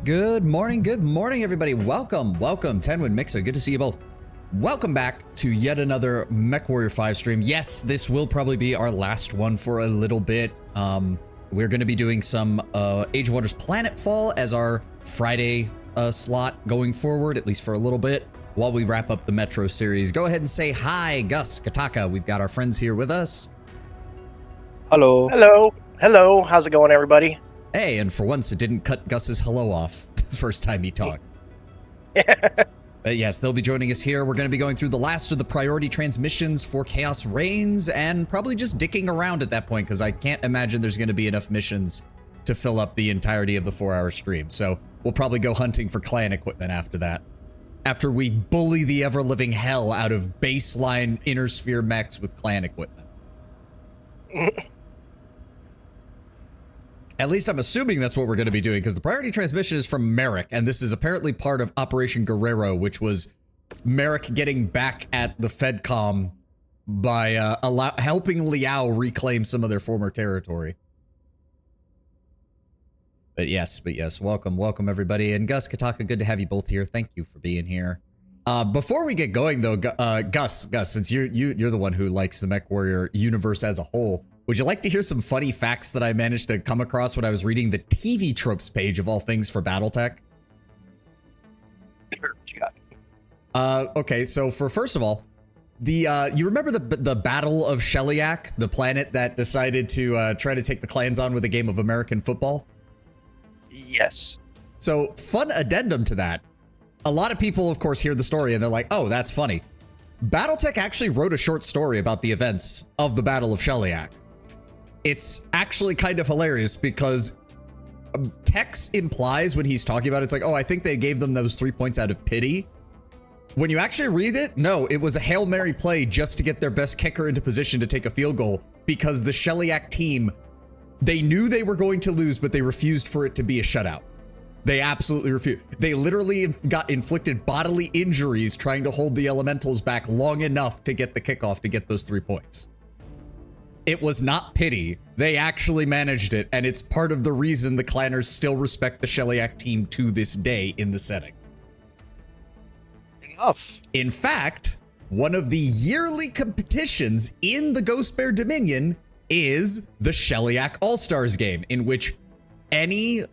Good morning, everybody. Welcome, Tenwin Mixer. Good to see you both. Welcome back to yet another MW5 stream. Yes, this will probably be our last one for a little bit. We're going to be doing some Age of Wonders Planetfall as our Friday slot going forward, at least for a little bit, while we wrap up the Metro series. Go ahead and say hi, Gus, Kataka. We've got our friends here with us. Hello. Hello. How's it going, everybody? Hey, and for once, it didn't cut Gus's hello off the first time he talked. But yes, they'll be joining us here. We're going to be going through the last of the priority transmissions for Chaos Reigns and probably just dicking around at that point because I can't imagine there's going to be enough missions to fill up the entirety of the 4-hour stream. So we'll probably go hunting for clan equipment after that. After we bully the ever-living hell out of baseline inner sphere mechs with clan equipment. At least I'm assuming that's what we're going to be doing, because the priority transmission is from Marik, and this is apparently part of Operation Guerrero, which was Marik getting back at the Fedcom by helping Liao reclaim some of their former territory. But yes, welcome everybody. And Gus, Kataka, good to have you both here. Thank you for being here. Before we get going though, Gus, since you're the one who likes the MechWarrior universe as a whole, would you like to hear some funny facts that I managed to come across when I was reading the TV tropes page of all things for BattleTech? Sure, what you got? Okay, so first of all, you remember the Battle of Sheliak, the planet that decided to try to take the clans on with a game of American football? Yes. So, fun addendum to that. A lot of people, of course, hear the story and they're like, oh, that's funny. BattleTech actually wrote a short story about the events of the Battle of Sheliak. It's actually kind of hilarious because Tex implies when he's talking about it, it's like, oh, I think they gave them those 3 points out of pity. When you actually read it, no, it was a Hail Mary play just to get their best kicker into position to take a field goal because the Sheliak team, they knew they were going to lose, but they refused for it to be a shutout. They absolutely refused. They literally got inflicted bodily injuries trying to hold the Elementals back long enough to get the kickoff to get those 3 points. It was not pity. They actually managed it, and it's part of the reason the clanners still respect the Sheliak team to this day in the setting. Enough. In fact, one of the yearly competitions in the Ghost Bear Dominion is the Sheliak All-Stars game, in which any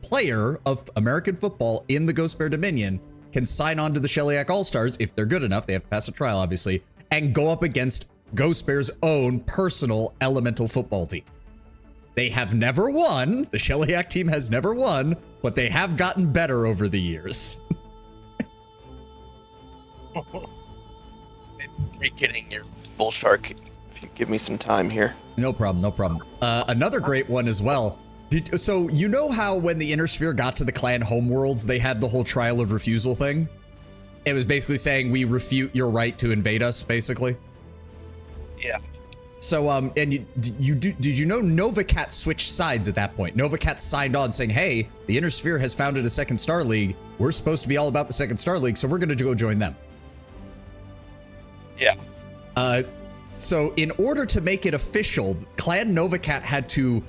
player of American football in the Ghost Bear Dominion can sign on to the Sheliak All-Stars if they're good enough. They have to pass a trial, obviously, and go up against Ghost Bear's own personal elemental football team. They have never won. The Sheliak team has never won, but they have gotten better over the years. Are you kidding? You're bull shark. If you give me some time here. No problem. Another great one as well. So you know how when the Inner Sphere got to the clan homeworlds, they had the whole trial of refusal thing? It was basically saying we refute your right to invade us, basically. Yeah. So and did you know Novacat switched sides at that point? Novacat signed on saying, "Hey, the Inner Sphere has founded a second Star League. We're supposed to be all about the second Star League, so we're going to go join them." Yeah. So in order to make it official, Clan Novacat had to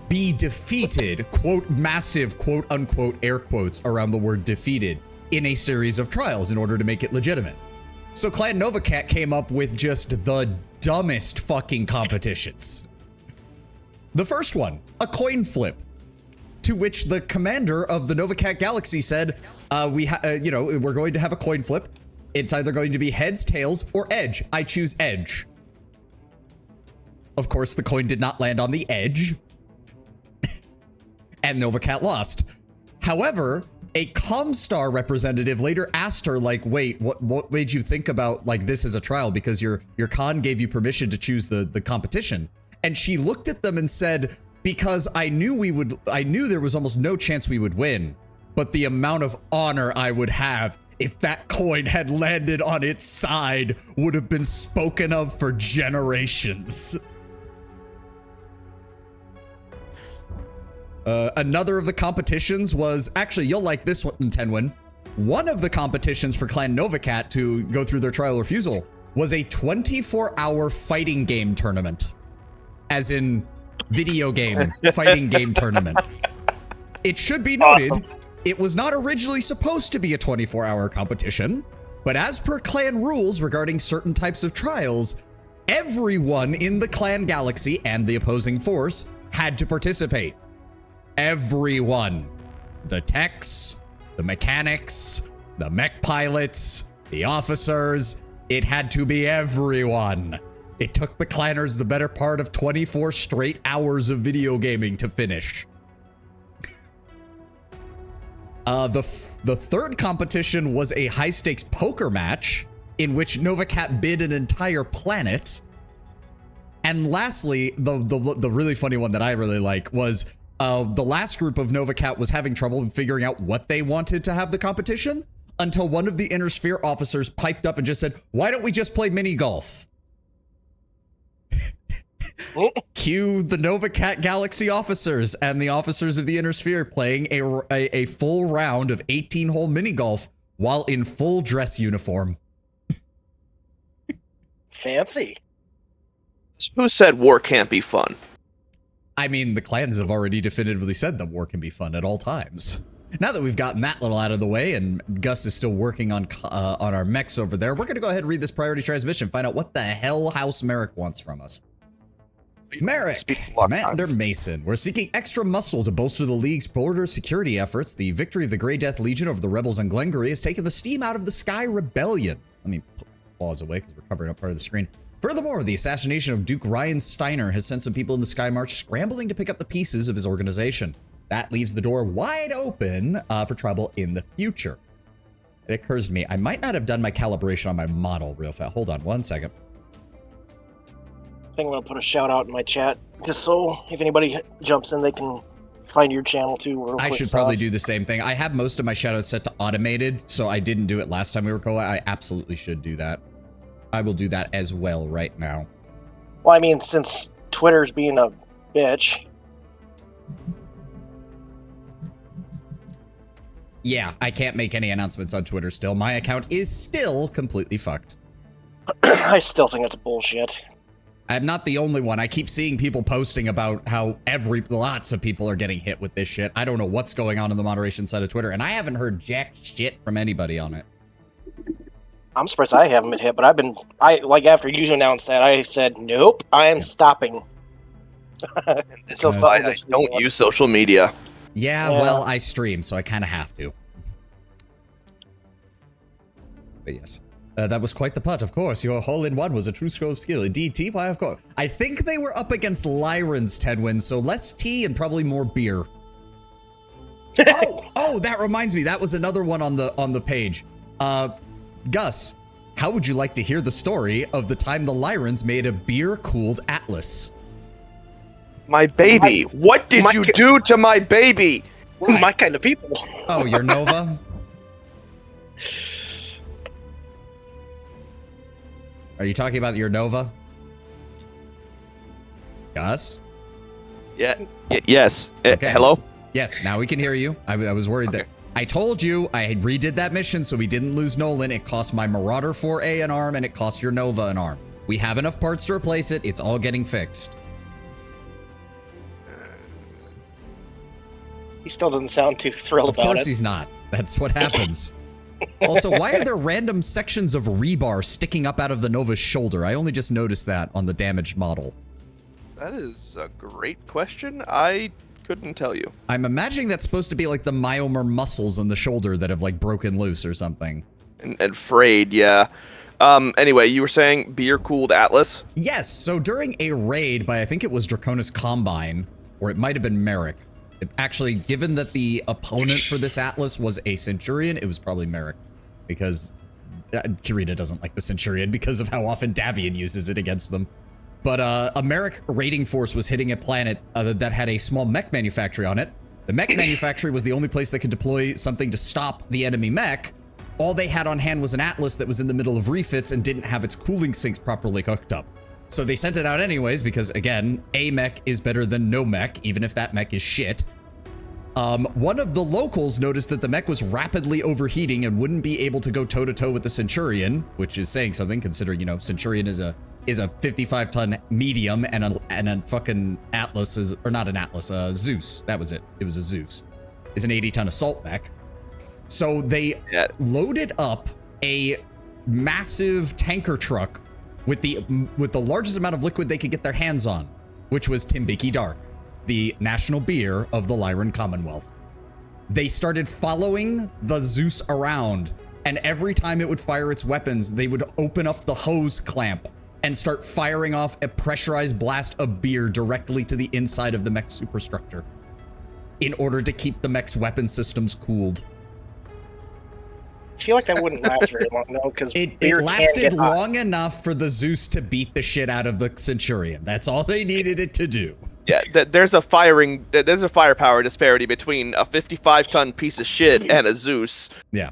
be defeated, quote, massive, quote, unquote, air quotes around the word defeated, in a series of trials in order to make it legitimate. So Clan Novacat came up with just the dumbest fucking competitions. The first one, a coin flip, to which the commander of the Novacat Galaxy said, we're going to have a coin flip. It's either going to be heads, tails, or edge. I choose edge. Of course, the coin did not land on the edge. And Novacat lost. However, a Comstar representative later asked her, like, wait, what made you think about, like, this as a trial? Because your con gave you permission to choose the competition. And she looked at them and said, because I knew there was almost no chance we would win, but the amount of honor I would have if that coin had landed on its side would have been spoken of for generations. Another of the competitions was, actually, you'll like this one, Tenwin. One of the competitions for Clan Novacat to go through their trial refusal was a 24-hour fighting game tournament. As in, video game fighting game tournament. It should be noted, Awesome. it was not originally supposed to be a 24-hour competition, but as per clan rules regarding certain types of trials, everyone in the clan galaxy and the opposing force had to participate. Everyone. The techs, the mechanics, the mech pilots, the officers. It had to be everyone. It took the clanners the better part of 24 straight hours of video gaming to finish. The third competition was a high-stakes poker match in which Novacat bid an entire planet. And lastly, the really funny one that I really like was the last group of Novacat was having trouble figuring out what they wanted to have the competition until one of the Inner Sphere officers piped up and just said, "Why don't we just play mini golf?" Cue the Novacat Galaxy officers and the officers of the Inner Sphere playing a full round of 18-hole mini golf while in full dress uniform. Fancy. Who said war can't be fun? I mean, the clans have already definitively said that war can be fun at all times. Now that we've gotten that little out of the way and Gus is still working on our mechs over there, we're going to go ahead and read this priority transmission, find out what the hell House Marik wants from us. Marik, Commander Mason, we're seeking extra muscle to bolster the League's border security efforts. The victory of the Grey Death Legion over the rebels on Glengarry has taken the steam out of the Sky Rebellion. Let me put claws away because we're covering up part of the screen. Furthermore, the assassination of Duke Ryan Steiner has sent some people in the Sky March scrambling to pick up the pieces of his organization. That leaves the door wide open for trouble in the future. It occurs to me, I might not have done my calibration on my model real fast. Hold on one second. I think I'm going to put a shout out in my chat, just so if anybody jumps in, they can find your channel too. Real I quick, should probably do the same thing. I have most of my shoutouts set to automated, so I didn't do it last time we were calling. I absolutely should do that. I will do that as well right now. Well, I mean, since Twitter's being a bitch. Yeah, I can't make any announcements on Twitter still. My account is still completely fucked. I still think it's bullshit. I'm not the only one. I keep seeing people posting about how lots of people are getting hit with this shit. I don't know what's going on the moderation side of Twitter, and I haven't heard jack shit from anybody on it. I'm surprised I haven't been hit, but after you announced that, I said, nope, I am stopping. This is why I don't use social media. Yeah, well, I stream, so I kind of have to. But yes. That was quite the putt, of course. Your hole-in-one was a true show of skill. Indeed, T, why, of course. I think they were up against Lyran's 10 wins, so less tea and probably more beer. Oh, that reminds me. That was another one on the page. Gus, how would you like to hear the story of the time the Lyrans made a beer-cooled Atlas? My baby. What did you do to my baby? What? My kind of people. Oh, your Nova? Are you talking about your Nova? Gus? Yeah. Yes. Okay. Hello? Yes, now we can hear you. I was worried that... I told you I redid that mission so we didn't lose Nolan. It cost my Marauder 4A an arm and it cost your Nova an arm. We have enough parts to replace it. It's all getting fixed. He still doesn't sound too thrilled about it. Of course he's not. That's what happens. Also, why are there random sections of rebar sticking up out of the Nova's shoulder? I only just noticed that on the damaged model. That is a great question. I couldn't tell you. I'm imagining that's supposed to be like the myomer muscles in the shoulder that have like broken loose or something. And frayed, yeah. Anyway, you were saying beer-cooled Atlas? Yes, so during a raid by I think it was Draconis Combine, or it might have been Marik. Actually, given that the opponent for this Atlas was a Centurion, it was probably Marik. Because Kirita doesn't like the Centurion because of how often Davian uses it against them. But a Marik raiding force was hitting a planet that had a small mech manufactory on it. The mech manufactory was the only place that could deploy something to stop the enemy mech. All they had on hand was an Atlas that was in the middle of refits and didn't have its cooling sinks properly hooked up. So they sent it out anyways because, again, a mech is better than no mech, even if that mech is shit. One of the locals noticed that the mech was rapidly overheating and wouldn't be able to go toe-to-toe with the Centurion, which is saying something considering, you know, Centurion is a 55-ton medium and a fucking Atlas is, or not an Atlas, Zeus. That was it. It was a Zeus. is an 80-ton assault mech. So they loaded up a massive tanker truck with the largest amount of liquid they could get their hands on, which was Timbiki Dark, the national beer of the Lyran Commonwealth. They started following the Zeus around, and every time it would fire its weapons, they would open up the hose clamp and start firing off a pressurized blast of beer directly to the inside of the mech superstructure in order to keep the mech's weapon systems cooled. I feel like that wouldn't last very long, though, because it lasted long enough for the Zeus to beat the shit out of the Centurion. That's all they needed it to do. Yeah, there's a firepower disparity between a 55-ton piece of shit and a Zeus. Yeah.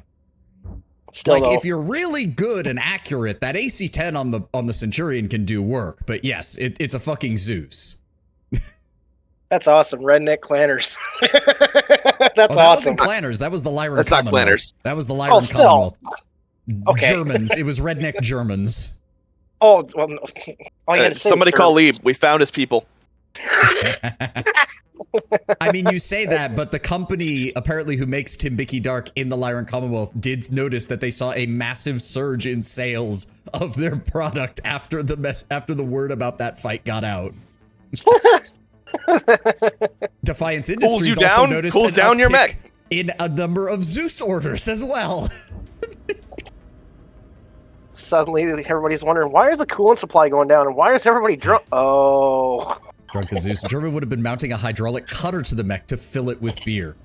Still, like, though, if you're really good and accurate, that AC-10 on the Centurion can do work. But yes, it's a fucking Zeus. that's awesome. Redneck clanners. That's that awesome. wasn't clanners. That was the Lyran That's Commonwealth. not clanners. That was the Lyran Commonwealth. Okay. Germans. It was redneck Germans. Oh, well, all you had to say Somebody was call Lieb. We found his people. I mean, you say that, but the company apparently who makes Timbiki Dark in the Lyran Commonwealth did notice that they saw a massive surge in sales of their product after the word about that fight got out. Defiance Industries also noticed cools an down your uptick mech in a number of Zeus orders as well. Suddenly, everybody's wondering, why is the coolant supply going down, and why is everybody drunk? Oh. Drunken Zeus. German would have been mounting a hydraulic cutter to the mech to fill it with beer.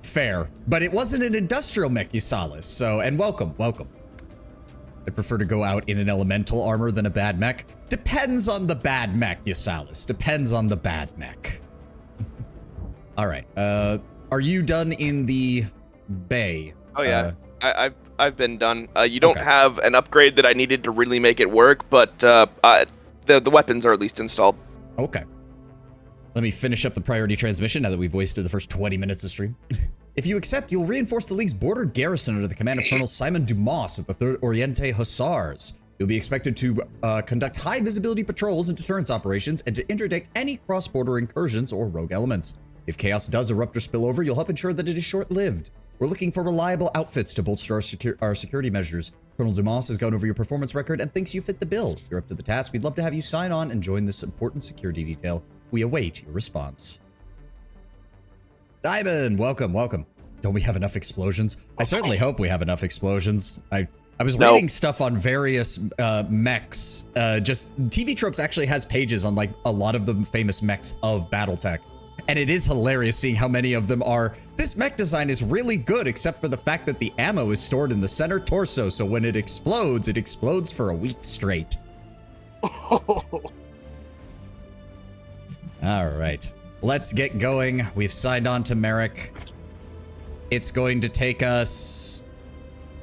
Fair. But it wasn't an industrial mech, Usalis, so, and welcome. I prefer to go out in an elemental armor than a bad mech. Depends on the bad mech, Usalis. Depends on the bad mech. All right. Are you done in the bay? Oh, yeah. I've been done. You don't have an upgrade that I needed to really make it work, but the weapons are at least installed. Okay. Let me finish up the priority transmission now that we've wasted the first 20 minutes of stream. If you accept, you'll reinforce the League's border garrison under the command of Colonel Simon Dumas of the 3rd Oriente Hussars. You'll be expected to conduct high-visibility patrols and deterrence operations and to interdict any cross-border incursions or rogue elements. If chaos does erupt or spill over, you'll help ensure that it is short-lived. We're looking for reliable outfits to bolster our security measures. Colonel Dumas has gone over your performance record and thinks you fit the bill. If you're up to the task, we'd love to have you sign on and join this important security detail. We await your response. Diamond, welcome. Don't we have enough explosions? I certainly hope we have enough explosions. I was reading stuff on various mechs. Just TV Tropes actually has pages on like a lot of the famous mechs of BattleTech. And it is hilarious seeing how many of them are, this mech design is really good except for the fact that the ammo is stored in the center torso, so when it explodes for a week straight. All right, let's get going. We've signed on to Marik. It's going to take us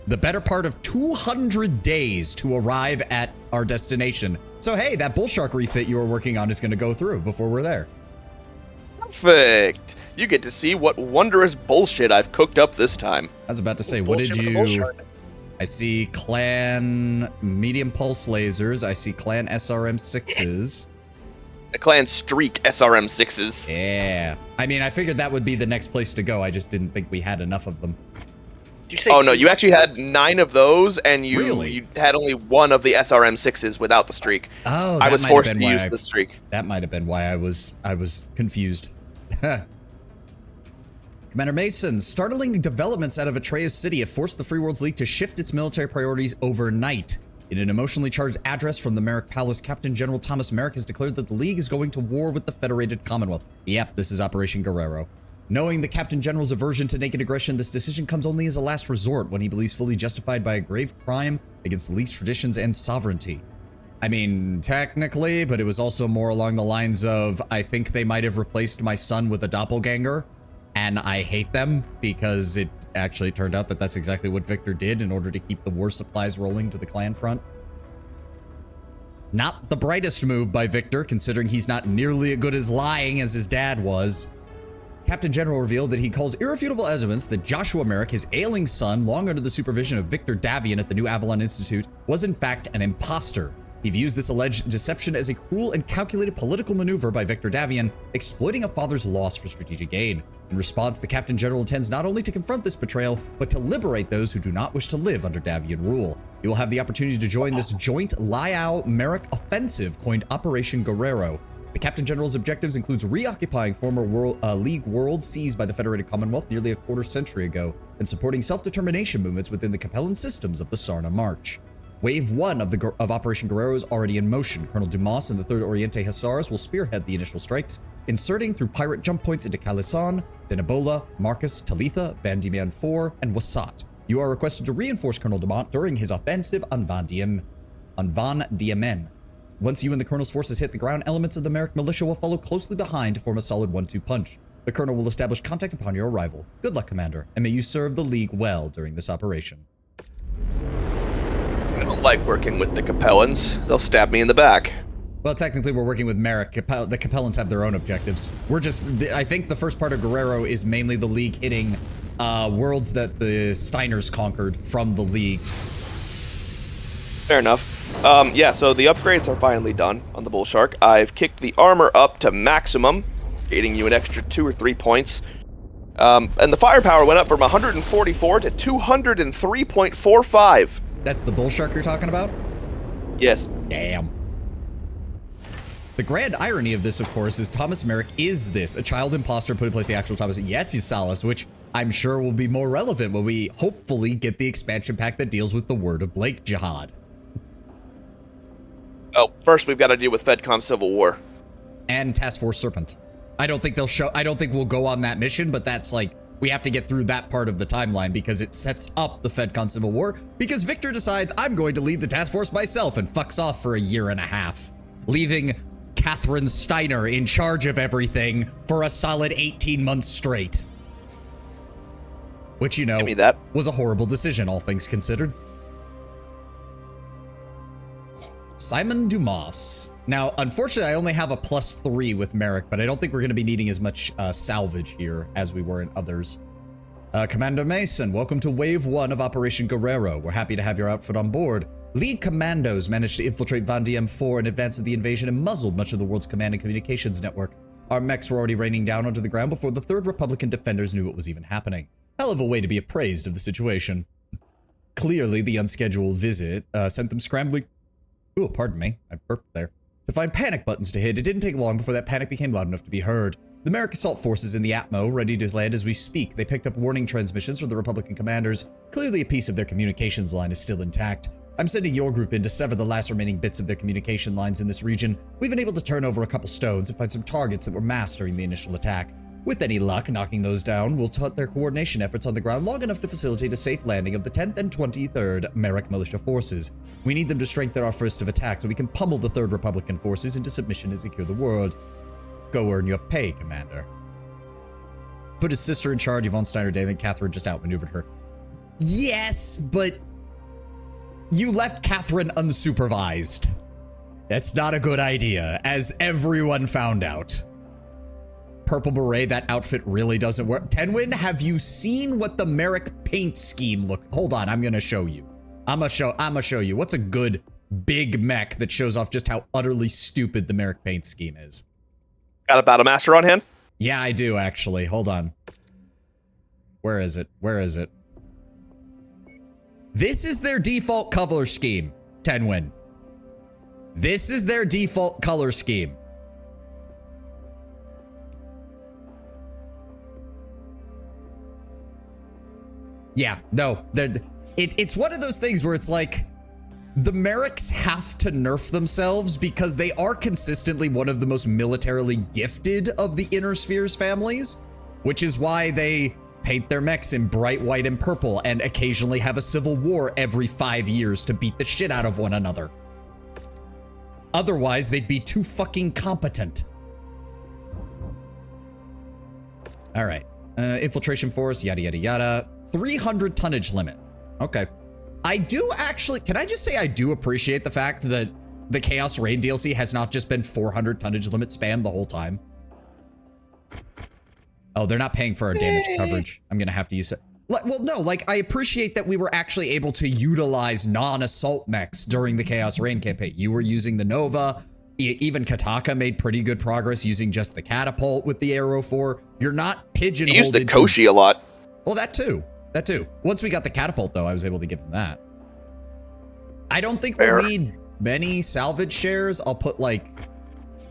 the better part of 200 days to arrive at our destination. So hey, that bull shark refit you were working on is going to go through before we're there. Perfect. You get to see what wondrous bullshit I've cooked up this time. I was about to say, what did you... I see clan medium pulse lasers. I see clan SRM6s. A clan streak SRM6s. Yeah. I mean, I figured that would be the next place to go. I just didn't think we had enough of them. Did you say no, you actually had 9 of those, and you had only 1 of the SRM6s without the streak. Oh, I was forced to use the streak. That might have been why I was confused. Commander Mason, startling developments out of Atreus City have forced the Free Worlds League to shift its military priorities overnight. In an emotionally charged address from the Marik Palace, Captain General Thomas Marik has declared that the League is going to war with the Federated Commonwealth. Yep, this is Operation Guerrero. Knowing the Captain General's aversion to naked aggression, this decision comes only as a last resort when he believes fully justified by a grave crime against the League's traditions and sovereignty. I mean, technically, but it was also more along the lines of, I think they might have replaced my son with a doppelganger, and I hate them because it actually turned out that that's exactly what Victor did in order to keep the war supplies rolling to the clan front. Not the brightest move by Victor, considering he's not nearly as good as lying as his dad was. Captain General revealed that he calls irrefutable evidence that Joshua Marik, his ailing son, long under the supervision of Victor Davian at the New Avalon Institute, was in fact an imposter. He views this alleged deception as a cruel and calculated political maneuver by Victor Davian, exploiting a father's loss for strategic gain. In response, the Captain General intends not only to confront this betrayal, but to liberate those who do not wish to live under Davian rule. You will have the opportunity to join this joint Lyral-Marik offensive coined Operation Guerrero. The Captain General's objectives includes reoccupying former League worlds seized by the Federated Commonwealth nearly a quarter century ago, and supporting self-determination movements within the Capellan systems of the Sarna March. Wave 1 of Operation Guerrero is already in motion. Colonel Dumas and the 3rd Oriente Hussars will spearhead the initial strikes, inserting through pirate jump points into Calisan, Denebola, Marcus, Talitha, Van Diemen 4, and Wasat. You are requested to reinforce Colonel Dumont during his offensive on Van Diemen. Once you and the Colonel's forces hit the ground, elements of the Marik militia will follow closely behind to form a solid 1-2 punch. The Colonel will establish contact upon your arrival. Good luck, Commander, and may you serve the League well during this operation. I don't like working with the Capellans. They'll stab me in the back. Well, technically, we're working with Marik. The Capellans have their own objectives. I think the first part of Guerrero is mainly the League hitting worlds that the Steiners conquered from the League. Fair enough. Yeah, so the upgrades are finally done on the Bull Shark. I've kicked the armor up to maximum, getting you an extra 2 or 3 points. And the firepower went up from 144 to 203.45. That's the Bull Shark you're talking about? Yes. Damn. The grand irony of this, of course, is Thomas Marik is this, a child imposter put in place the actual Thomas Yes, Salas, which I'm sure will be more relevant when we hopefully get the expansion pack that deals with the Word of Blake Jihad. Oh, first we've got to deal with FedCom Civil War. And Task Force Serpent. I don't think we'll go on that mission, but that's like, we have to get through that part of the timeline because it sets up the FedCon Civil War, because Victor decides I'm going to lead the task force myself and fucks off for a year and a half, leaving Katherine Steiner in charge of everything for a solid 18 months straight. Which, you know, was a horrible decision, all things considered. Simon Dumas. Now, unfortunately, I only have a +3 with Marik, but I don't think we're going to be needing as much salvage here as we were in others. Commander Mason, welcome to Wave 1 of Operation Guerrero. We're happy to have your outfit on board. League commandos managed to infiltrate Van Diemen 4 in advance of the invasion and muzzled much of the world's command and communications network. Our mechs were already raining down onto the ground before the 3rd Republican defenders knew what was even happening. Hell of a way to be appraised of the situation. Clearly, the unscheduled visit sent them scrambling. Ooh, pardon me, I burped there. To find panic buttons to hit, it didn't take long before that panic became loud enough to be heard. The Marik assault forces in the Atmo, ready to land as we speak. They picked up warning transmissions from the Republican commanders. Clearly a piece of their communications line is still intact. I'm sending your group in to sever the last remaining bits of their communication lines in this region. We've been able to turn over a couple stones and find some targets that were masked during the initial attack. With any luck, knocking those down will tut their coordination efforts on the ground long enough to facilitate a safe landing of the 10th and 23rd Marik militia forces. We need them to strengthen our first of attack so we can pummel the 3rd Republican forces into submission and secure the world. Go earn your pay, Commander. Put his sister in charge, Yvonne Steiner Day, then Katherine just outmaneuvered her. Yes, but you left Katherine unsupervised. That's not a good idea, as everyone found out. Purple Beret, that outfit really doesn't work. Tenwin, have you seen what the Marik paint scheme looked? Hold on, I'm gonna show you. I'ma show you. What's a good big mech that shows off just how utterly stupid the Marik paint scheme is? Got a Battlemaster on hand? Yeah, I do actually. Hold on. Where is it? Where is it? This is their default color scheme, Tenwin. This is their default color scheme. Yeah, no, it's one of those things where it's like, the Mariks have to nerf themselves because they are consistently one of the most militarily gifted of the Inner Spheres families, which is why they paint their mechs in bright white and purple and occasionally have a civil war every 5 years to beat the shit out of one another. Otherwise, they'd be too fucking competent. All right, infiltration force, yada, yada, yada. 300 tonnage limit. Okay. I do actually, can I just say I do appreciate the fact that the Chaos Raid DLC has not just been 400 tonnage limit spam the whole time. Oh, they're not paying for our damage coverage. I'm gonna have to use it. Well, no, like, I appreciate that we were actually able to utilize non-assault mechs during the Chaos Reign campaign. You were using the Nova. Even Kataka made pretty good progress using just the catapult with the Arrow 4. You're not pigeonholed He used the into... Koshi a lot. Well, that too. That too. Once we got the catapult, though, I was able to give him that. I don't think we'll need many salvage shares. I'll put, like...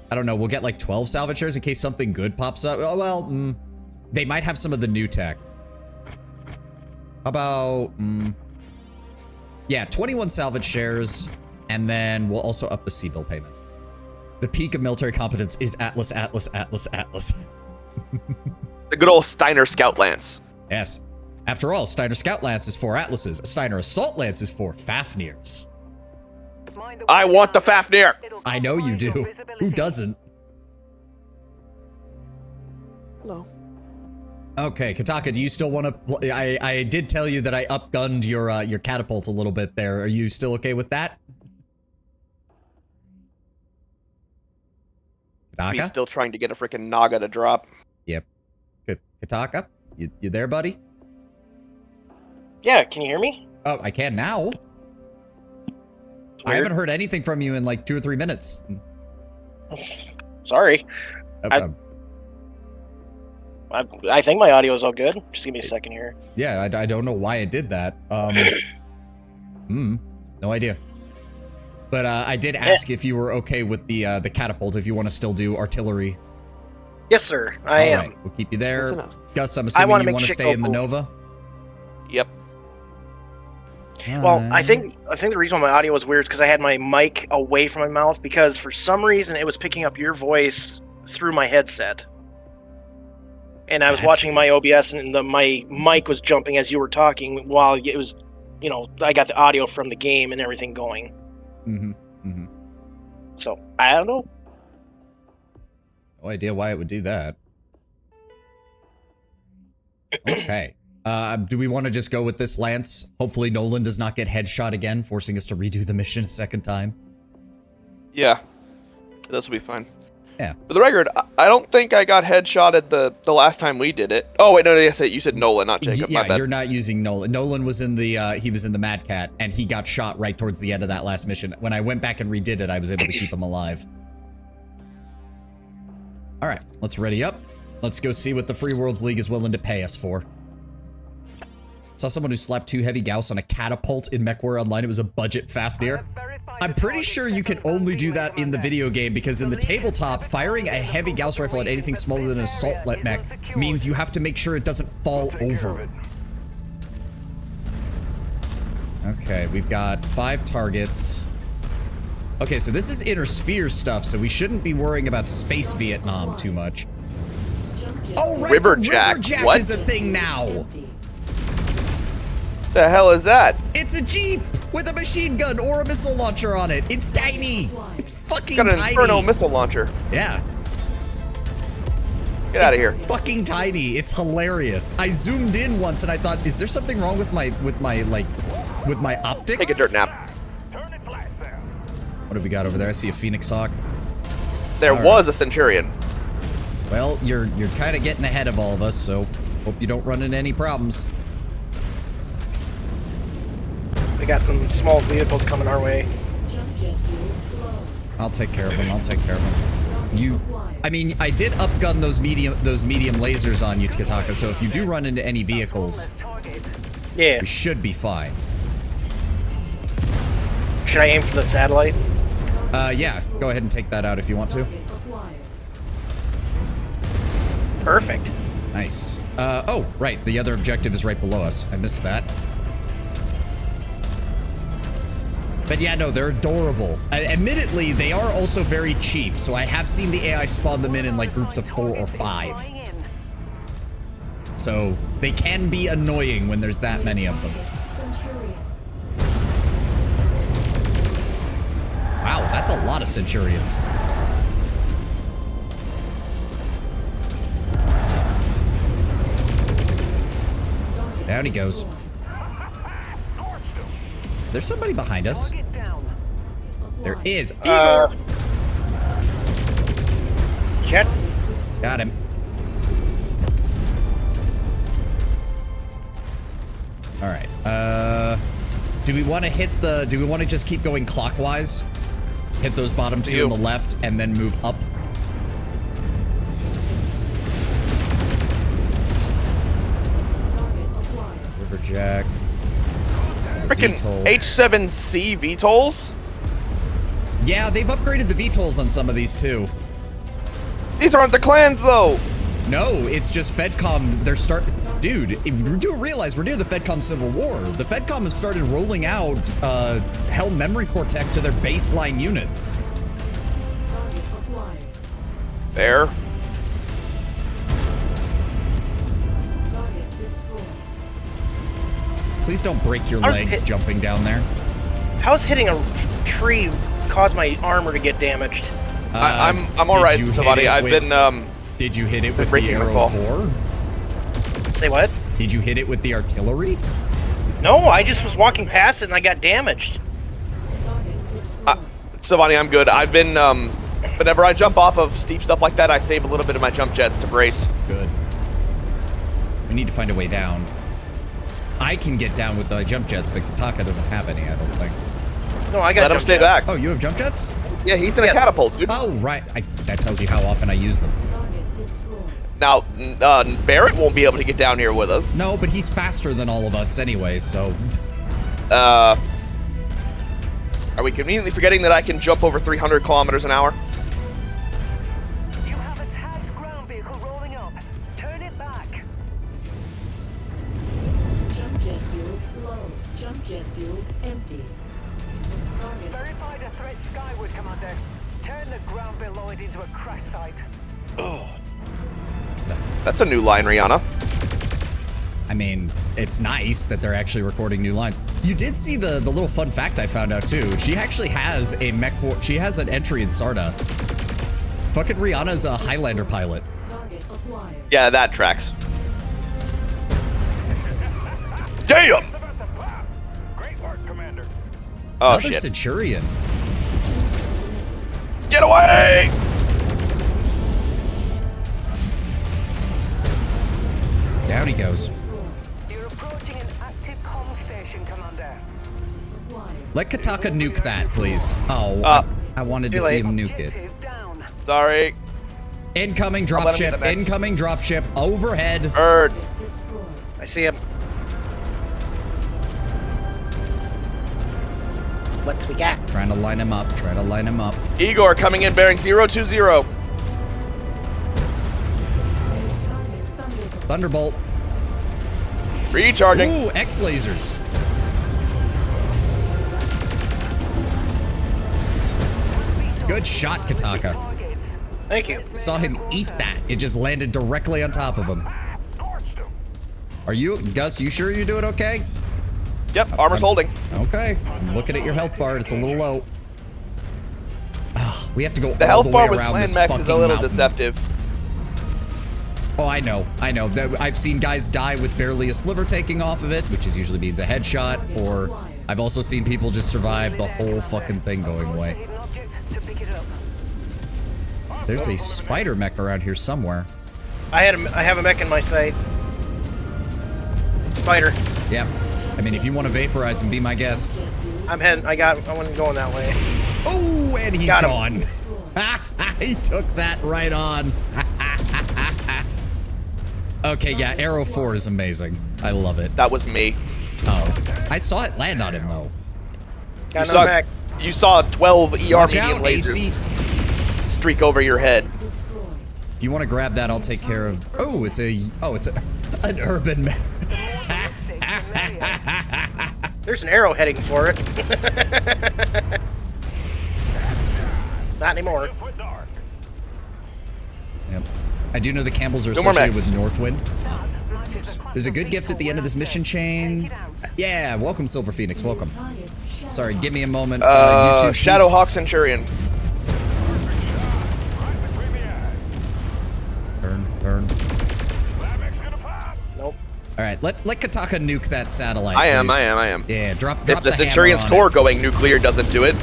I don't know, we'll get, like, 12 salvage shares in case something good pops up. Oh, well, they might have some of the new tech. How about... yeah, 21 salvage shares, and then we'll also up the C-bill payment. The peak of military competence is Atlas, Atlas, Atlas, Atlas. The good old Steiner Scout Lance. Yes. After all, Steiner Scout Lance is 4 Atlases. A Steiner Assault Lance is 4 Fafnirs. I want the Fafnir. I know you do. Who doesn't? Hello. Okay, Kataka, do you still want to... I did tell you that I upgunned your catapult a little bit there. Are you still okay with that? Kataka? He's still trying to get a freaking Naga to drop. Yep. Good. Kataka, you there, buddy? Yeah, can you hear me? Oh, I can now. I haven't heard anything from you in like 2 or 3 minutes. Sorry. Uh, I think my audio is all good. Just give me a second here. Yeah, I don't know why it did that. No idea. But I did ask if you were okay with the catapult, if you want to still do artillery. Yes, sir. I am. Right, we'll keep you there. That's enough. Gus, I'm assuming you want to stay in the cool. Nova? Yep. Well, I think the reason why my audio was weird is because I had my mic away from my mouth because for some reason it was picking up your voice through my headset. And I was watching my OBS and my mic was jumping as you were talking while it was, you know, I got the audio from the game and everything going. So, I don't know. No idea why it would do that. Okay. Do we want to just go with this lance? Hopefully Nolan does not get headshot again, forcing us to redo the mission a second time. Yeah. This will be fine. Yeah. For the record, I don't think I got headshotted the last time we did it. Oh, wait, no, yes, you said Nolan, not Jacob. Yeah, my bad. you're not using Nolan. Nolan was in the, he was in the Mad Cat, and he got shot right towards the end of that last mission. When I went back and redid it, I was able to keep him alive. All right, let's ready up. Let's go see what the Free Worlds League is willing to pay us for. Saw someone who slapped 2 heavy Gauss on a catapult in MechWarrior Online. It was a budget Fafnir. I'm pretty sure you can only do that in the video game because in the tabletop, firing a heavy Gauss rifle at anything smaller than an assault mech means you have to make sure it doesn't fall over. Okay, we've got 5 targets. Okay, so this is inner sphere stuff, so we shouldn't be worrying about space Vietnam too much. Oh, right, Riverjack. What? Is a thing now. The hell is that? It's a Jeep with a machine gun or a missile launcher on it. It's tiny. It's fucking Got an tiny. Inferno missile launcher. Yeah. Get out of here. Fucking tiny. It's hilarious. I zoomed in once and I thought, is there something wrong with my optics? Take a dirt nap. What have we got over there? I see a Phoenix Hawk. There was a Centurion. Well, you're kind of getting ahead of all of us, so hope you don't run into any problems. We got some small vehicles coming our way. I'll take care of them. I'll take care of them. I mean, I did upgun those medium lasers on you, Kataka, so if you do run into any vehicles, yeah, we should be fine. Should I aim for the satellite? Yeah, go ahead and take that out if you want to. Perfect. Nice. Oh, right, the other objective is right below us. I missed that. But yeah, no, they're adorable. Admittedly, they are also very cheap, so I have seen the AI spawn them in like groups of 4 or 5. So they can be annoying when there's that many of them. Wow, that's a lot of Centurions. Down he goes. Is there somebody behind us? There is. Igor! Shit. Got him. All right. Do we want to hit the? Do we want to just keep going clockwise? Hit those bottom two on the left and then move up. Riverjack. Freaking H7C VTOLs? Yeah, they've upgraded the VTOLs on some of these too. These aren't the clans though. No, it's just FedCom. Dude, you do realize we're near the FedCom Civil War. The FedCom have started rolling out Hell Memory Core tech to their baseline units. There. Please don't break your legs jumping down there. How's hitting a tree cause my armor to get damaged? I'm all right, somebody. Did you hit it with the breaking my Arrow fall. 4? Say what? Did you hit it with the artillery? No, I just was walking past it and I got damaged. Savani, I'm good. I've been, whenever I jump off of steep stuff like that, I save a little bit of my jump jets to brace. Good. We need to find a way down. I can get down with the jump jets, but Kataka doesn't have any, I don't think. No, I got Let him stay back. Oh, you have jump jets? Yeah, he's in a catapult, dude. Oh, right. That tells you how often I use them. Now, Barrett won't be able to get down here with us. No, but he's faster than all of us anyway, so... Are we conveniently forgetting that I can jump over 300 kilometers an hour? You have a tagged ground vehicle rolling up. Turn it back. Jump jet fuel low. Jump jet fuel empty. Target. Verified a threat skyward, Commander. Turn the ground below it into a crash site. Oh. What's that? That's a new line, Rihanna. I mean, it's nice that they're actually recording new lines. You did see the little fun fact I found out too. She actually has a she has an entry in SARTA. Fucking Rihanna's a Highlander pilot. Target acquired. Yeah, that tracks. Damn! Great work, Commander. Oh, Another shit. Centurion. Get away! Down he goes. You're approaching an active comm station, Commander. Acquired. Let Kataka nuke that, please. Oh, I wanted to too see late. him nuke it. Objective down. Sorry. Incoming I'll let him dropship. get the next. Incoming dropship. Overhead. Bird. Destroyed. I see him. What's we got? Trying to line him up. Trying to line him up. Igor coming in bearing 020. Target Thunderbolt. Thunderbolt. Recharging. Ooh, X lasers. Good shot, Kataka. Targets. Thank you. Saw him eat that. It just landed directly on top of him. Are you, Gus, you sure you're doing okay? Yep, armor's holding. Okay. I'm looking at your health bar. It's a little low. Ugh, we have to go The all health the way bar with around this Plan Max fucking is a little mountain. deceptive. Oh, I know. I've seen guys die with barely a sliver taking off of it, which is usually means a headshot, or I've also seen people just survive the whole fucking thing going away. Hidden object to pick it up. There's a spider mech around here somewhere. I have a mech in my sight. Spider. Yep. I mean, if you want to vaporize him, be my guest. I'm heading. I wasn't going that way. Oh, and he's Got him. gone. He took that right on. Okay, yeah, Arrow 4 is amazing. I love it. That was me. Oh, I saw it land on him, though. Got You another saw, mech. you saw 12 ER Watch medium out, lasers AC. streak over your head. Destroyed. If you want to grab that, I'll take care of... Oh, it's an urban mech. There's an arrow heading for it. Not anymore. Yep. I do know the Campbells are No more associated mechs. with Northwind. There's There's a good gift at the end of this mission chain. Yeah, welcome, Silver Phoenix. Welcome. Target. Sorry, give me a moment. YouTube Shadowhawk peeps. Centurion. Turn. Nope. All right, let Kataka nuke that satellite. I am. please. Yeah, drop If the hammer Centurion's on core it. going nuclear doesn't do it.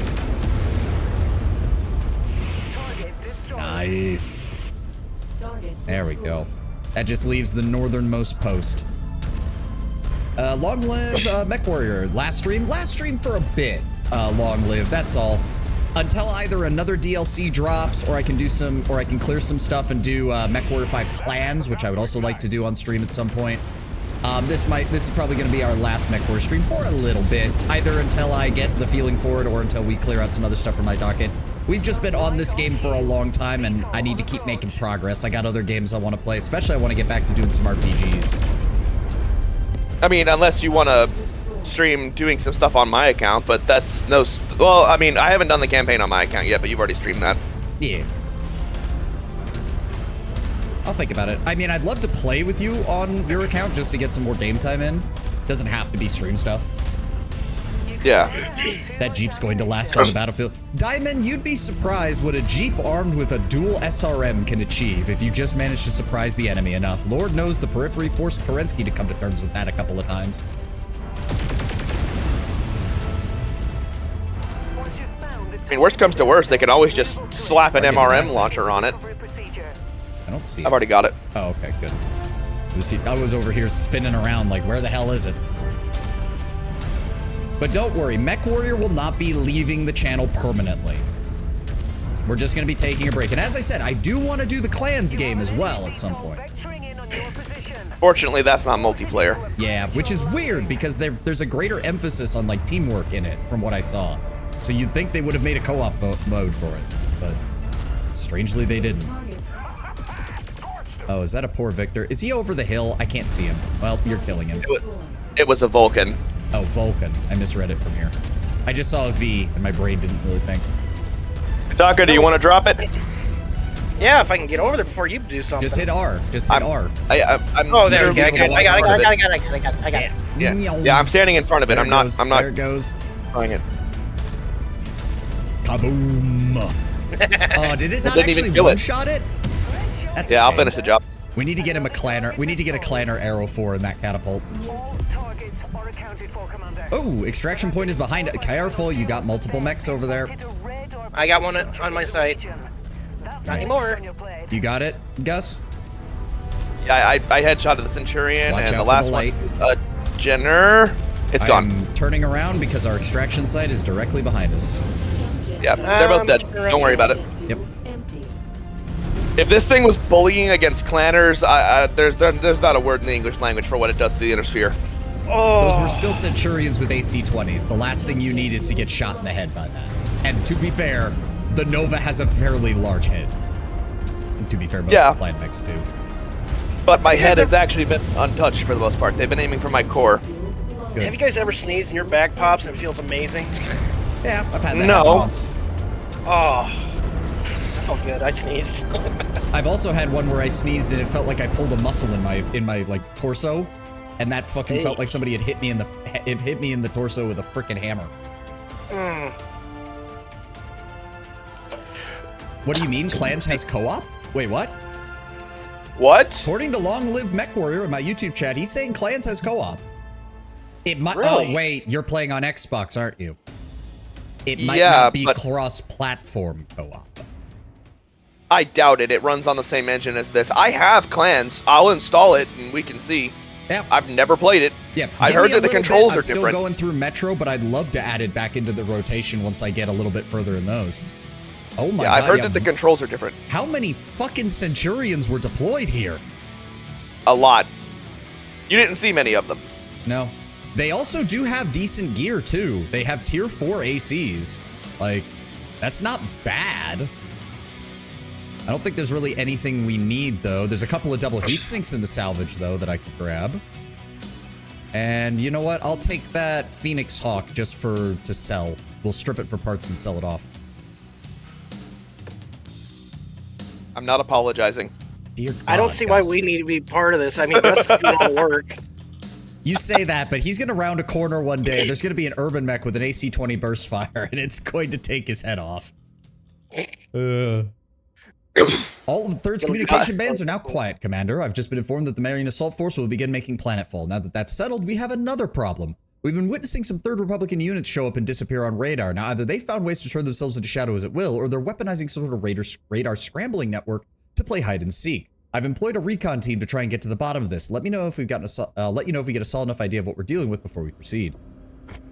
Target destroyed. Nice. Target. There we destroyed. go. That just leaves the northernmost post. Long live Mech Warrior. Last stream for a bit. Long live, that's all. Until either another DLC drops, or I can do some, or I can clear some stuff and do Mech Warrior 5 clans, which I would also like to do on stream at some point. This is probably going to be our last Mech Warrior stream for a little bit, either until I get the feeling for it or until we clear out some other stuff from my docket. We've just been on this game for a long time, and I need to keep making progress. I got other games I want to play, especially I want to get back to doing some RPGs. I mean, unless you want to stream doing some stuff on my account, but that's no... Well, I mean, I haven't done the campaign on my account yet, but you've already streamed that. Yeah. I'll think about it. I mean, I'd love to play with you on your account just to get some more game time in. Doesn't have to be stream stuff. Yeah. That Jeep's going to last on the battlefield. Diamond, you'd be surprised what a Jeep armed with a dual SRM can achieve if you just manage to surprise the enemy enough. Lord knows the Periphery forced Kerensky to come to terms with that a couple of times. I mean, worst comes to worst, they can always just slap an MRM launcher on it. I don't see it. I've already got it. Oh, okay, good. I was over here spinning around like, where the hell is it? But don't worry, Mech Warrior will not be leaving the channel permanently. We're just going to be taking a break. And as I said, I do want to do the clans game as well at some point. Fortunately, that's not multiplayer. Yeah, which is weird because there's a greater emphasis on like teamwork in it from what I saw. So you'd think they would have made a co-op mode for it, but strangely they didn't. Oh, is that a poor Victor? Is he over the hill? I can't see him. Well, you're killing him. It was a Vulcan. Oh, Vulcan. I misread it from here. I just saw a V, and my brain didn't really think. Taka, do you want to drop it? Yeah, if I can get over there before you do something. Just hit R. Just hit R. I'm Oh, there we go. I got it. Yeah, I'm standing in front of it. I'm not. There it goes. Trying it. Kaboom. Oh, did it not didn't even actually kill it. one-shot it? That's a Yeah, I'll shame. finish the job. We need to get him a clanner. We need to get a clanner arrow for in that catapult. All targets are accounted for, Commander. Oh, extraction point is behind it. Careful, you got multiple mechs over there. I got one on my site. Not anymore. You got it, Gus? Yeah, I headshotted the Centurion Watch and out the last for the light. one, Jenner. It's gone. I'm turning around because our extraction site is directly behind us. Yeah, they're both dead. Don't worry about it. Yep. Empty. If this thing was bullying against clanners, there's not a word in the English language for what it does to the inner sphere. Oh. Those were still Centurions with AC-20s. The last thing you need is to get shot in the head by that. And to be fair, the Nova has a fairly large head. And to be fair, most of the clan mechs do. But my head has actually been untouched for the most part. They've been aiming for my core. Good. Have you guys ever sneezed and your back pops and it feels amazing? Yeah, I've had that happen once. Oh, that felt good. I sneezed. I've also had one where I sneezed and it felt like I pulled a muscle in my like torso, and that fucking felt like somebody had hit me in the torso with a freaking hammer. Mm. What do you mean? Clans has co-op? Wait, what? What? According to Long Live Mech Warrior in my YouTube chat, he's saying Clans has co-op. It might. Really? Oh wait, you're playing on Xbox, aren't you? It might Yeah, not be but cross-platform co-op. I doubt it. It runs on the same engine as this. I have clans. I'll install it and we can see. Yeah. I've never played it. Yeah, I give heard me a that the little controls bit. are different. I'm still going through Metro, but I'd love to add it back into the rotation once I get a little bit further in those. Oh my Yeah, god. I've heard that the controls are different. How many fucking Centurions were deployed here? A lot. You didn't see many of them. No. They also do have decent gear, too. They have tier 4 ACs. Like, that's not bad. I don't think there's really anything we need, though. There's a couple of double heat sinks in the salvage, though, that I could grab. And you know what? I'll take that Phoenix Hawk just to sell. We'll strip it for parts and sell it off. I'm not apologizing. Dear God, I don't see why Gus. we need to be part of this. I mean, Gus is doing all the work. You say that, but he's going to round a corner one day. There's going to be an urban mech with an AC-20 burst fire, and it's going to take his head off. All of the Third's communication bands are now quiet, Commander. I've just been informed that the Marian Assault Force will begin making planetfall. Now that that's settled, we have another problem. We've been witnessing some Third Republican units show up and disappear on radar. Now, either they found ways to turn themselves into shadows at will, or they're weaponizing some sort of radar scrambling network to play hide and seek. I've employed a recon team to try and get to the bottom of this. Let me know if we've gotten let you know if we get a solid enough idea of what we're dealing with before we proceed.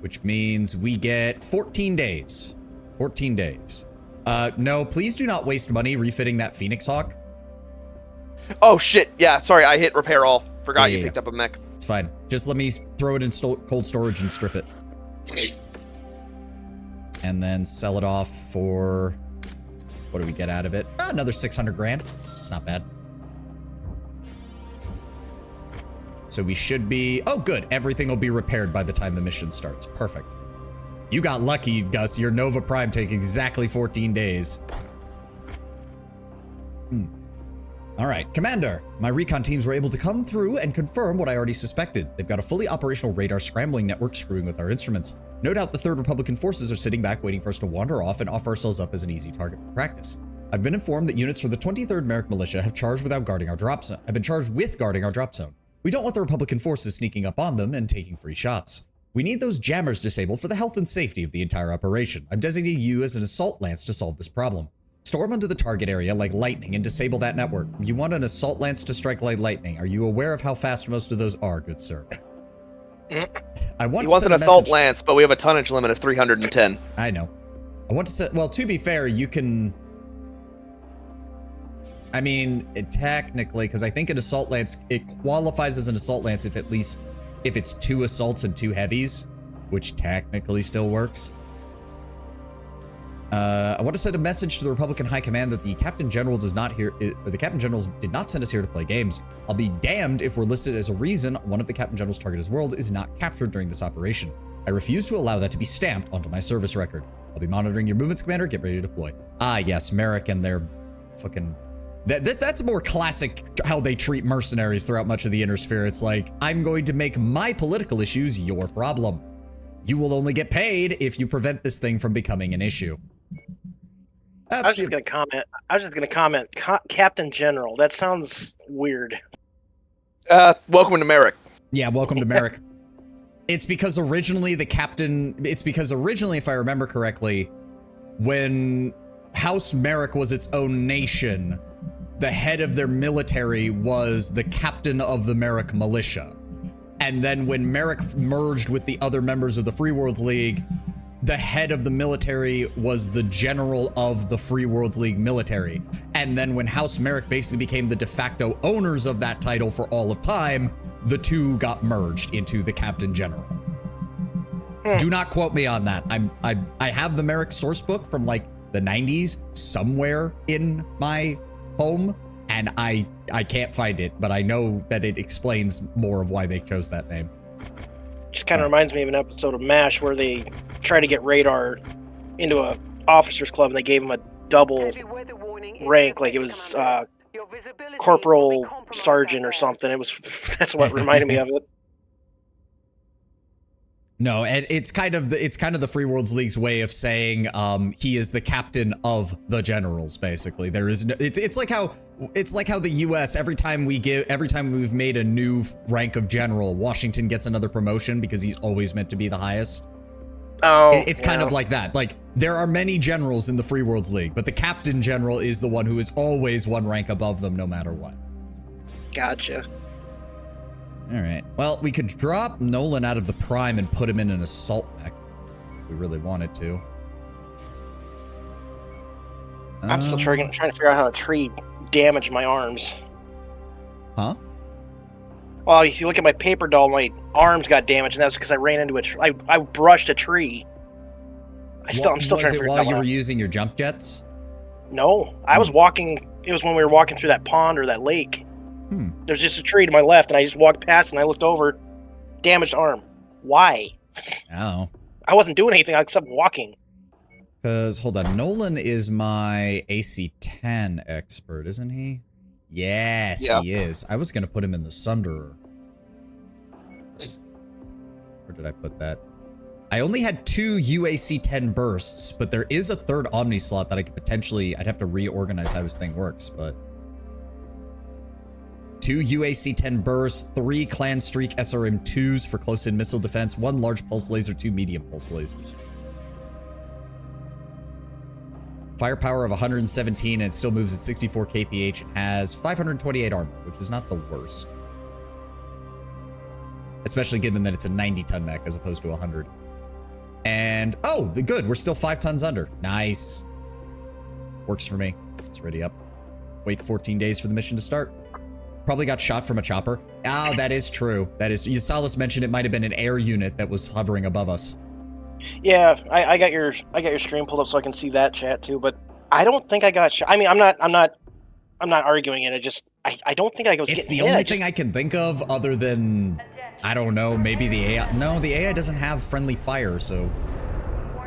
Which means we get 14 days. 14 days. No, please do not waste money refitting that Phoenix Hawk. Oh shit! Yeah, sorry, I hit repair all. Forgot Yeah, you yeah, picked up a mech. It's fine. Just let me throw it in cold storage and strip it. And then sell it off for... What do we get out of it? Another 600 grand. It's not bad. So we should be... Oh, good. Everything will be repaired by the time the mission starts. Perfect. You got lucky, Gus. Your Nova Prime take exactly 14 days. All right, Commander. My recon teams were able to come through and confirm what I already suspected. They've got a fully operational radar scrambling network screwing with our instruments. No doubt the 3rd Republican forces are sitting back waiting for us to wander off and offer ourselves up as an easy target for practice. I've been informed that units for the 23rd Marik Militia have charged without guarding our drop zone. I've been charged with guarding our drop zone. We don't want the Republican forces sneaking up on them and taking free shots. We need those jammers disabled for the health and safety of the entire operation. I'm designating you as an assault lance to solve this problem. Storm onto the target area like lightning and disable that network. You want an assault lance to strike like lightning. Are you aware of how fast most of those are, good sir? I want He wants an assault lance, but we have a tonnage limit of 310. I know. I want to say, well, to be fair, you can... I mean, technically, because I think an assault lance, it qualifies as an assault lance if it's 2 assaults and 2 heavies, which technically still works. I want to send a message to the Republican High Command that the Captain General does not here, or the Captain Generals did not send us here to play games. I'll be damned if we're listed as a reason one of the Captain General's targeted worlds is not captured during this operation. I refuse to allow that to be stamped onto my service record. I'll be monitoring your movements, Commander. Get ready to deploy. Ah, yes, Marik and their fucking... That's more classic how they treat mercenaries throughout much of the Inner Sphere. It's like, I'm going to make my political issues your problem. You will only get paid if you prevent this thing from becoming an issue. I was just going to comment. Captain General. That sounds weird. Welcome to Marik. Yeah, welcome to Marik. It's because originally, if I remember correctly, when House Marik was its own nation, the head of their military was the captain of the Marik militia. And then when Marik merged with the other members of the Free Worlds League, the head of the military was the general of the Free Worlds League military. And then when House Marik basically became the de facto owners of that title for all of time, the two got merged into the Captain General. Do not quote me on that. I have the Marik source book from like the 90s somewhere in my home, and I can't find it, but I know that it explains more of why they chose that name. Just kind of reminds me of an episode of MASH where they tried to get Radar into a officers club and they gave him a double rank, like it was corporal sergeant or something. It was that's what reminded me of it. No, and it's kind of the Free Worlds League's way of saying he is the captain of the generals. Basically, there is no. It's like how the U.S. every time we've made a new rank of general, Washington gets another promotion because he's always meant to be the highest. Oh, it's kind of like that. Like there are many generals in the Free Worlds League, but the captain general is the one who is always one rank above them, no matter what. Gotcha. All right. Well, we could drop Nolan out of the Prime and put him in an assault mech if we really wanted to. I'm still trying to figure out how a tree damaged my arms. Huh? Well, if you look at my paper doll, my arms got damaged, and that's because I ran into a tree. I brushed a tree. I'm still trying to figure it out. While you were using your jump jets? No, I was walking. It was when we were walking through that pond or that lake. There's just a tree to my left, and I just walked past, and I looked over. Damaged arm. Why? Oh. I wasn't doing anything except walking. Because, hold on, Nolan is my AC-10 expert, isn't he? Yes, yeah. He is. I was going to put him in the Sunderer. Where did I put that? I only had 2 UAC-10 bursts, but there is a 3rd Omni slot that I could potentially... I'd have to reorganize how this thing works, but... 2 UAC-10 bursts, 3 Clan Streak SRM-2s for close-in missile defense, 1 large pulse laser, 2 medium pulse lasers. firepower of 117, and it still moves at 64 kph and has 528 armor, which is not the worst. Especially given that it's a 90-ton mech as opposed to 100. And, oh, good. We're still 5 tons under. Nice. Works for me. It's ready up. Wait 14 days for the mission to start. Probably got shot from a chopper. Oh, that is true. That is. You saw us mention it might have been an air unit that was hovering above us. Yeah, I got your stream pulled up so I can see that chat too, but I don't think I got shot. I mean, I'm not arguing it. I don't think I was It's getting the hit. only thing I can think of other than, I don't know, maybe the AI. No, the AI doesn't have friendly fire, so.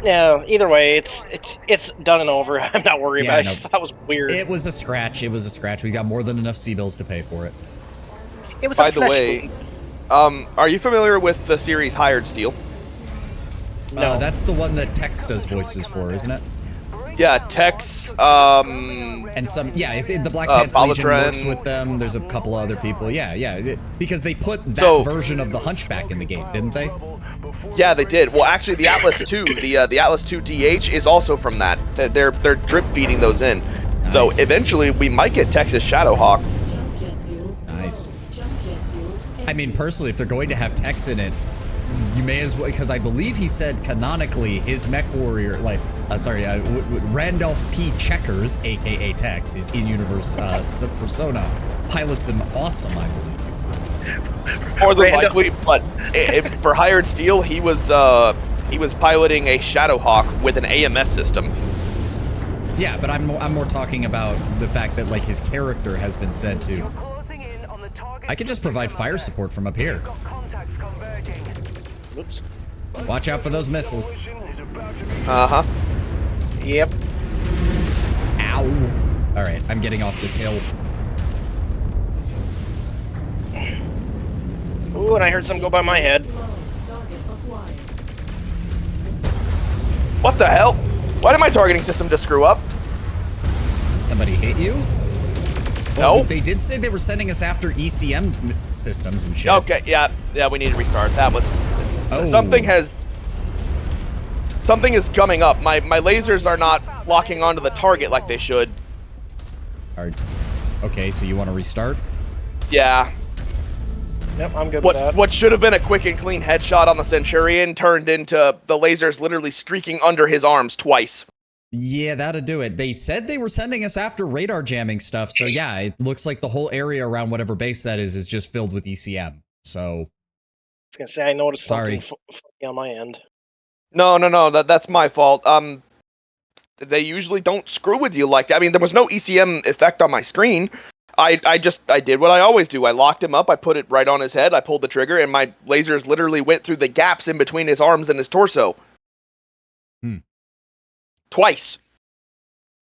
Yeah, either way, it's done and over. I'm not worried about it. I just thought it was weird. It was a scratch. It was a scratch. We got more than enough C-bills to pay for it. It was By a the flesh way, wound. are you familiar with the series Hired Steel? No. That's the one that Tex does voices for, isn't it? Yeah, Tex, And some, yeah, the Black Pants Legion Balatran. works with them. There's a couple other people. Yeah, because they put that So- version of the Hunchback in the game, didn't they? Yeah, they did. Well, actually, the Atlas 2, the Atlas 2 DH is also from that. They're drip feeding those in. So Nice. eventually, we might get Texas Shadowhawk. Jump jet fuel. Nice. Jump jet fuel. I mean, personally, if they're going to have Tex in it, you may as well, because I believe he said canonically his mech warrior, like, Randolph P. Checkers, aka Tex, his in-universe persona, pilots an awesome, I believe. More than Random. likely, but for Hired Steel, he was piloting a Shadowhawk with an AMS system. Yeah, but I'm more talking about the fact that, like, his character has been said to. You're closing in on the target. I could just provide fire support from up here. Got contacts converging. Oops. Watch out for those missiles. Uh-huh. Yep. Ow. All right, I'm getting off this hill. Ooh, and I heard something go by my head. Target acquired. What the hell? Why did my targeting system just screw up? Did somebody hit you? No. Well, they did say they were sending us after ECM systems and shit. Okay, yeah, we need to restart. That was Oh. something is coming up. My lasers are not locking onto the target like they should. All right. Okay, so you want to restart? Yeah. Yep, I'm good with that. What should have been a quick and clean headshot on the Centurion turned into the lasers literally streaking under his arms twice. Yeah, that'll do it. They said they were sending us after radar jamming stuff, so yeah, it looks like the whole area around whatever base that is just filled with ECM. So, I was gonna say I noticed Sorry. something funny on my end. No, that's my fault. They usually don't screw with you like that. I mean, there was no ECM effect on my screen. I did what I always do. I locked him up, I put it right on his head, I pulled the trigger, and my lasers literally went through the gaps in between his arms and his torso. Twice.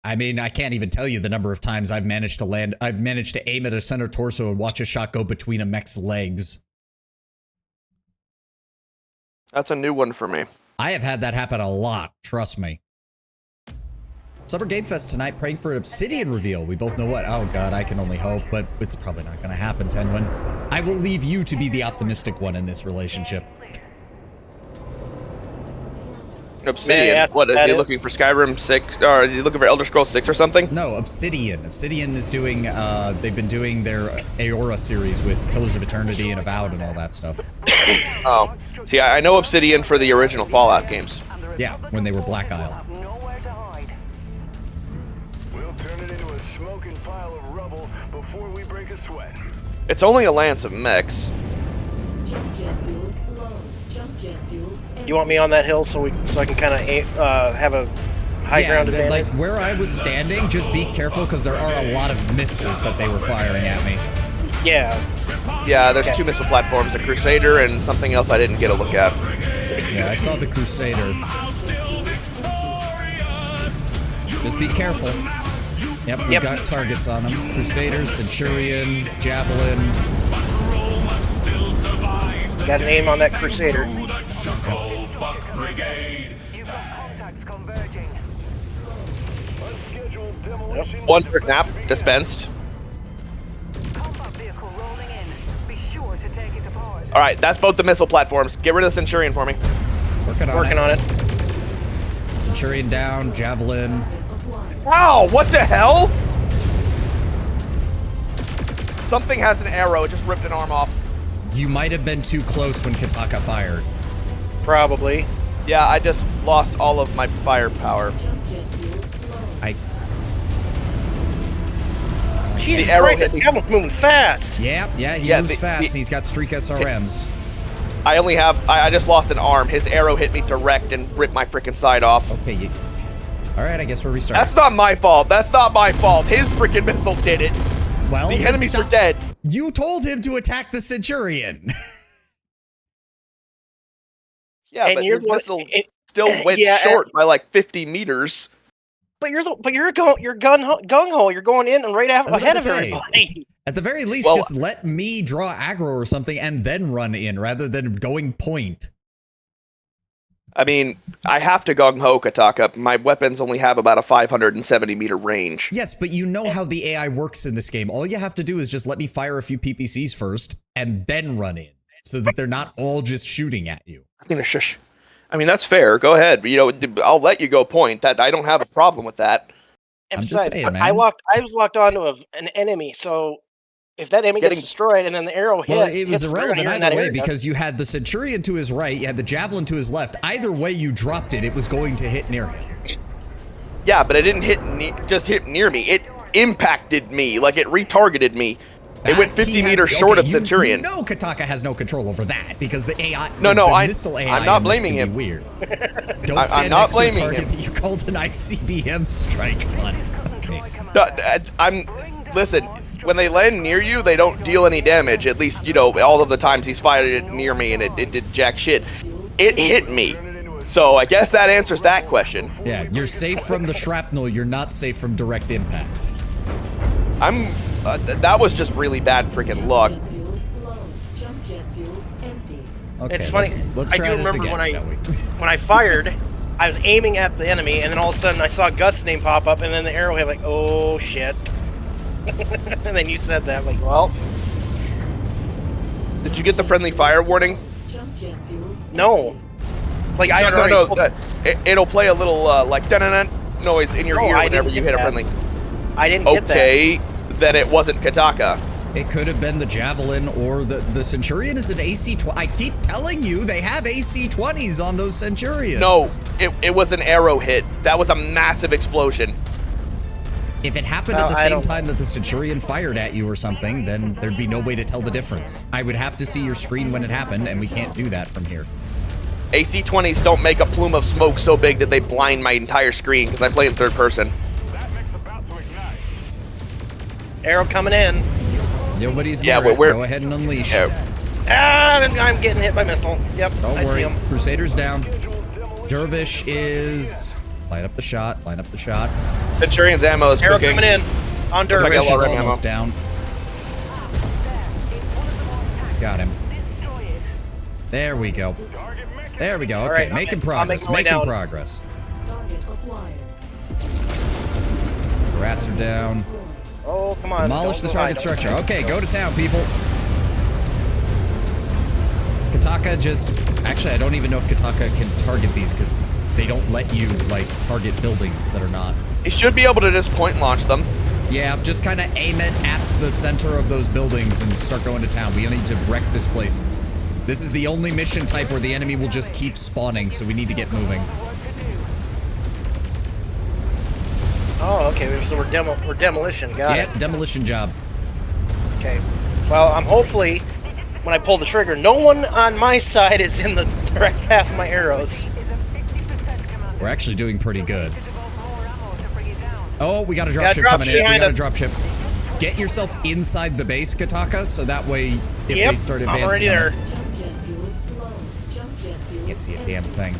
I mean, I can't even tell you the number of times I've managed to aim at a center torso and watch a shot go between a mech's legs. That's a new one for me. I have had that happen a lot, trust me. Summer Game Fest tonight, praying for an Obsidian reveal. We both know what. Oh god, I can only hope, but it's probably not going to happen, Tenwin. I will leave you to be the optimistic one in this relationship. Obsidian. Yeah, What, is that he is- looking for Skyrim 6? Or is he looking for Elder Scrolls 6 or something? No, Obsidian. Obsidian is doing, they've been doing their Aora series with Pillars of Eternity and Avowed and all that stuff. Oh. See, I know Obsidian for the original Fallout games. Yeah, when they were Black Isle. Have nowhere to hide. We'll turn it into a smoking pile of rubble before we break a sweat. It's only a lance of mechs. Jump jet fuel low. Jump jet fuel. You want me on that hill so I can kind of have a high ground advantage? like where I was standing, just be careful because there are a lot of missiles that they were firing at me. Yeah. Yeah, there's two missile platforms, a Crusader and something else I didn't get a look at. Yeah, I saw the Crusader. Just be careful. Yep, we've Yep. got targets on them. Crusaders, Centurion, Javelin. Got an aim on that Crusader. You've got contacts converging. Unscheduled demolition. One for nap dispensed. Combat vehicle rolling in. Be sure to take it apart. Alright, that's both the missile platforms. Get rid of the Centurion for me. Working on Working it. on it. Centurion down, Javelin. Target acquired. Wow, what the hell? Something has an arrow. It just ripped an arm off. You might have been too close when Kataka fired. Probably. Yeah, I just lost all of my firepower. Jesus The arrow Christ, hit that me. Javelin's moving fast. Yeah, he Yeah, moves fast, and he's got streak SRMs. I just lost an arm. His arrow hit me direct and ripped my freaking side off. Okay, all right, I guess we're restarting. That's not my fault. That's not my fault. His freaking missile did it. Well, The then enemies are stop. dead. You told him to attack the Centurion. Yeah, And but you're his the one- missile still went Yeah, short by like 50 meters. But you're gung ho. You're going in and right I was about ahead to of say. everybody. At the very least, Well- just let me draw aggro or something and then run in rather than going point. I mean, I have to gung ho Kataka. My weapons only have about a 570 meter range. Yes, but you know how the AI works in this game. All you have to do is just let me fire a few PPCs first and then run in so that they're not all just shooting at you. I mean, shush. I mean, that's fair. Go ahead. You know, I'll let you go point. That I don't have a problem with that. And I'm just besides, saying, man. I was locked onto an enemy, so if that enemy Getting- gets destroyed and then the arrow hits, Well, it was hits irrelevant here in either that way area. because you had the Centurion to his right, you had the Javelin to his left. Either way you dropped it, it was going to hit near him. Yeah, but it didn't just hit near me. It impacted me. Like, it retargeted me. It went 50 meters short of Centurion. You know Kataka has no control over that because the AI, No, the I- missile AI I'm not in this blaming can him. be weird. Don't I'm stand not next to a blaming target him. that you called an ICBM strike on. Okay. No, listen, when they land near you, they don't deal any damage. At least, you know, all of the times he's fired it near me and it did jack shit. It hit me. So I guess that answers that question. Yeah, you're safe from the shrapnel, you're not safe from direct impact. That was just really bad freaking luck. Jet fuel low. Jump jet fuel empty. Okay, It's funny. Let's I try do this remember again, shall we? when I fired, I was aiming at the enemy, and then all of a sudden I saw Gus' name pop up, and then the arrow hit. Like, oh shit! And then you said that, like, well, Did you get the friendly fire warning? Jump jet fuel. no. Like I had already No. pulled- It'll play a little like dun noise in your No, ear I whenever didn't you get hit a that. friendly. I didn't get that. Okay, then it wasn't Kataka. It could have been the Javelin or the Centurion is an AC-20. I keep telling you, they have AC-20s on those Centurions. No, it was an arrow hit. That was a massive explosion. If it happened Well, at the I same don't time that the Centurion fired at you or something, then there'd be no way to tell the difference. I would have to see your screen when it happened, and we can't do that from here. AC-20s don't make a plume of smoke so big that they blind my entire screen because I play in third person. That mech's about to ignite. Arrow coming in. Nobody's Yeah, near it. we're- Go ahead and unleash. I'm getting hit by missile. Yep, Don't I see worry. him. Crusader's down. Scheduled demolition. Dervish is... Line up the shot. Line up the shot. Centurion's ammo is Arrow cooking. coming in on Looks like Dervish. I Dervish is lost ammo. almost down. Got him. Destroy it. There we go. Target mech. There we go. All Okay, right, making I'll make progress. my way Making down. progress. Target acquired. Harasser down. Oh, come on. Demolish don't the go high, target don't structure. go high. Okay, go to town, people. Kataka just... Actually, I don't even know if Kataka can target these because they don't let you, like, target buildings that are not... He should be able to just point launch them. Yeah, just kind of aim it at the center of those buildings and start going to town. We need to wreck this place. This is the only mission type where the enemy will just keep spawning, so we need to get moving. Oh, okay. So we're demolition. Got Yeah, demolition job. it. Okay. Well, I'm hopefully when I pull the trigger, no one on my side is in the direct path of my arrows. Is a 50% commander. We're actually doing pretty good. To devote more ammo to bring it down. Oh, we got a Yeah, dropship dropship coming in. We behind got a us. dropship. Get yourself inside the base, Kataka, so that way if Yep, they start I'm advancing already on there. us, Jump jet fuel low. Jump jet fuel. can't see a damn thing.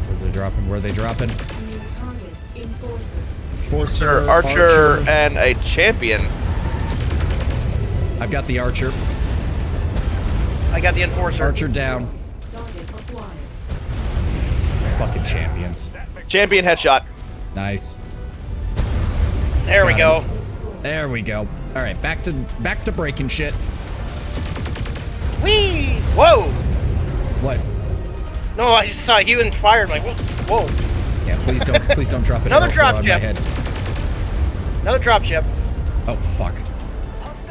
Where's they dropping? Where are they dropping? New target enforcer. Enforcer, Archer, and a champion. I've got the Archer. I got the enforcer. Archer down. Target acquired. Fucking champions. Champion headshot. Nice. There we Got go. There we go. All right, back to breaking shit. Whee! Whoa! What? No, I just saw you and fired. Like, whoa! Yeah, please don't drop an Another arrow drop on my ship. head. Another dropship. Oh, fuck.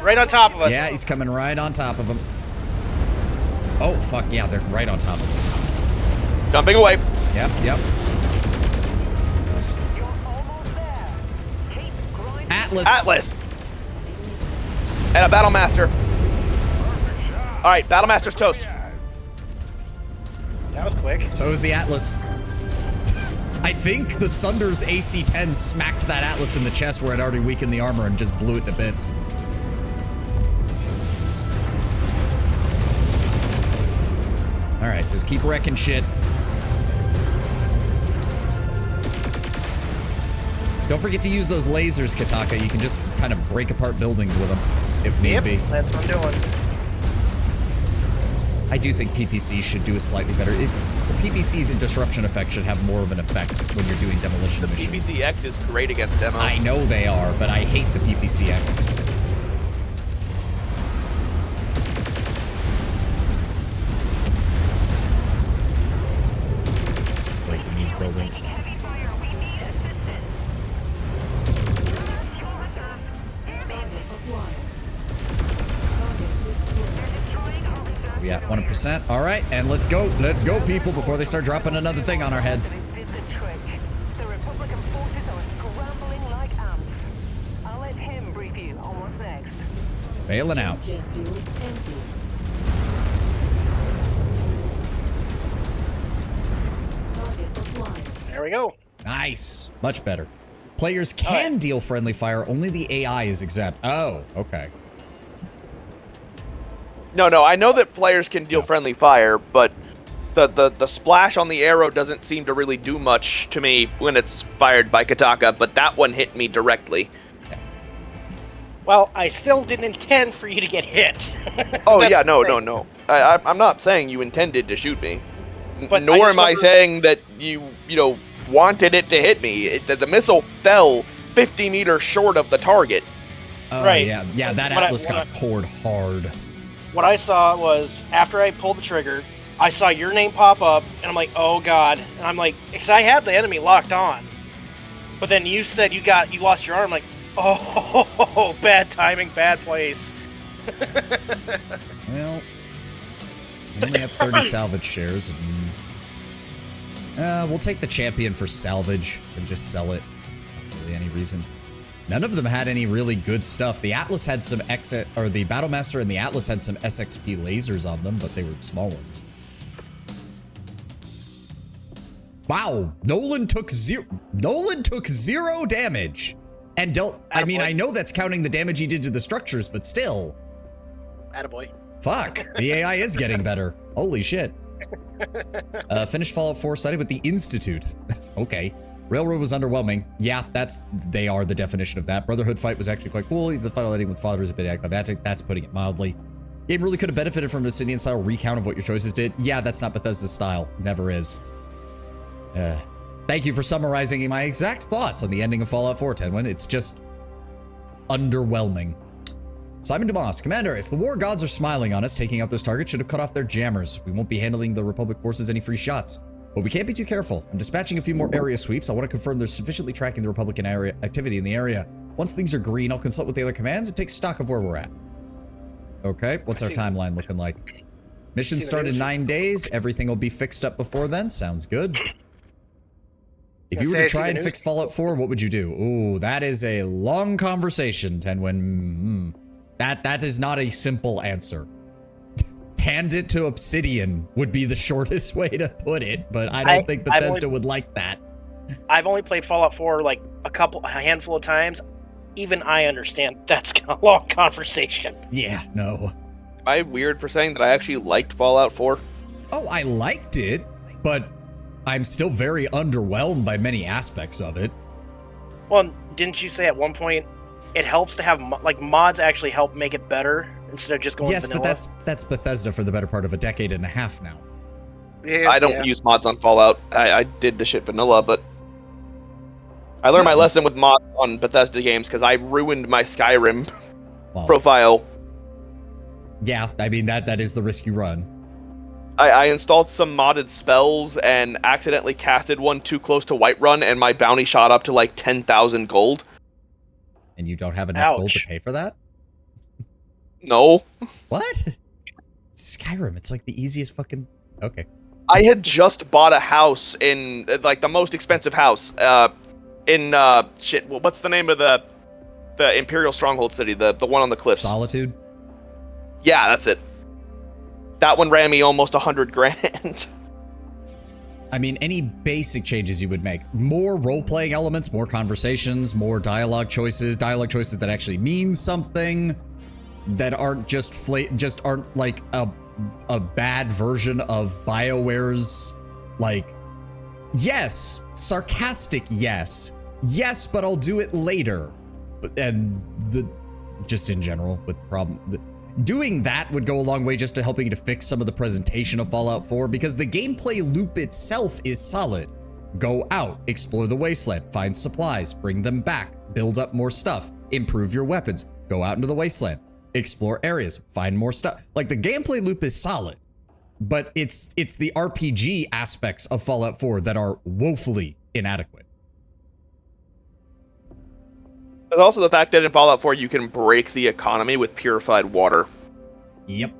Right on top of us. Yeah, he's coming right on top of him. Oh, fuck, yeah, they're right on top of him. Jumping away. Yep. You're almost there. Keep grinding. Atlas. And a Battle Master. All right, Battle Master's toast. That was quick. So is the Atlas. I think the Sunder's AC-10 smacked that Atlas in the chest where it already weakened the armor and just blew it to bits. All right, just keep wrecking shit. Don't forget to use those lasers, Kataka. You can just kind of break apart buildings with them, if need be. That's what I'm doing. I do think PPC should do a slightly better. If the PPCs and disruption effect should have more of an effect when you're doing demolition missions. PPCX is great against demo. I know they are, but I hate the PPCX. Breaking these buildings. Heavy fire. We need assistance. Target acquired. Target destroyed. They're destroying officers. We at 1%. All right, and let's go. Let's go, people, before they start dropping another thing on our heads. Did the trick. The Republican forces are scrambling like ants. I'll let him brief you on what's next. Bailing out. Jet fuel empty. Target acquired. There we go. Nice. Much better. Players can deal friendly fire, only the AI is exempt. Oh, okay. No, I know that players can deal friendly fire, but the splash on the arrow doesn't seem to really do much to me when it's fired by Kataka, but that one hit me directly. Well, I still didn't intend for you to get hit. Oh That's yeah, the thing. no. I'm not saying you intended to shoot me. But I Nor just am I wonder- saying that you wanted it to hit me. The missile fell 50 meters short of the target. Oh, Right. yeah, that What I- Atlas what got cored hard. What I saw was after I pulled the trigger, I saw your name pop up, and I'm like, oh god. And I'm like, because I had the enemy locked on. But then you said you lost your arm. I'm like, oh, bad timing, bad place. Well, we only have 30 salvage shares, and we'll take the champion for salvage and just sell it. Not really any reason. None of them had any really good stuff. The Atlas had some the Battle Master and the Atlas had some SXP lasers on them, but they were small ones. Wow, Nolan took zero damage and dealt. I mean, Attaboy. I know that's counting the damage he did to the structures, but still. Attaboy. Fuck, the AI is getting better. Holy shit. Finished Fallout 4 study with the Institute. Okay. Railroad was underwhelming. Yeah, they are the definition of that. Brotherhood fight was actually quite cool. Even the final ending with Father is a bit anticlimactic. That's putting it mildly. Game really could have benefited from a Obsidian style recount of what your choices did. Yeah, that's not Bethesda's style. Never is. Thank you for summarizing my exact thoughts on the ending of Fallout 4, Tenwin. It's just underwhelming. Simon DeMoss, Commander, if the war gods are smiling on us, taking out those targets should have cut off their jammers. We won't be handling the Republic forces any free shots. But we can't be too careful. I'm dispatching a few more area sweeps. I want to confirm they're sufficiently tracking the Republican area activity in the area. Once things are green, I'll consult with the other commands and take stock of where we're at. Okay, what's our timeline looking like? Mission start in 9 days. Everything will be fixed up before then. Sounds good. If you were to try and fix Fallout 4, what would you do? Ooh, that is a long conversation, Tenwin. That is not a simple answer. Hand it to Obsidian would be the shortest way to put it, but I don't think Bethesda would like that. I've only played Fallout 4 like a handful of times. Even I understand that's a long conversation. Yeah, no. Am I weird for saying that I actually liked Fallout 4? Oh, I liked it, but I'm still very underwhelmed by many aspects of it. Well, didn't you say at one point it helps to have mods actually help make it better instead of just going vanilla? Yes, but that's Bethesda for the better part of a decade and a half now. Yeah, I don't use mods on Fallout. I did the shit vanilla, but I learned my lesson with mods on Bethesda games because I ruined my Skyrim Well, profile. yeah, I mean, that is the risk you run. I installed some modded spells and accidentally casted one too close to Whiterun, and my bounty shot up to like 10,000 gold. And you don't have enough gold to Ouch. pay for that? No. What? Skyrim, it's like the easiest fucking... Okay. I had just bought a house in, like, the most expensive house, shit, well, what's the name of the Imperial Stronghold city, the one on the cliffs? Solitude? Yeah, that's it. That one ran me almost 100 grand. I mean, any basic changes you would make. More role-playing elements, more conversations, more dialogue choices that actually mean something, that aren't just aren't like a bad version of BioWare's, like, yes, sarcastic yes, but I'll do it later. Just in general with the problem. Doing that would go a long way just to helping to fix some of the presentation of Fallout 4, because the gameplay loop itself is solid. Go out, explore the wasteland, find supplies, bring them back, build up more stuff, improve your weapons, go out into the wasteland, explore areas, find more stuff. Like, the gameplay loop is solid, but it's the RPG aspects of Fallout 4 that are woefully inadequate. There's also the fact that in Fallout 4 you can break the economy with purified water. Yep.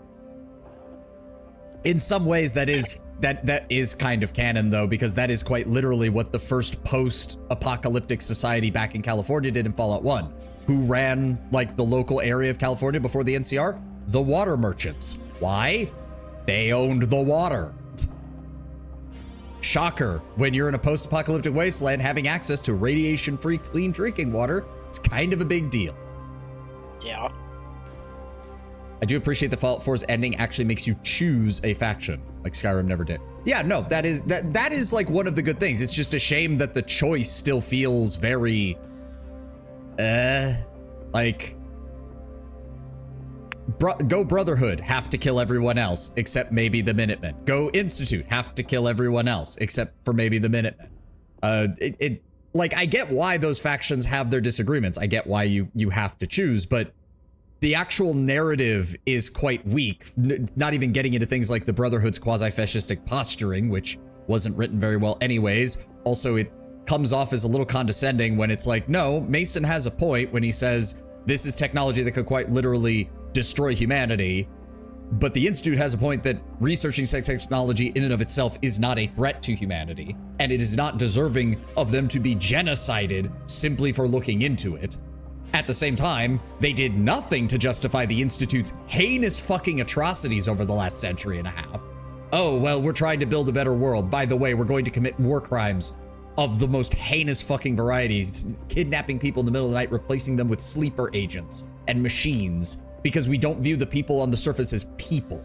In some ways that is kind of canon, though, because that is quite literally what the first post-apocalyptic society back in California did in Fallout 1. Who ran, like, the local area of California before the NCR? The water merchants. Why? They owned the water. Shocker. When you're in a post-apocalyptic wasteland, having access to radiation-free clean drinking water is kind of a big deal. Yeah. I do appreciate that Fallout 4's ending actually makes you choose a faction, like Skyrim never did. Yeah, no, that is like one of the good things. It's just a shame that the choice still feels very, like, go Brotherhood, have to kill everyone else except maybe the Minutemen. Go Institute, have to kill everyone else except for maybe the Minutemen. Like, I get why those factions have their disagreements. I get why you have to choose, but the actual narrative is quite weak. Not even getting into things like the Brotherhood's quasi-fascistic posturing, which wasn't written very well anyways. Also, it comes off as a little condescending when it's like, no, Mason has a point when he says this is technology that could quite literally destroy humanity. But the Institute has a point that researching such technology in and of itself is not a threat to humanity, and it is not deserving of them to be genocided simply for looking into it. At the same time, they did nothing to justify the Institute's heinous fucking atrocities over the last century and a half. Oh, well, we're trying to build a better world. By the way, we're going to commit war crimes of the most heinous fucking varieties, kidnapping people in the middle of the night, replacing them with sleeper agents and machines, because we don't view the people on the surface as people.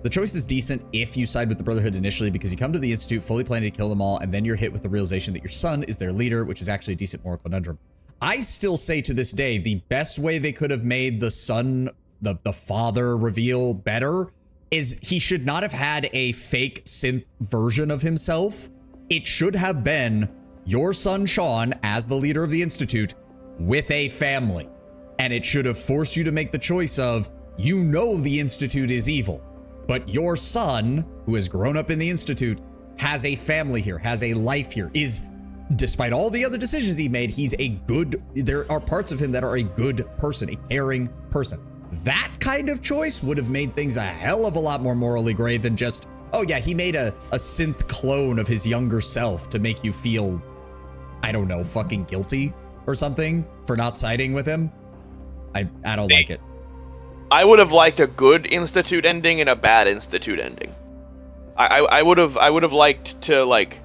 The choice is decent if you side with the Brotherhood initially, because you come to the Institute fully planning to kill them all, and then you're hit with the realization that your son is their leader, which is actually a decent moral conundrum. I still say to this day, the best way they could have made the son, the father reveal better is he should not have had a fake synth version of himself. It should have been your son Sean as the leader of the Institute with a family. And it should have forced you to make the choice of, you know the Institute is evil, but your son, who has grown up in the Institute, has a family here, has a life here, is, despite all the other decisions he made, he's a good, there are parts of him that are a good person, a caring person. That kind of choice would have made things a hell of a lot more morally gray than just, oh yeah, he made a synth clone of his younger self to make you feel, I don't know, fucking guilty or something for not siding with him. I don't like it. I would have liked a good Institute ending and a bad Institute ending. I would have liked to, like,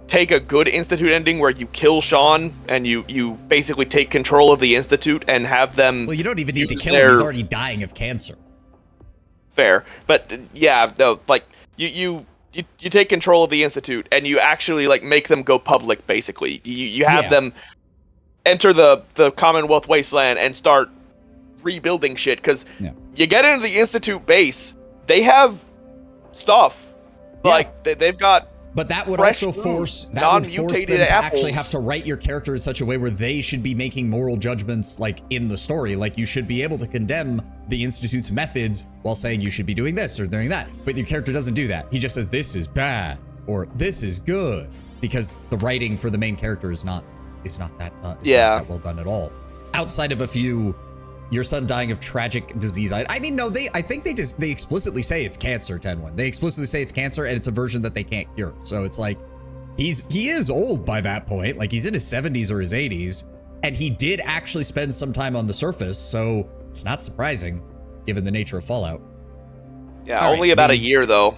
take a good Institute ending where you kill Sean and you basically take control of the Institute and have them. Well, you don't even need to kill him. He's already dying of cancer. Fair, but yeah, no, like you take control of the Institute and you actually, like, make them go public. Basically, you have them enter the Commonwealth wasteland and start rebuilding shit, because you get into the Institute base, they have stuff, like they've got. But that would also force them to actually have to write your character in such a way where they should be making moral judgments, like, in the story. Like, you should be able to condemn the Institute's methods while saying you should be doing this or doing that. But your character doesn't do that. He just says, this is bad or this is good, because the writing for the main character is not that well done at all. Outside of a few, your son dying of tragic disease. I mean, no, I think they explicitly say it's cancer, 10-1. They explicitly say it's cancer and it's a version that they can't cure. So it's like, he is old by that point. Like, he's in his 70s or his 80s, and he did actually spend some time on the surface. So it's not surprising given the nature of Fallout. Yeah, only about a year though.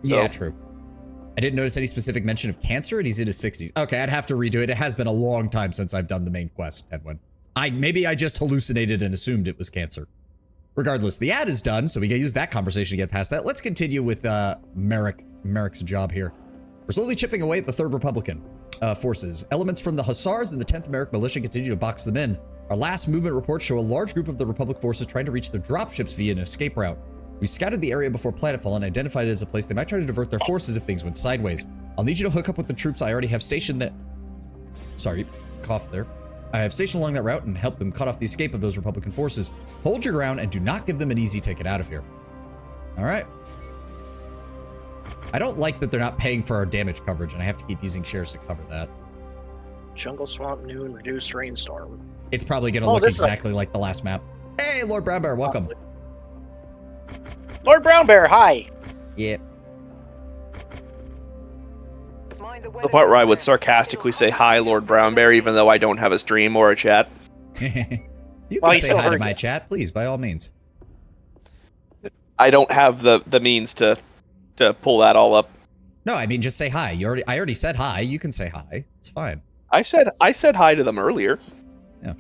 So. Yeah, true. I didn't notice any specific mention of cancer, and he's in his 60s. Okay, I'd have to redo it. It has been a long time since I've done the main quest, Edwin. Maybe I just hallucinated and assumed it was cancer. Regardless, the ad is done, so we can use that conversation to get past that. Let's continue with Marik's job here. We're slowly chipping away at the 3rd Republican forces. Elements from the Hussars and the 10th Marik militia continue to box them in. Our last movement reports show a large group of the Republic forces trying to reach their dropships via an escape route. We scouted the area before Planetfall and identified it as a place they might try to divert their forces if things went sideways. I'll need you to hook up with the troops I already have stationed that... Sorry, cough there. I have stationed along that route and help them cut off the escape of those Republican forces. Hold your ground and do not give them an easy ticket out of here. All right. I don't like that they're not paying for our damage coverage, and I have to keep using shares to cover that. Jungle Swamp, Noon, Reduced Rainstorm. It's probably going to look exactly like the last map. Hey, Lord Brown Bear, welcome. Lord Brown Bear, hi. Yep. The part where I would sarcastically say, hi, Lord Brown Bear, even though I don't have a stream or a chat. You can say hi to my chat, please, by all means. I don't have the means to pull that all up. No, I mean, just say hi. I already said hi. You can say hi. It's fine. I said hi to them earlier. Yeah.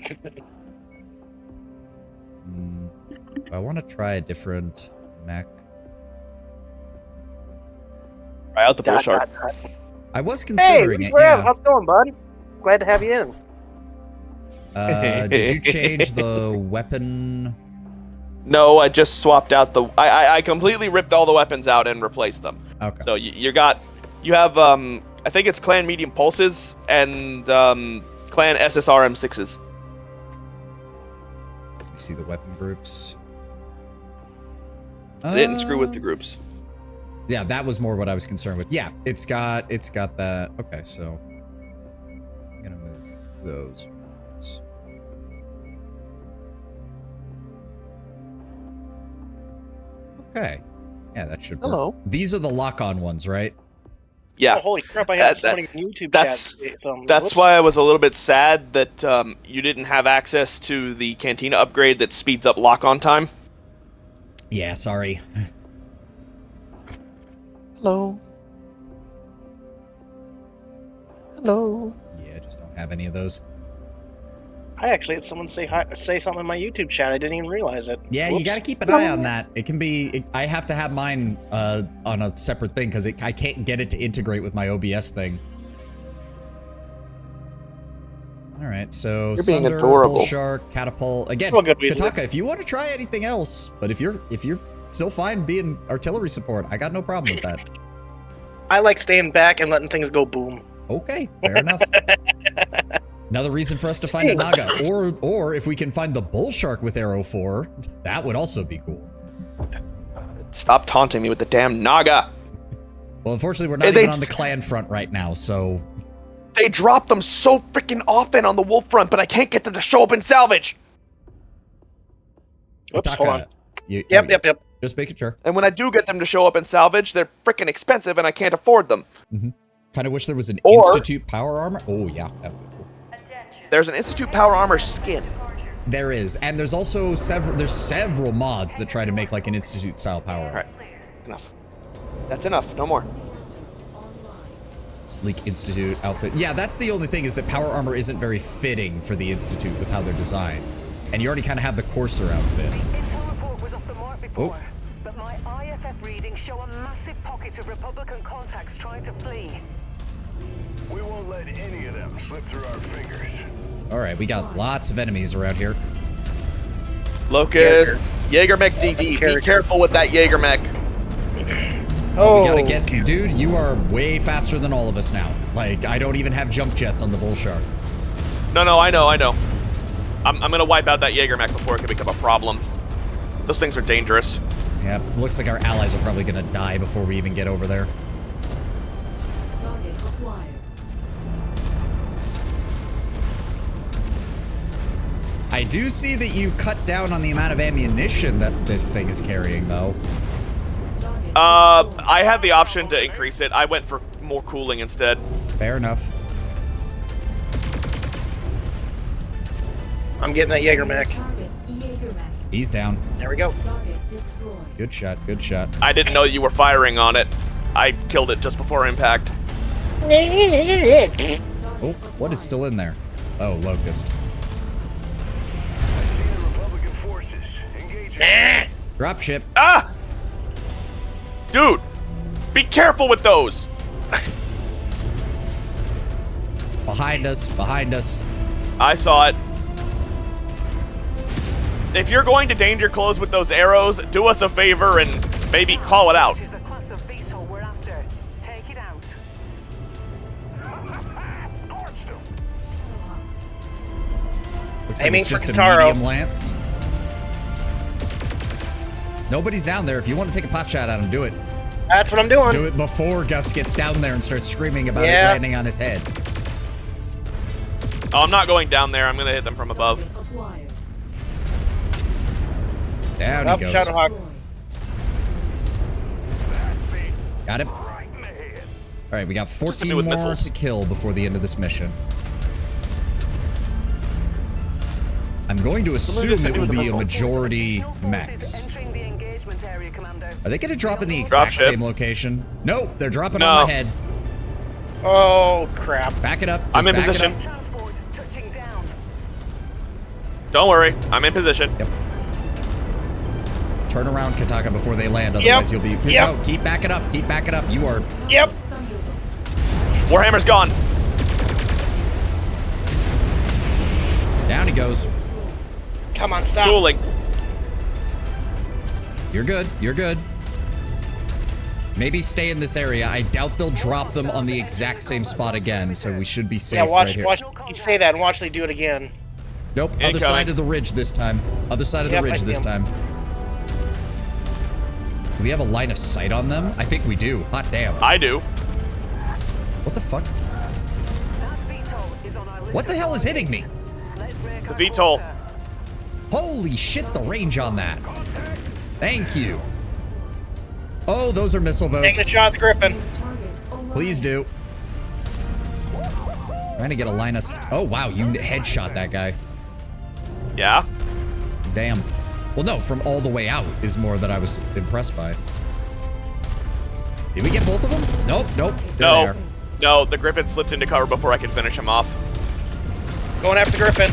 I want to try a different mech. Try out the bull shark. I was considering it. Yeah. How's it going, bud? Glad to have you in. Did you change the weapon? No, I just swapped out the. I completely ripped all the weapons out and replaced them. Okay. So you have I think it's Clan Medium Pulses and Clan SSR M6s. Let me see the weapon groups. They didn't screw with the groups. Yeah, that was more what I was concerned with. Yeah, it's got that. Okay, so I'm gonna move those ones. Okay. Yeah, that should work. Hello. These are the lock-on ones, right? Yeah. Oh, holy crap! I have so many YouTube chats. That's why I was a little bit sad that you didn't have access to the Cantina upgrade that speeds up lock-on time. Yeah, sorry. Hello. Hello. Yeah, I just don't have any of those. I actually had someone say something in my YouTube chat. I didn't even realize it. Yeah, Whoops. you got to keep an eye on that. It can be. I have to have mine on a separate thing because I can't get it to integrate with my OBS thing. All right, so You're being Sunder, adorable. Bull Shark, Catapult. Again, Well, good reason. Kataka, if you want to try anything else, but if you're still fine being artillery support, I got no problem with that. I like staying back and letting things go boom. Okay, fair enough. Another reason for us to find a Naga, or if we can find the Bull Shark with Arrow 4, that would also be cool. Stop taunting me with the damn Naga. Well, unfortunately, we're not even on the clan front right now, so... They drop them so freaking often on the wolf front, but I can't get them to show up in salvage. Oops, hold on. Yep. Just making sure. And when I do get them to show up in salvage, they're freaking expensive and I can't afford them. Kind of wish there was an Institute power armor. Oh, yeah, that would be cool. There's an Institute power armor skin. There is, and there's also several mods that try to make like an Institute style power armor. All right, enough. That's enough. No more. Sleek Institute outfit. Yeah, that's the only thing is that power armor isn't very fitting for the Institute with how they're designed. And you already kind of have the Courser outfit. The intel report was off the mark before, Oh. but my IFF readings show a massive pocket of Republican contacts trying to flee. We won't let any of them slip through our fingers. All right, we got lots of enemies around here. Locust, Jaegermech DD. Be careful with that Jaegermech. Oh, we gotta get, dude, you are way faster than all of us now. Like, I don't even have jump jets on the Bull Shark. No, I know. I'm gonna wipe out that Jaegermech before it can become a problem. Those things are dangerous. Yeah, looks like our allies are probably gonna die before we even get over there. Target acquired. I do see that you cut down on the amount of ammunition that this thing is carrying, though. Target I had the option to increase it. I went for more cooling instead. Fair enough. I'm getting that Jaeger mech. target Jaeger mech. He's down. There we go. Target destroyed. Good shot, good shot. I didn't know you were firing on it. I killed it just before impact. Oh, what is still in there? Oh, Locust. I see the Republican forces. Engaging. Dropship. Ah! Dude, be careful with those. Behind us, behind us. I saw it. If you're going to danger close with those arrows, do us a favor and maybe call it out. This is the class of beetle we're after. Take it out. Scorched them. Looks like Aiming it's for just a Kataro. medium lance. Nobody's down there. If you want to take a pot shot at him, do it. That's what I'm doing. Do it before Gus gets down there and starts screaming about it Yeah. landing on his head. Oh, I'm not going down there. I'm going to hit them from above. Target acquired. Down Up, he goes. Shadowhawk. Destroyed. That's me. Got him. Right in the head. All right, we got Just hit 14 me with more missiles. to kill before the end of this mission. I'm going to assume just hit it me will with the be a missile. majority Additional forces mechs. entering the engagement area, Commander. Are they going to drop in the exact Dropship. same location? Nope, they're dropping No. on the head. Oh, crap. Back it up. I'm just in back it position. up. Transport touching down. Don't worry. I'm in position. Yep. Turn around, Kataka, before they land. Otherwise, you'll be. Yep. No, keep backing up. Keep backing up. You are. Yep. Warhammer's gone. Down he goes. Come on, stop. Cooling. You're good. You're good. Maybe stay in this area. I doubt they'll drop them on the exact same spot again, so we should be safe Yeah, watch, right here. watch. You say that and watch they do it again. Nope, other Incoming. side of the ridge this time. Other side of the Yep, I ridge see this 'em. time. Do we have a line of sight on them? I think we do. Hot damn. I do. What the fuck? That VTOL is on our list. What the hell is hitting me? Let's make The our VTOL. quarter. Holy shit, the range on that. Thank you. Oh, those are missile Taking a boats. shot at the Griffin. Target alive. Please do. Trying to get a line of... Oh, wow, you headshot that guy. Yeah. Damn. Well, no, from all the way out is more that I was impressed by. Did we get both of them? Nope, nope. They're No. there. No, the Griffin slipped into cover before I could finish him off. Going after the Griffin.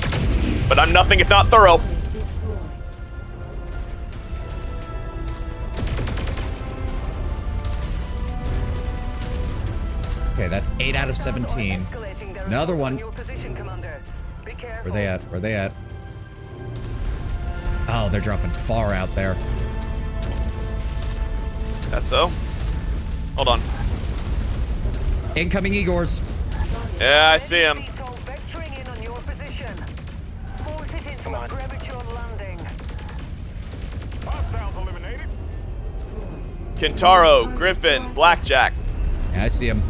But I'm nothing if not thorough. Target destroyed. Okay, that's 8 out of 17. Escalating their Another assault one. on your position, Commander. Be careful. Where they at? Where they at? Oh, they're dropping far out there. That's so. Hold on. Incoming Igors. Yeah, I see him. VTOL vectoring in on your position. Force it into Come a on. premature landing. Hostiles eliminated. Kintaro, Griffin, Blackjack. Yeah, I see him.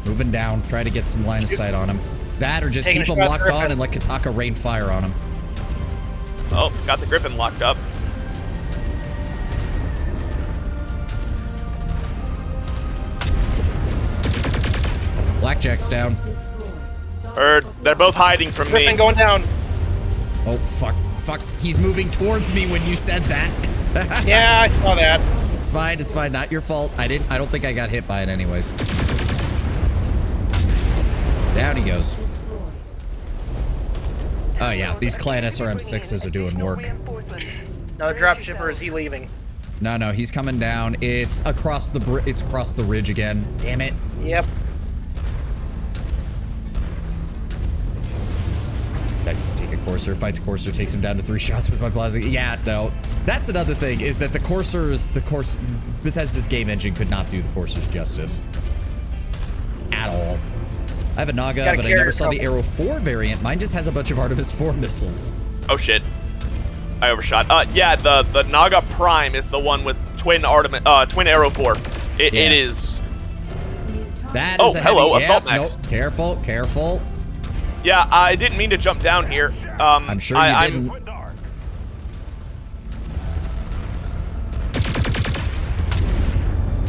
Moving down. Try to get some line of sight on him. That or just Taking keep a him shot at locked on Griffin. and let Kataka rain fire on him. Oh, got the Griffin locked up. Blackjack's down. Destroyed. Or they're both hiding from Griffin me. going down. Oh, fuck. Fuck. He's moving towards me when you said that. Yeah, I saw that. It's fine. It's fine. Not your fault. I don't think I got hit by it anyways. Down he goes. Destroyed. Oh, yeah. These Clan SRM-6s are doing work. Reinforcements. Another dropshipper. Is he leaving? No, no. He's coming down. It's across the it's across the ridge again. Damn it. Yep. Take a Courser, fights Courser, takes him down to 3 shots with my plasma. Yeah, no. That's another thing, is that Bethesda's game engine could not do the Coursers justice. At all. I have a Naga, Gotta but I carry never saw the yourself. Arrow 4 variant. Mine just has a bunch of Artemis 4 missiles. Oh shit. I overshot. Yeah, the Naga Prime is the one with twin Arrow 4. It is. That is a heavy, hello, yep, Assault Max. Nope, careful, careful. Yeah, I didn't mean to jump down here. I'm sure you didn't.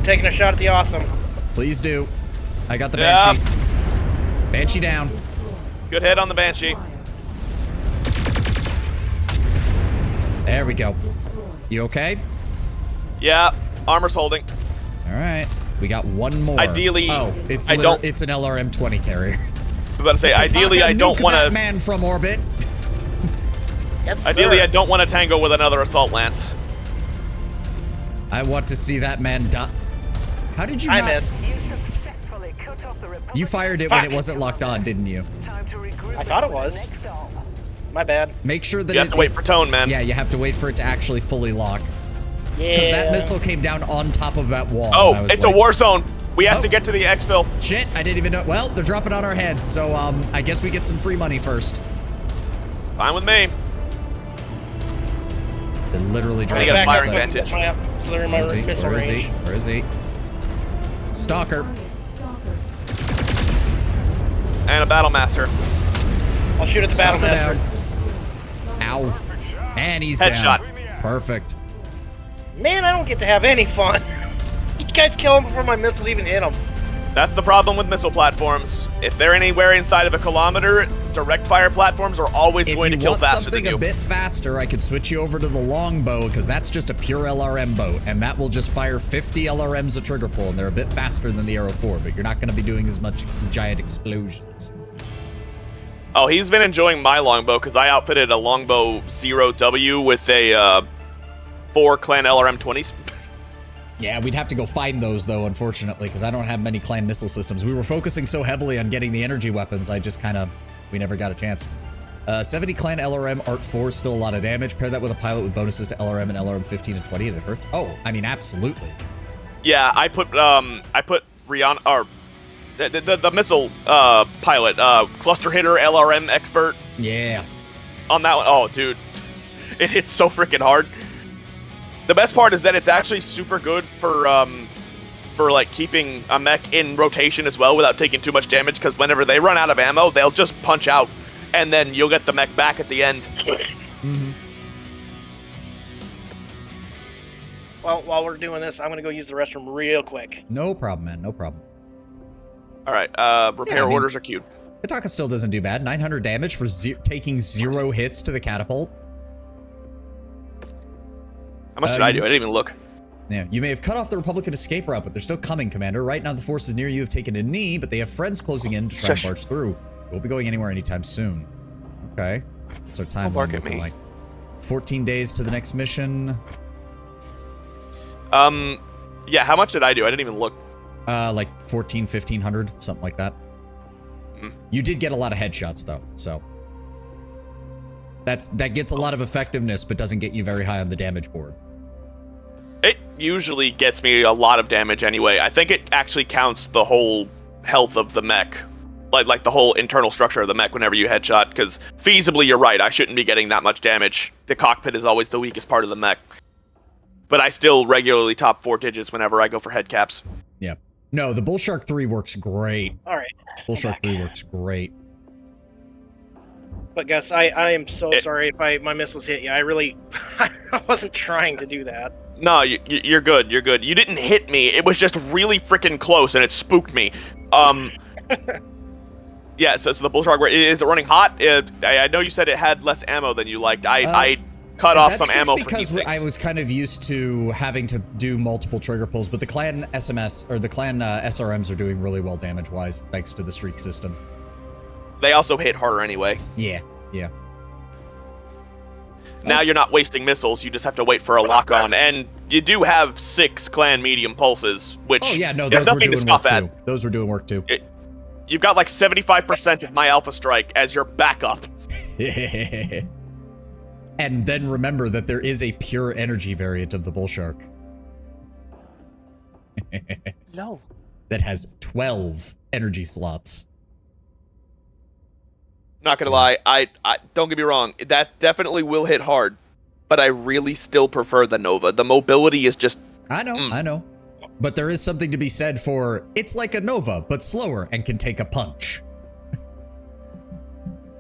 Taking a shot at the awesome. Please do. I got the Banshee. Banshee down. Good hit on the Banshee. There we go. You okay? Yeah, armor's holding. All right. We got one more. Ideally, it's I don't. It's an LRM-20 carrier. I'm about to say, ideally, I don't want to. Man from orbit. Yes, Ideally, sir. I don't want to tango with another assault lance. I want to see that man die. How did you I not? missed. You successfully cut off the Republican You fired it when it wasn't locked on, didn't you? Time to regroup I thought it for the was. next op. My bad. Make sure that You have to wait for tone, man. Yeah, you have to wait for it to actually fully lock. Yeah. Because that missile came down on top of that wall. Oh, and I was it's like, a war zone. We have Oh. to get to the exfil. Shit, I didn't even know. Well, they're dropping on our heads, so I guess we get some free money first. Fine with me. They're literally I dropping got a on firing us. advantage. So they're in Where my is he? missile Where is he? range. Where is he? Stalker. And a battle master. I'll shoot at the Stalker battle master. down. Ow. And he's Headshot. down. Perfect. Man, I don't get to have any fun. You guys kill him before my missiles even hit him. That's the problem with missile platforms. If they're anywhere inside of a kilometer, direct fire platforms are always If going to you kill want faster something than you. a bit faster, I could switch you over to the longbow, because that's just a pure LRM bow, and that will just fire 50 LRMs a trigger pull, and they're a bit faster than the Arrow 4, but you're not going to be doing as much giant explosions. Oh, he's been enjoying my longbow because I outfitted a longbow 0W with a 4 clan LRM 20s. Yeah, we'd have to go find those, though, unfortunately, because I don't have many clan missile systems. We were focusing so heavily on getting the energy weapons, I just we never got a chance. 70 clan LRM Art 4, still a lot of damage. Pair that with a pilot with bonuses to LRM and LRM 15 and 20, and it hurts. Oh, I mean, absolutely. Yeah, I put Rihanna, or the missile pilot, cluster hitter LRM expert Yeah. on that one. Oh, dude, it hits so freaking hard. The best part is that it's actually super good for like keeping a mech in rotation as well without taking too much damage, because whenever they run out of ammo, they'll just punch out, and then you'll get the mech back at the end. Mm-hmm. Well, while we're doing this, I'm gonna go use the restroom real quick. No problem, man. No problem. All right, repair Yeah, I mean- orders are queued. Kataka still doesn't do bad. 900 damage for taking 0 hits to the catapult. How much did I do? I didn't even look. Yeah, you may have cut off the Republican escape route, but they're still coming, Commander. Right now, the forces near you have taken a knee, but they have friends closing in to try and Shush. march through. They won't be going anywhere anytime soon. Okay. What's our Don't bark timeline at looking me. like? 14 days to the next mission. Yeah, how much did I do? I didn't even look. Like 1,500, something like that. Mm. You did get a lot of headshots, though, so. That gets a lot of effectiveness, but doesn't get you very high on the damage board. It usually gets me a lot of damage anyway. I think it actually counts the whole health of the mech. Like the whole internal structure of the mech whenever you headshot, because feasibly you're right, I shouldn't be getting that much damage. The cockpit is always the weakest part of the mech. But I still regularly top 4 digits whenever I go for head caps. Yeah. No, the Bull Shark 3 works great. All right. Bull Shark 3 works great. But guys, I am so sorry if my missiles hit you. I really, I wasn't trying to do that. No, you're good, you're good. You didn't hit me, it was just really freaking close and it spooked me. Yeah, so the Bull Shark, is it running hot? I know you said it had less ammo than you liked. I cut off some ammo for because heat I sinks. was kind of used to having to do multiple trigger pulls, but the clan SMS, or the clan SRMs are doing really well damage-wise, thanks to the streak system. They also hit harder anyway. Yeah, yeah. Now you're not wasting missiles, you just have to wait for a lock-on, and you do have 6 clan medium pulses, which Oh yeah, no, is those were nothing to doing stop work at. too. Those were doing work too. You've got like 75% of my Alpha Strike as your backup. And then remember that there is a pure energy variant of the Bull Shark. No. That has 12 energy slots. Not gonna lie, I don't get me wrong, that definitely will hit hard, but I really still prefer the Nova. The mobility is just. I know. But there is something to be said for it's like a Nova, but slower and can take a punch.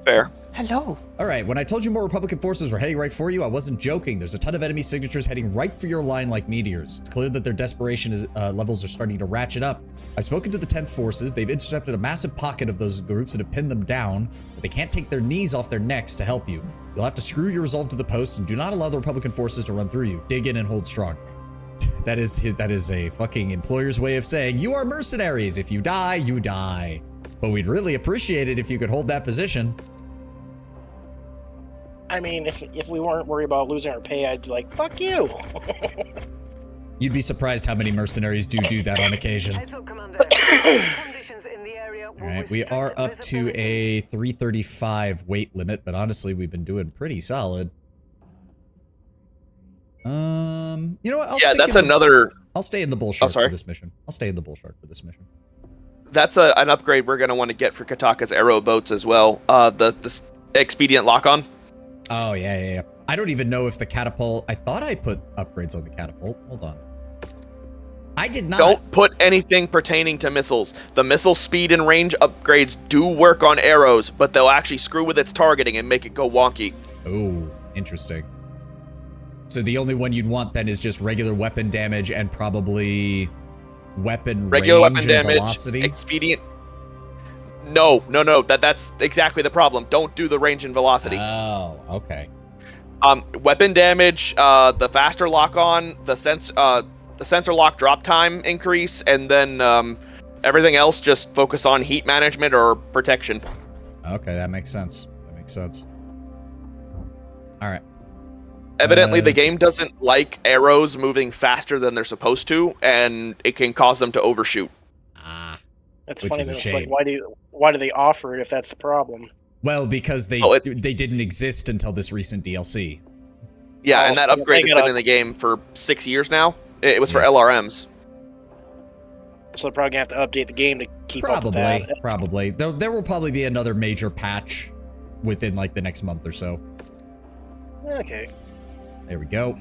Fair. Hello. All right, when I told you more Republican forces were heading right for you, I wasn't joking. There's a ton of enemy signatures heading right for your line like meteors. It's clear that their desperation levels are starting to ratchet up. I've spoken to the 10th forces. They've intercepted a massive pocket of those groups and have pinned them down, but they can't take their knees off their necks to help you. You'll have to screw your resolve to the post and do not allow the Republican forces to run through you. Dig in and hold strong. That is a fucking employer's way of saying you are mercenaries. If you die, you die. But we'd really appreciate it if you could hold that position. I mean, if we weren't worried about losing our pay, I'd be like, fuck you. You'd be surprised how many mercenaries do that on occasion. Heads up, Commander. Conditions in the area will All right, we are up to a 335 weight limit, but honestly, we've been doing pretty solid. You know what? I'll stay in the bull shark for this mission. I'll stay in the bull shark for this mission. That's an upgrade we're gonna want to get for Kataka's arrow boats as well. The expedient lock-on. Oh yeah. I don't even know if the catapult. I thought I put upgrades on the catapult. Hold on. I did not. Don't put anything pertaining to missiles. The missile speed and range upgrades do work on arrows, but they'll actually screw with its targeting and make it go wonky. Oh, interesting. So the only one you'd want then is just regular weapon damage and probably regular range weapon and damage, velocity. expedient. No. That's exactly the problem. Don't do the range and velocity. Oh, okay. Weapon damage, the faster lock-on, the sensor lock drop time increase, and then everything else just focus on heat management or protection. Okay, that makes sense. All right. Evidently, the game doesn't like arrows moving faster than they're supposed to, and it can cause them to overshoot. That's Which funny. is a It's shame. like, why do they offer it if that's the problem? Well, because they didn't exist until this recent DLC. Yeah, Oh, and that so upgrade they has gotta- been in the game for 6 years now. It was for LRMs. So they're probably gonna have to update the game to keep up with that. Probably. There will probably be another major patch within like the next month or so. Okay. There we go.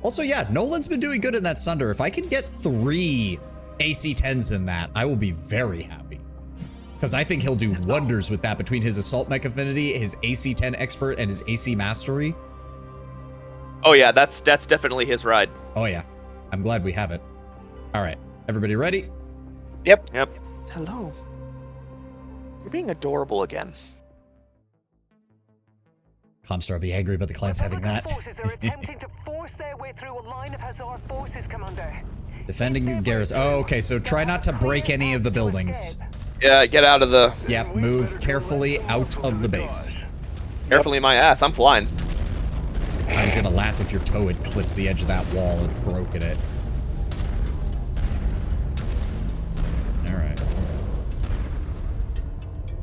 Also, yeah, Nolan's been doing good in that Sunder. If I can get 3 AC-10s in that, I will be very happy. Because I think he'll do wonders with that between his Assault Mech Affinity, his AC-10 Expert, and his AC Mastery. Oh yeah, that's definitely his ride. Oh yeah. I'm glad we have it. All right. Everybody ready? Yep. Hello. You're being adorable again. Comstar will be angry about the clients having that. Forces are attempting to force their way through a line of Hazard forces, Commander. Defending the garrison. Oh, okay. So try not to break any of the buildings. Yeah, get out of the... Yep. Move carefully out of the base. Carefully my ass, I'm flying. I was gonna laugh if your toe had clipped the edge of that wall and broken it. All right.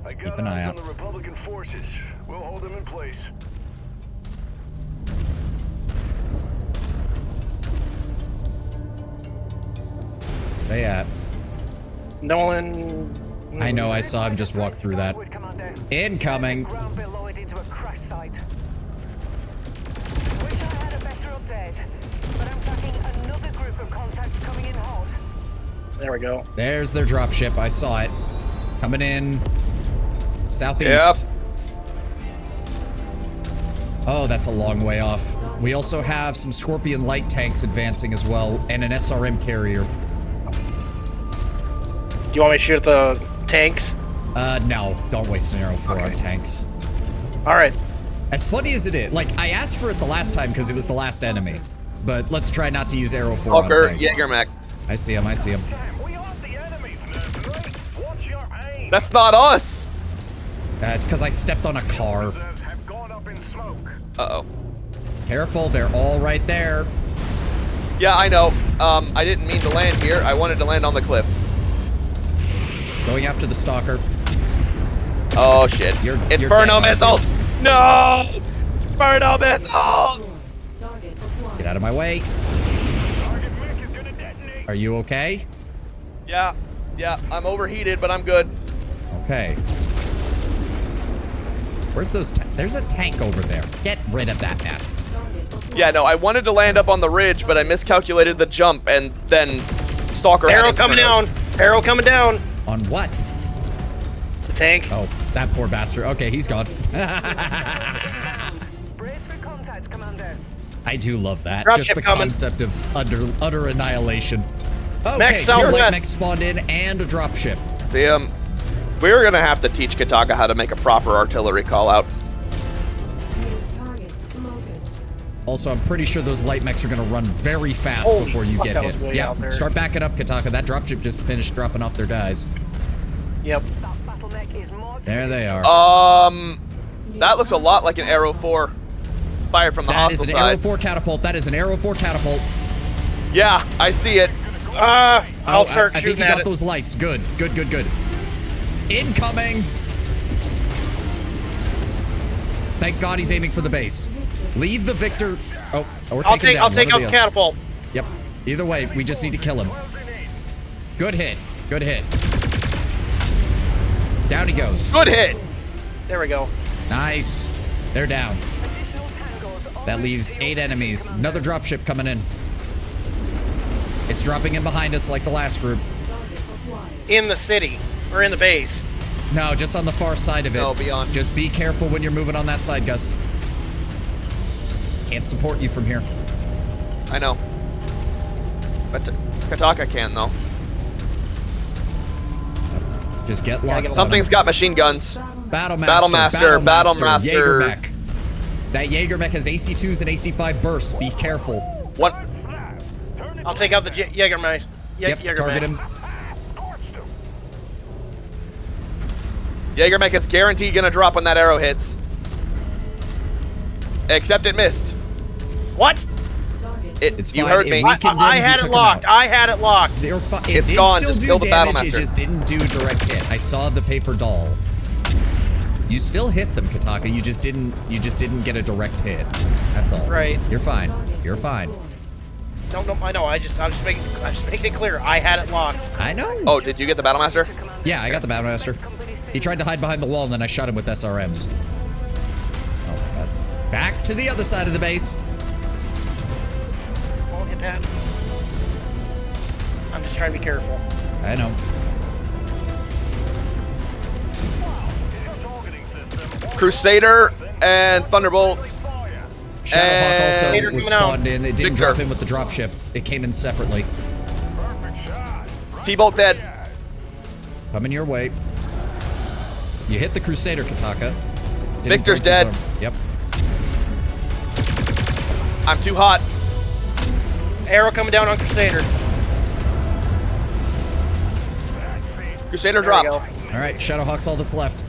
Let's keep an eye out. On the Republican forces. We'll hold them in place. They at? Nolan. I know. I saw him just walk through that. Incoming. Ground below it into a crash site. Wish I had a better update, but I'm tracking another group of contacts coming in hot. There we go. There's their dropship. I saw it. Coming in. Southeast. Yep. Oh, that's a long way off. We also have some Scorpion light tanks advancing as well, and an SRM carrier. Do you want me to shoot at the tanks? No. Don't waste an arrow 4 on tanks. All right. As funny as it is, like, I asked for it the last time because it was the last enemy. But let's try not to use arrow 4 on Walker, tank. Jägermech. I see him. We are the enemies, mercenary. Watch your aim. That's not us! It's because I stepped on a car. Reserves have gone up in smoke. Uh-oh. Careful, they're all right there. Yeah, I know. I didn't mean to land here. I wanted to land on the cliff. Going after the stalker. Oh, shit. You're Inferno dead, aren't missiles! No! Inferno missiles! Target acquired. Get out of my way. Target mech is gonna detonate. Are you okay? Yeah, I'm overheated, but I'm good. Okay. Where's those? There's a tank over there. Get rid of that bastard. Yeah, no, I wanted to land up on the ridge, but I miscalculated the jump, and then Stalker Arrow had coming infernos. down. Arrow coming down. On what? The tank. Oh, that poor bastard. Okay, he's gone. Brace for contact, Commander. I do love that. Drop Just ship the coming. concept of utter annihilation. Okay, Mech two light southwest. mechs spawned in and a dropship. See, we're gonna have to teach Kataka how to make a proper artillery call out. New target. Locust. Also, I'm pretty sure those light mechs are gonna run very fast Holy before you fuck, get that hit. was way Yeah, out there. start backing up, Kataka. That dropship just finished dropping off their guys. Yep. That battle mech is marked. There they are. That looks a lot like an Arrow 4 fired from the That is hostile an Arrow side. 4 catapult. That is an Arrow 4 catapult. Yeah, I see it. I'll start I think shooting you at got it. those lights. Good. Incoming. Thank God he's aiming for the base. Leave the victor. Oh, or take him down. I'll take one out or the other. catapult. Yep. Either way, we just need to kill him. Good hit. Down he goes. Good hit. There we go. Nice. They're down. Additional tangos That on leaves the 8 enemies. Another dropship coming in. It's dropping in behind us like the last group. Target acquired. In the city. Or in the base. No, just on the far side of it. No, beyond. Just be careful when you're moving on that side, Gus. Can't support you from here. I know. But Kataka can, though. Just get locked. Something's got machine guns. Battlemaster. Battlemaster. Jaeger mech. That Jaeger mech has AC2s and AC5 bursts. Be careful. What? I'll take out the Jägermeister. Yep, target him. Jaeger mech is guaranteed gonna drop when that arrow hits. Except it missed. What? Target. It's You fine. heard It me. weakened him, I he had took it him locked. out. I had it locked. It It's did gone. still Just do kill the damage, it Battlemaster. just didn't do direct hit. I saw the paper doll. You still hit them, Kataka. You just didn't get a direct hit. That's all. Right. You're fine. You're fine. No, I know. I just making it clear. I had it locked. I know. Oh, did you get the Battlemaster? Yeah, I got the Battlemaster. He tried to hide behind the wall and then I shot him with SRMs. Oh my god. Back to the other side of the base. Won't hit that. I'm just trying to be careful. I know. Crusader and Thunderbolt. Shadowhawk also Vader was coming out. spawned in. It didn't Victor. drop in with the dropship. It came in separately. T-Bolt dead. Coming your way. You hit the Crusader, Kataka. Didn't Victor's break his dead. arm. Yep. I'm too hot. Arrow coming down on Crusader. Crusader There we dropped. go. All right, Shadowhawk's all that's left.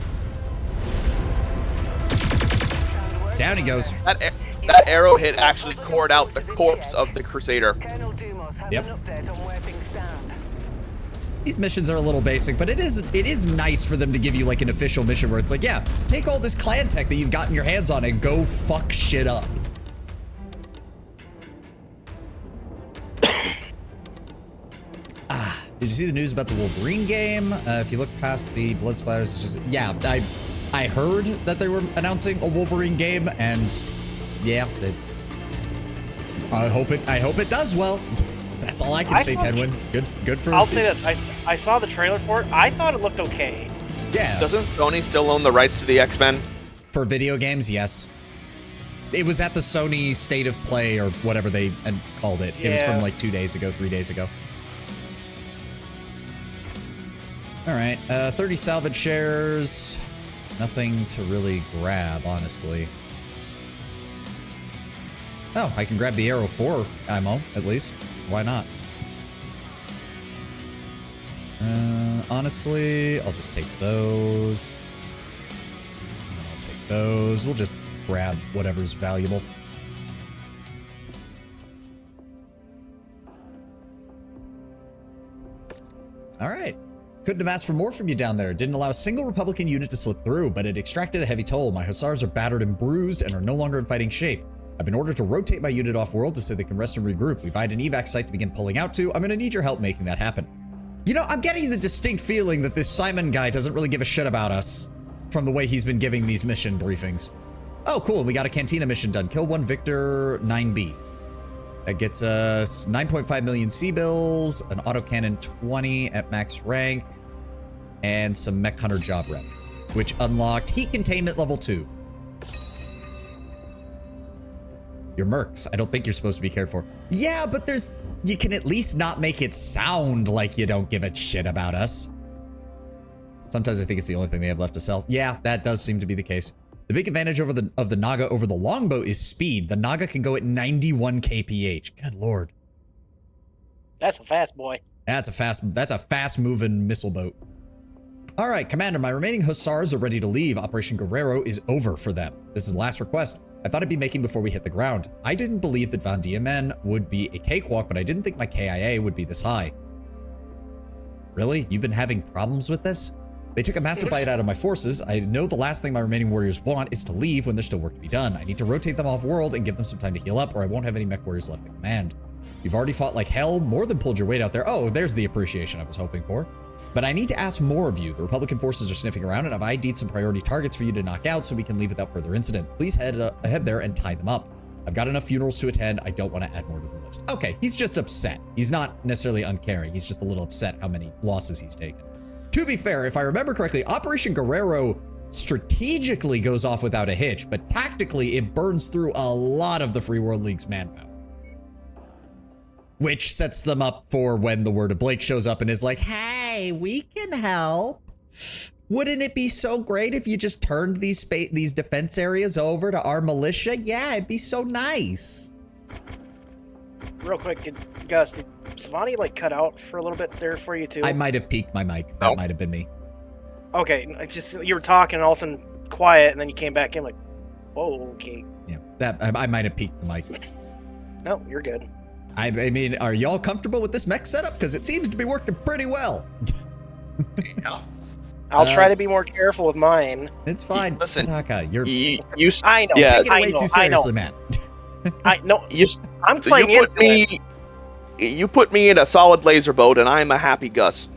Down he goes. That arrow hit actually cored out the corpse of the Crusader. Colonel Dumos has Yep. an update on where things stand. These missions are a little basic, but it is nice for them to give you like an official mission where it's like, yeah, take all this clan tech that you've gotten your hands on and go fuck shit up. Did you see the news about the Wolverine game? If you look past the blood splatters, it's just, yeah, I heard that they were announcing a Wolverine game, and yeah, I hope it does well. That's all I can say, saw- Tenwin. Good for. I'll say this. I saw the trailer for it. I thought it looked okay. Yeah. Doesn't Sony still own the rights to the X-Men? For video games, yes. It was at the Sony State of Play or whatever they called it. It was from Yeah. like 2 days ago, 3 days ago. All right, 30 salvage shares. Nothing to really grab, honestly. Oh, I can grab the Arrow 4 ammo, at least. Why not? Honestly, I'll just take those. And then I'll take those. We'll just grab whatever's valuable. All right. Couldn't have asked for more from you down there. Didn't allow a single Republican unit to slip through, but it extracted a heavy toll. My hussars are battered and bruised and are no longer in fighting shape. I've been ordered to rotate my unit off-world to so they can rest and regroup. We've eyed an evac site to begin pulling out to. I'm gonna need your help making that happen. You know, I'm getting the distinct feeling that this Simon guy doesn't really give a shit about us. from the way he's been giving these mission briefings. Oh, cool. We got a Cantina mission done. Kill 1 Victor 9B. That gets us 9.5 million C-bills, an autocannon 20 at max rank, and some mech hunter job rep, which unlocked heat containment level 2. Your mercs, I don't think you're supposed to be cared for. Yeah, but you can at least not make it sound like you don't give a shit about us. Sometimes I think it's the only thing they have left to sell. Yeah, that does seem to be the case. The big advantage of the Naga over the longbow is speed. The Naga can go at 91 kph. Good lord. That's a fast boy. That's a fast moving missile boat. All right, Commander, my remaining Hussars are ready to leave. Operation Guerrero is over for them. This is the last request I thought I'd be making before we hit the ground. I didn't believe that Van Diemen would be a cakewalk, but I didn't think my KIA would be this high. Really? You've been having problems with this? They took a massive bite out of my forces. I know the last thing my remaining warriors want is to leave when there's still work to be done. I need to rotate them off world and give them some time to heal up, or I won't have any mech warriors left to command. You've already fought like hell, more than pulled your weight out there. Oh, there's the appreciation I was hoping for. But I need to ask more of you. The Republican forces are sniffing around, and I've ID'd some priority targets for you to knock out so we can leave without further incident. Please head there and tie them up. I've got enough funerals to attend. I don't want to add more to the list. Okay, he's just upset. He's not necessarily uncaring. He's just a little upset how many losses he's taken. To be fair, if I remember correctly, Operation Guerrero strategically goes off without a hitch, but tactically it burns through a lot of the Free World League's manpower. Which sets them up for when the Word of Blake shows up and is like, hey, we can help. Wouldn't it be so great if you just turned these defense areas over to our militia? Yeah, it'd be so nice. Real quick, Gus, did Savani like cut out for a little bit there for you too? I might have peaked my mic. That might have been me. Okay, you were talking and all of a sudden quiet, and then you came back in like, whoa, okay. Yeah, I might have peaked the mic. No, you're good. I mean, are y'all comfortable with this mech setup? Because it seems to be working pretty well. Yeah. I'll try to be more careful with mine. It's fine. Listen, Taka, I know. Yeah, take it way too seriously, man. I know. I'm So playing you put me in a solid laser boat, and I'm a happy Gus.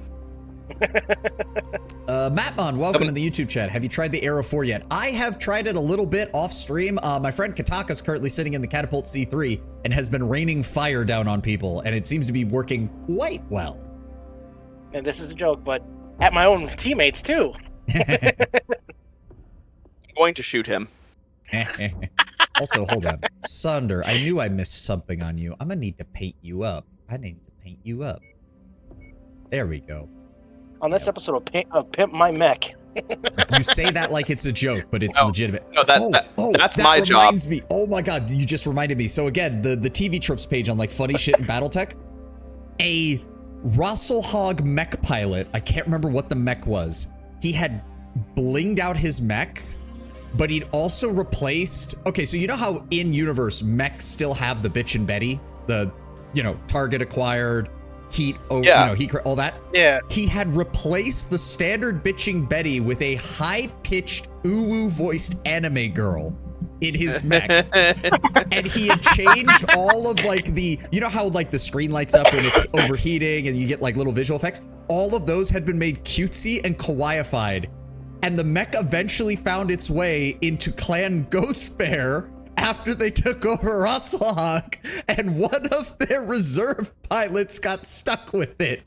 Mattmon, welcome to the YouTube chat. Have you tried the Arrow 4 yet? I have tried it a little bit off stream. My friend Kataka's currently sitting in the Catapult C3 and has been raining fire down on people, and it seems to be working quite well. And this is a joke, but at my own teammates too. I'm going to shoot him. Also, hold on. Sunder, I knew I missed something on you. I'm gonna need to paint you up. I need to paint you up. There we go. On this episode of Pimp My Mech. You say that like it's a joke, but it's legitimate. No, that's my job. That reminds me. Oh my god, you just reminded me. So again, the TV Tropes page on like funny shit in BattleTech. A Rosselhog mech pilot, I can't remember what the mech was. He had blinged out his mech, but he'd also replaced... Okay, so you know how in-universe mechs still have the bitch and Betty? The, target acquired... heat, heat, all that. Yeah. He had replaced the standard bitching Betty with a high-pitched, uwu-voiced anime girl in his mech. And he had changed all of like the, how like the screen lights up when it's overheating and you get like little visual effects? All of those had been made cutesy and kawaiified. And the mech eventually found its way into Clan Ghost Bear after they took over Rosselhog, and one of their reserve pilots got stuck with it.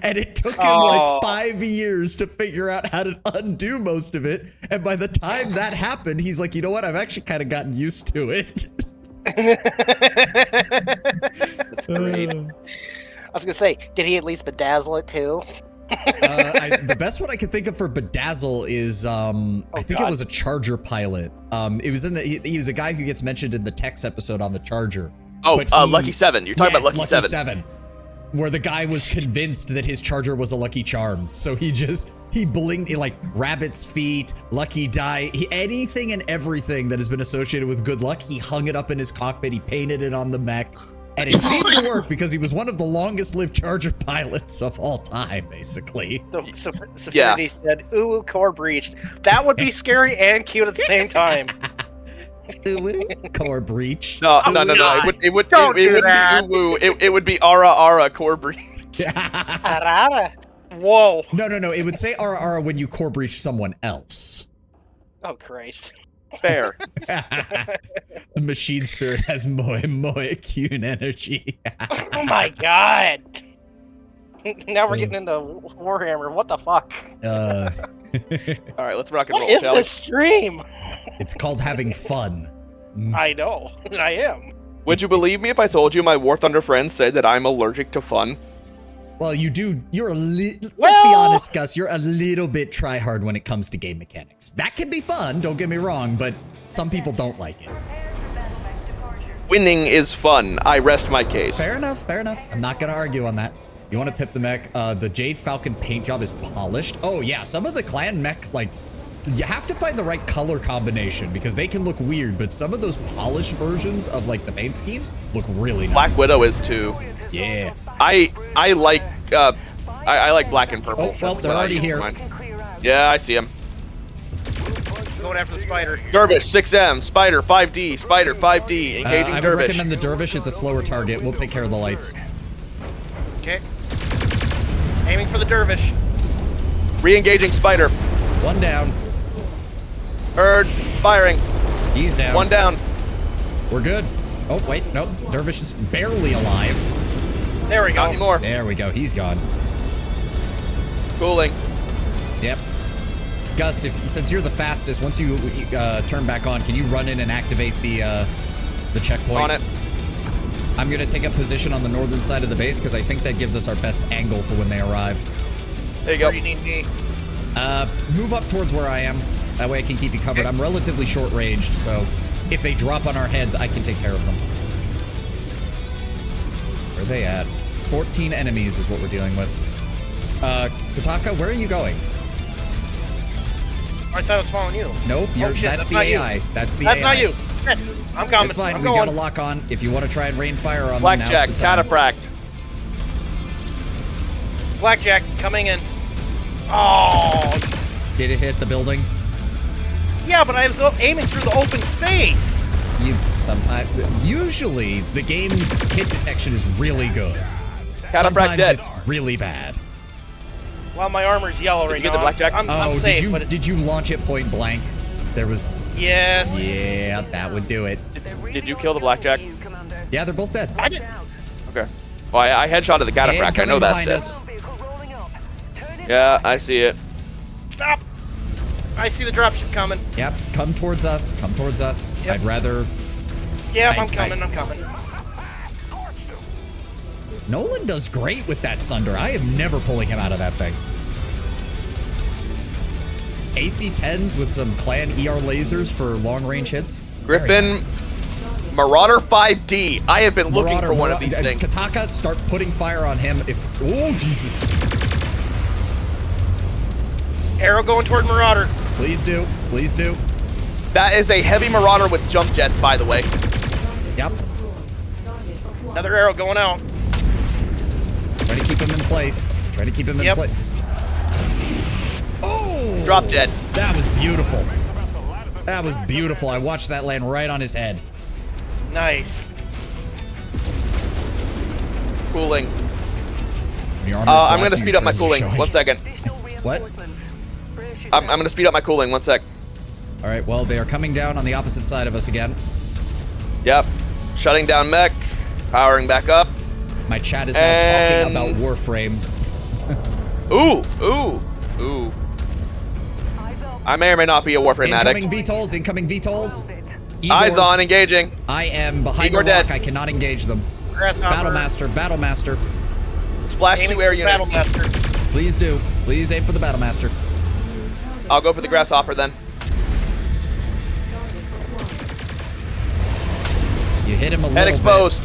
And it took him like 5 years to figure out how to undo most of it. And by the time that happened, he's like, you know what? I've actually kind of gotten used to it. That's great. I was going to say, did he at least bedazzle it too? The best one I could think of for bedazzle is, I think it was a Charger pilot. It was he was a guy who gets mentioned in the Tex episode on the Charger. Lucky 7. You're talking about Lucky 7. Where the guy was convinced that his Charger was a Lucky Charm. So he blinked, like rabbit's feet, lucky die, anything and everything that has been associated with good luck. He hung it up in his cockpit. He painted it on the mech. And it seemed to work because he was one of the longest lived Charger pilots of all time, basically. So Affinity said, ooh, core breached. That would be scary and cute at the same time. Ooh, core breach. No. It would be ara core breach. Arara. Whoa. No. It would say ara when you core breach someone else. Oh, Christ. Fair. The machine spirit has Moe energy. Oh my god. Now we're getting into Warhammer. What the fuck? All right, let's rock and What roll, is shall we? this stream? It's called having fun. I know. I am. Would you believe me if I told you my War Thunder friends said that I'm allergic to fun? Well, you do. Let's be Well- honest, Gus. You're a little bit try hard when it comes to game mechanics. That can be fun. Don't get me wrong, but some people don't like it. Winning is fun. I rest my case. Fair enough. Fair enough. I'm not gonna argue on that. You want to pip the mech? The Jade Falcon paint job is polished. Oh yeah, some of the clan mech, like, you have to find the right color combination because they can look weird. But some of those polished versions of like the paint schemes look really nice. Black Widow is too. Yeah. I like I like black and purple. Oh well, That's they're what I already use here. mine. Yeah, I see him. Going after the spider. Dervish 6M, Spider 5D, Spider 5D, engaging I would Dervish. recommend the Dervish. It's a slower target. We'll take care of the lights. Okay. Aiming for the dervish. Re-engaging Spider. One down. Firing. He's down. One down. We're good. Oh wait, nope. Dervish is barely alive. There we Not go. anymore. There we go. He's gone. Cooling. Yep. Gus, since you're the fastest, once you turn back on, can you run in and activate the checkpoint? On it. I'm gonna take up position on the northern side of the base because I think that gives us our best angle for when they arrive. There you go. Where do you need me? Move up towards where I am. That way I can keep you covered. I'm relatively short ranged, so if they drop on our heads, I can take care of them. Where are they at? 14 enemies is what we're dealing with. Kataka, where are you going? I thought I was following you. Nope, Oh, shit, that's the not you. AI. That's the That's AI. not you. Shit, I'm coming. It's fine. I'm We going. got a lock on. If you want to try and rain fire on them, Blackjack, now's the time. cataphract. Blackjack coming in. Oh. Did it hit the building? Yeah, but I was aiming through the open space. Usually, the game's hit detection is really good. Cataphract Sometimes dead. it's really bad. Well, my armor's yellow right you get now. the blackjack? I'm Oh, safe, but did you launch it point blank? There was. yes. Yeah, that would do it. Did you kill the blackjack? Yeah, they're both dead. I did. Okay. Well, I headshotted the cataphract. I know Incoming that's behind dead. us. Yeah, I see it. Stop. I see the dropship coming. Yep, come towards us. Come towards us. Yep. I'd rather. Yeah, I- I'm coming. I'm coming. Nolan does great with that Sunder. I am never pulling him out of that thing. AC-10s with some clan ER lasers for long-range hits. Very Griffin, nice. Marauder 5D. I have been looking Marauder, for one of these things. Kataka, start putting fire on him. Oh, Jesus. Arrow going toward Marauder. Please do. Please do. That is a heavy Marauder with jump jets, by the way. Yep. Another arrow going out. Try to keep him in place. Try to keep him in Yep. place. Oh! Drop jet. That was beautiful. That was beautiful. I watched that land right on his head. Nice. Cooling. Your armor's I'm going to blasting, speed your up my trails are cooling. showing. 1 second. What? I'm going to speed up my cooling. 1 sec. All right, well, they are coming down on the opposite side of us again. Yep. Shutting down mech. Powering back up. My chat is now And- talking about Warframe. Ooh. I may or may not be a Warframe Incoming addict. VTOLs, incoming VTOLs. Eyes Igor's- on, engaging. I am behind Igor the rock. dead. I cannot engage them. Grasshopper. Battlemaster. Splash Aiming 2 for air the units. Battlemaster. Please do. Please aim for the Battlemaster. I'll go for the Grasshopper then. You hit him a Head little exposed.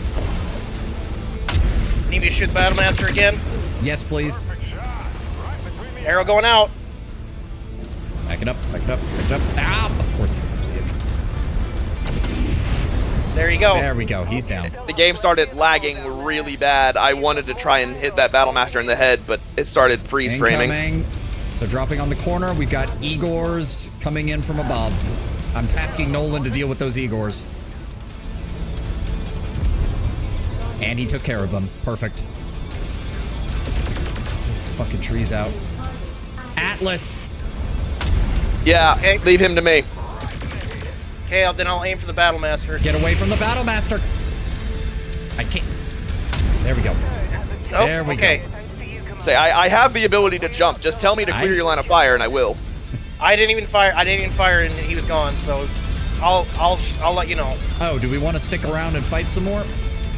Need me to shoot the Battlemaster again? bit. Yes, please. Arrow going out. Back it up. Ah, of course. There you go. There we go. He's down. The game started lagging really bad. I wanted to try and hit that Battlemaster in the head, but it started freeze framing. Incoming. They're dropping on the corner. We've got Igors coming in from above. I'm tasking Nolan to deal with those Igors. And he took care of them. Perfect. These fucking trees out. Atlas! Yeah, Okay. leave him to me. Okay, then I'll aim for the Battle Master. Get away from the Battle Master. I can't. There we go. Nope, There we okay. go. Say, I have the ability to jump. Just tell me to clear your line of fire, and I will. I didn't even fire, and he was gone, so I'll let you know. Oh, do we want to stick around and fight some more?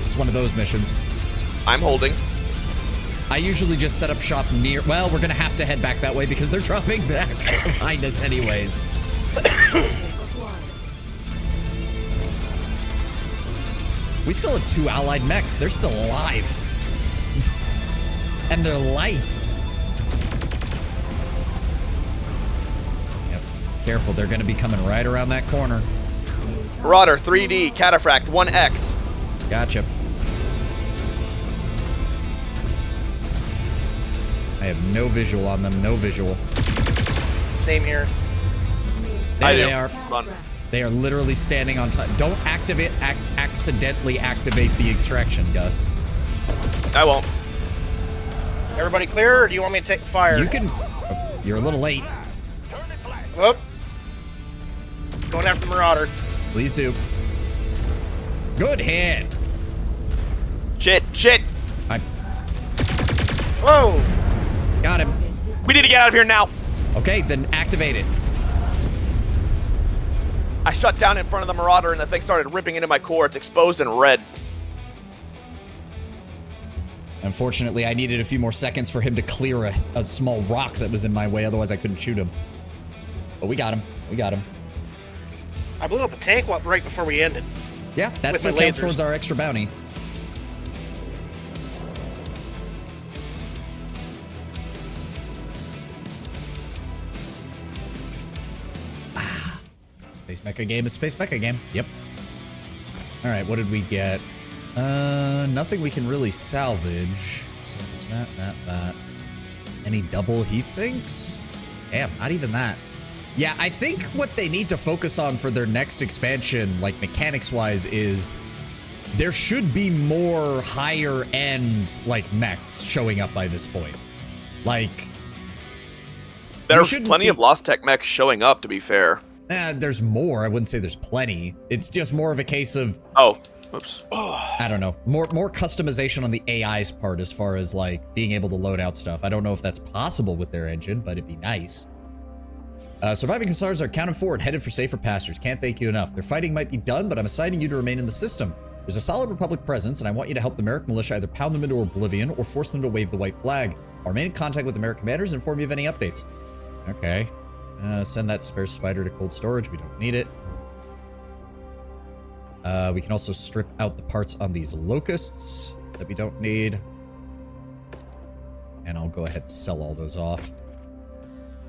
It's one of those missions. I'm holding. I usually just set up shop near. Well, we're gonna have to head back that way because they're dropping back behind us anyways. We still have 2 allied mechs. They're still alive. And they're lights. Yep. Careful, they're gonna be coming right around that corner. Marauder, 3D, Cataphract, 1X. Gotcha. I have no visual on them, no visual. Same here. There I they do. are. Run. They are literally standing on top. Don't accidentally activate the extraction, Gus. I won't. Everybody clear, or do you want me to take fire? You can. Oh, you're a little late. Whoop. Going after the Marauder. Please do. Good hit. Shit, shit. I Whoa! got him. We need to get out of here now. Okay, then activate it. I shut down in front of the Marauder, and the thing started ripping into my core. It's exposed and red. Unfortunately, I needed a few more seconds for him to clear a small rock that was in my way. Otherwise, I couldn't shoot him. But we got him. We got him. I blew up a tank right before we ended. Yeah, that's With what my counts lasers. towards our extra bounty. Space Mecha game is Space Mecha game. Yep. All right, what did we get? Nothing we can really salvage. So there's that. Any double heat sinks? Damn, not even that. Yeah, I think what they need to focus on for their next expansion, like mechanics-wise, is there should be more higher-end, like, mechs showing up by this point. Like, There's shouldn't plenty be- of Lost Tech mechs showing up, to be fair. there's more. I wouldn't say there's plenty. It's just more of a case of, Oh, oops. I don't know, more customization on the AI's part as far as, like, being able to load out stuff. I don't know if that's possible with their engine, but it'd be nice. Surviving Hussars are accounted for and headed for safer pastures. Can't thank you enough. Their fighting might be done, but I'm assigning you to remain in the system. There's a solid Republic presence, and I want you to help the Marik militia either pound them into oblivion or force them to wave the white flag. I'll remain in contact with the Marik commanders and inform you of any updates. Okay. Send that spare spider to cold storage. We don't need it. We can also strip out the parts on these locusts that we don't need. And I'll go ahead and sell all those off.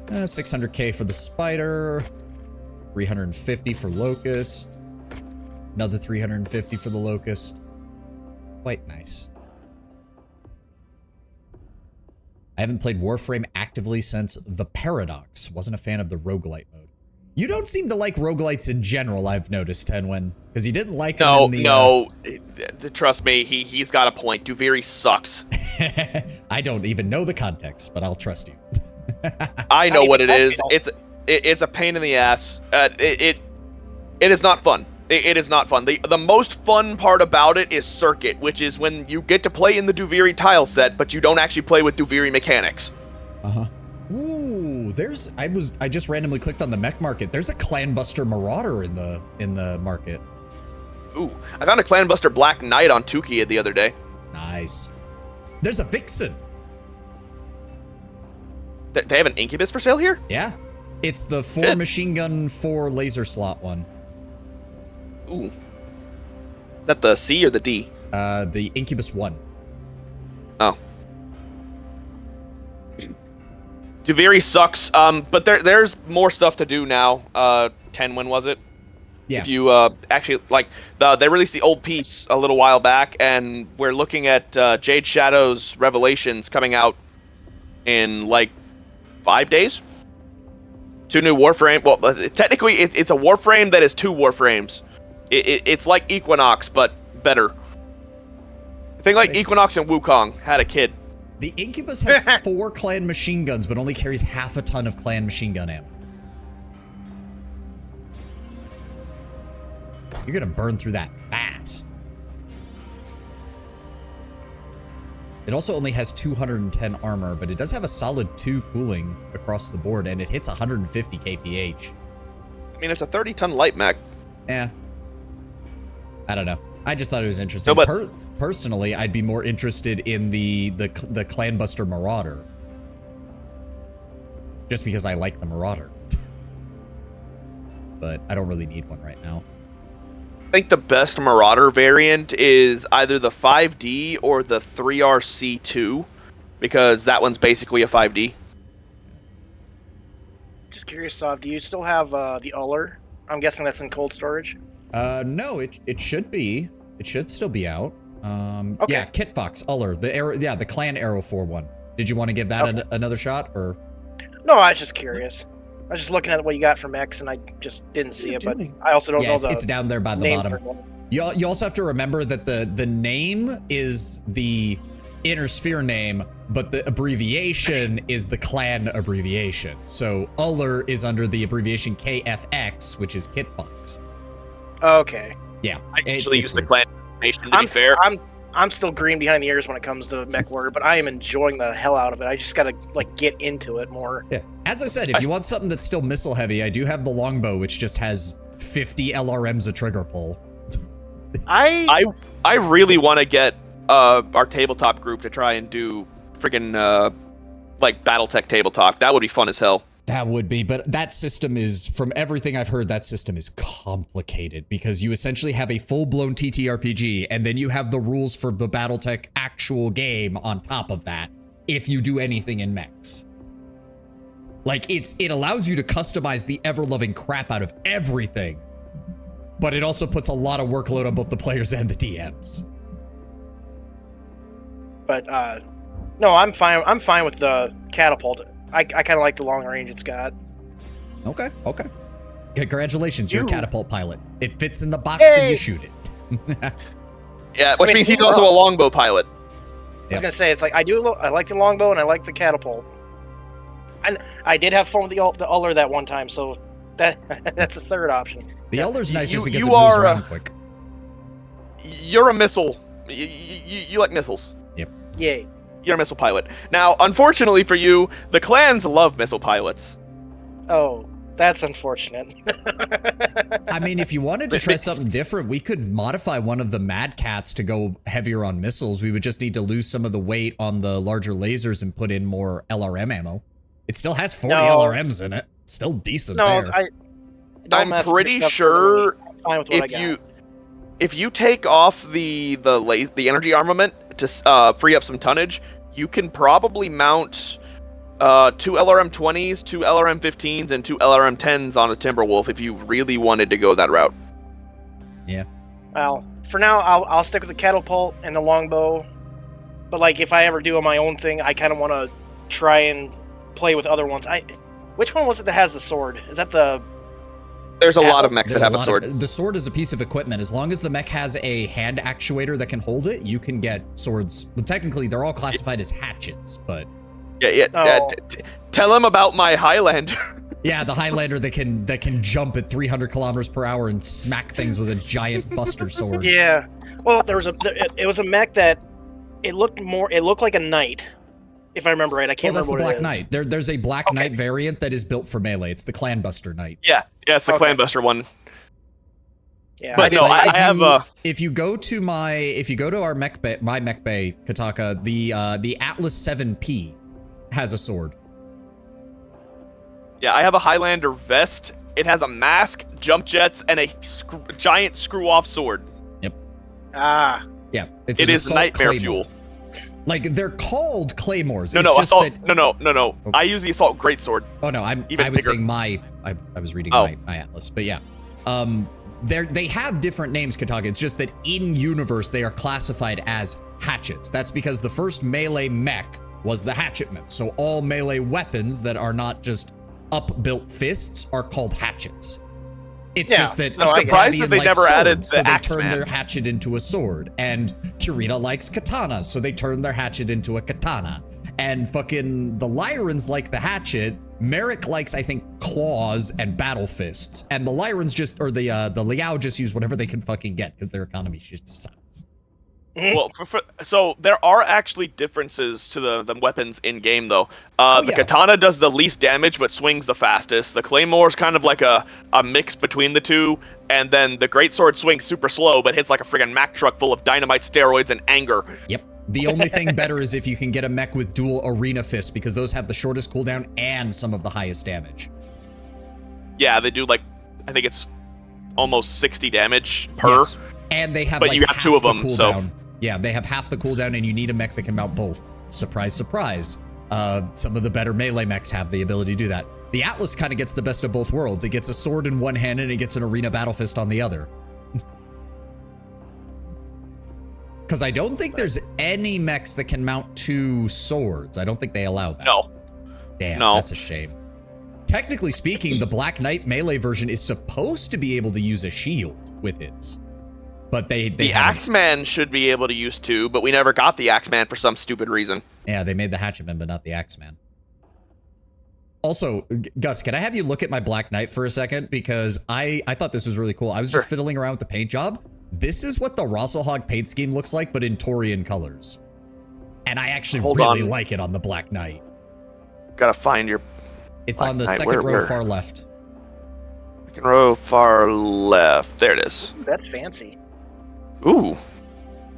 600k for the spider, 350 for locust, another 350 for the locust. Quite nice. I haven't played Warframe actively since The Paradox. Wasn't a fan of the roguelite mode. You don't seem to like roguelites in general, I've noticed, Tenwen, because you didn't like them in the... Trust me, he's got a point. Duviri sucks. I don't even know the context, but I'll trust you. I know what it even is. It's a pain in the ass. It is not fun. It is not fun. The most fun part about it is Circuit, which is when you get to play in the Duviri tile set, but you don't actually play with Duviri mechanics. Uh-huh. Ooh, I just randomly clicked on the mech market. There's a Clanbuster Marauder in the market. Ooh, I found a Clanbuster Black Knight on Tuki the other day. Nice. There's a Vixen. They have an Incubus for sale here? Yeah. It's the 4 Good. machine gun, 4 laser slot one. Ooh. Is that the C or the D? The Incubus 1. Oh. Duviri sucks, but there's more stuff to do now. 10, when was it? Yeah. If you actually, like, they released the old piece a little while back, and we're looking at Jade Shadow's Revelations coming out in, like, 5 days? 2 new Warframe. Well, technically, it's a Warframe that is 2 Warframes. It's like Equinox, but better. I think like Equinox and Wukong had a kid. The Incubus has 4 clan machine guns, but only carries half a ton of clan machine gun ammo. You're gonna burn through that fast. It also only has 210 armor, but it does have a solid 2 cooling across the board, and it hits 150 kph. I mean, it's a 30-ton light mech. Yeah. I don't know. I just thought it was interesting. No, but personally, I'd be more interested in the Clanbuster Marauder. Just because I like the Marauder. But I don't really need one right now. I think the best Marauder variant is either the 5D or the 3RC2, because that one's basically a 5D. Just curious, Sov, do you still have the Uller? I'm guessing that's in cold storage. No, it should be. It should still be out. Okay. Yeah, Kit Fox, Uller, the arrow, yeah, the Clan Arrow 4-1. Did you want to give that another shot, or? No, I was just curious. I was just looking at what you got from X, and I just didn't see it, but I also don't know it's down there by the name bottom. for one. You also have to remember that the name is the Inner Sphere name, but the abbreviation is the clan abbreviation. So Uller is under the abbreviation KFX, which is Kit Fox. Okay. Yeah. I actually use the weird. clan nation, to be fair. I'm still green behind the ears when it comes to Mech Warrior, but I am enjoying the hell out of it. I just gotta like get into it more. Yeah. As I said, if you want something that's still missile heavy, I do have the longbow, which just has 50 LRMs a trigger pull. I really want to get our tabletop group to try and do friggin' like BattleTech tabletop. That would be fun as hell. That would be, but that system is, from everything I've heard, that system is complicated because you essentially have a full-blown TTRPG, and then you have the rules for the BattleTech actual game on top of that, if you do anything in mechs. Like, it allows you to customize the ever-loving crap out of everything, but it also puts a lot of workload on both the players and the DMs. But no, I'm fine. I'm fine with the catapult. I kind of like the long range it's got. Okay. Congratulations, you're a catapult pilot. It fits in the box Yay! and you shoot it. Yeah, which means he's also a longbow pilot. I was gonna say, it's like I like the longbow and I like the catapult. And I did have fun with the Uller that one time, so that's his third option. The Uller's nice just because you it moves are, around quick. You're a missile. You like missiles. Yep. Yay. You're a missile pilot. Now, unfortunately for you, the clans love missile pilots. Oh, that's unfortunate. I mean, if you wanted to try something different, we could modify one of the Mad Cats to go heavier on missiles. We would just need to lose some of the weight on the larger lasers and put in more LRM ammo. It still has 40 LRMs in it. It's still decent there. I'm pretty sure fine with what if you take off the energy armament to free up some tonnage, you can probably mount 2 LRM-20s, 2 LRM-15s, and 2 LRM-10s on a Timberwolf if you really wanted to go that route. Yeah. Well, for now, I'll stick with the catapult and the longbow. But like, if I ever do my own thing, I kind of want to try and play with other ones. Which one was it that has the sword? Is that the? There's a lot of mechs that have a sword. The sword is a piece of equipment. As long as the mech has a hand actuator that can hold it, you can get swords. Well, technically, they're all classified as hatchets, but... Yeah. Tell him about my Highlander. Yeah, the Highlander that can jump at 300 kilometers per hour and smack things with a giant buster sword. Yeah. Well, it was a mech that it looked like a knight. If I remember right, I can't remember what that's it the Black is. Knight. There's a Black Knight variant that is built for melee. It's the Clanbuster Knight. Yeah, it's the Clanbuster one. Yeah, but no, I have a. If you go to our mech bay, my mech bay, Kataka, the Atlas 7P has a sword. Yeah, I have a Highlander vest. It has a mask, jump jets, and a giant screw-off sword. Yep. Ah. Yeah, it is nightmare fuel. Like, they're called claymores. No, I use the assault greatsword. Oh no, I was saying I was reading my Atlas, but yeah. They have different names, Kataka. It's just that in universe they are classified as hatchets. That's because the first melee mech was the hatchetman. So all melee weapons that are not just up-built fists are called hatchets. It's just that I'm surprised that they never added the so they Axeman. turned their hatchet into a sword. And Kurita likes katanas, so they turned their hatchet into a katana. And fucking the Lyrans like the hatchet, Marik likes, I think, claws and battle fists, and the Lyrans just, or the Liao just use whatever they can fucking get because their economy shit sucks. Well, so there are actually differences to the weapons in game, though. The katana does the least damage but swings the fastest. The claymore is kind of like a mix between the two, and then the greatsword swings super slow but hits like a friggin' Mack truck full of dynamite, steroids, and anger. Yep. The only thing better is if you can get a mech with dual arena fists, because those have the shortest cooldown and some of the highest damage. Yeah, they do like, I think it's almost 60 damage per. Yes. And they have, but like, you have half two of the them, cooldown. so. Yeah, they have half the cooldown, and you need a mech that can mount both. Surprise, surprise. Some of the better melee mechs have the ability to do that. The Atlas kind of gets the best of both worlds. It gets a sword in one hand, and it gets an arena battle fist on the other. Because I don't think there's any mechs that can mount two swords. I don't think they allow that. No. Damn, No. that's a shame. Technically speaking, the Black Knight melee version is supposed to be able to use a shield with its. But they The haven't. Axeman should be able to use two, but we never got the Axeman for some stupid reason. Yeah, they made the Hatchetman, but not the Axeman. Also, Gus, can I have you look at my Black Knight for a second? Because I thought this was really cool. I was just fiddling around with the paint job. This is what the Rosselhog paint scheme looks like, but in Taurian colors. And I actually really like it on the Black Knight. Gotta find your... It's Black on the Knight. second row Where? far left. Second row far left. There it is. That's fancy. Ooh.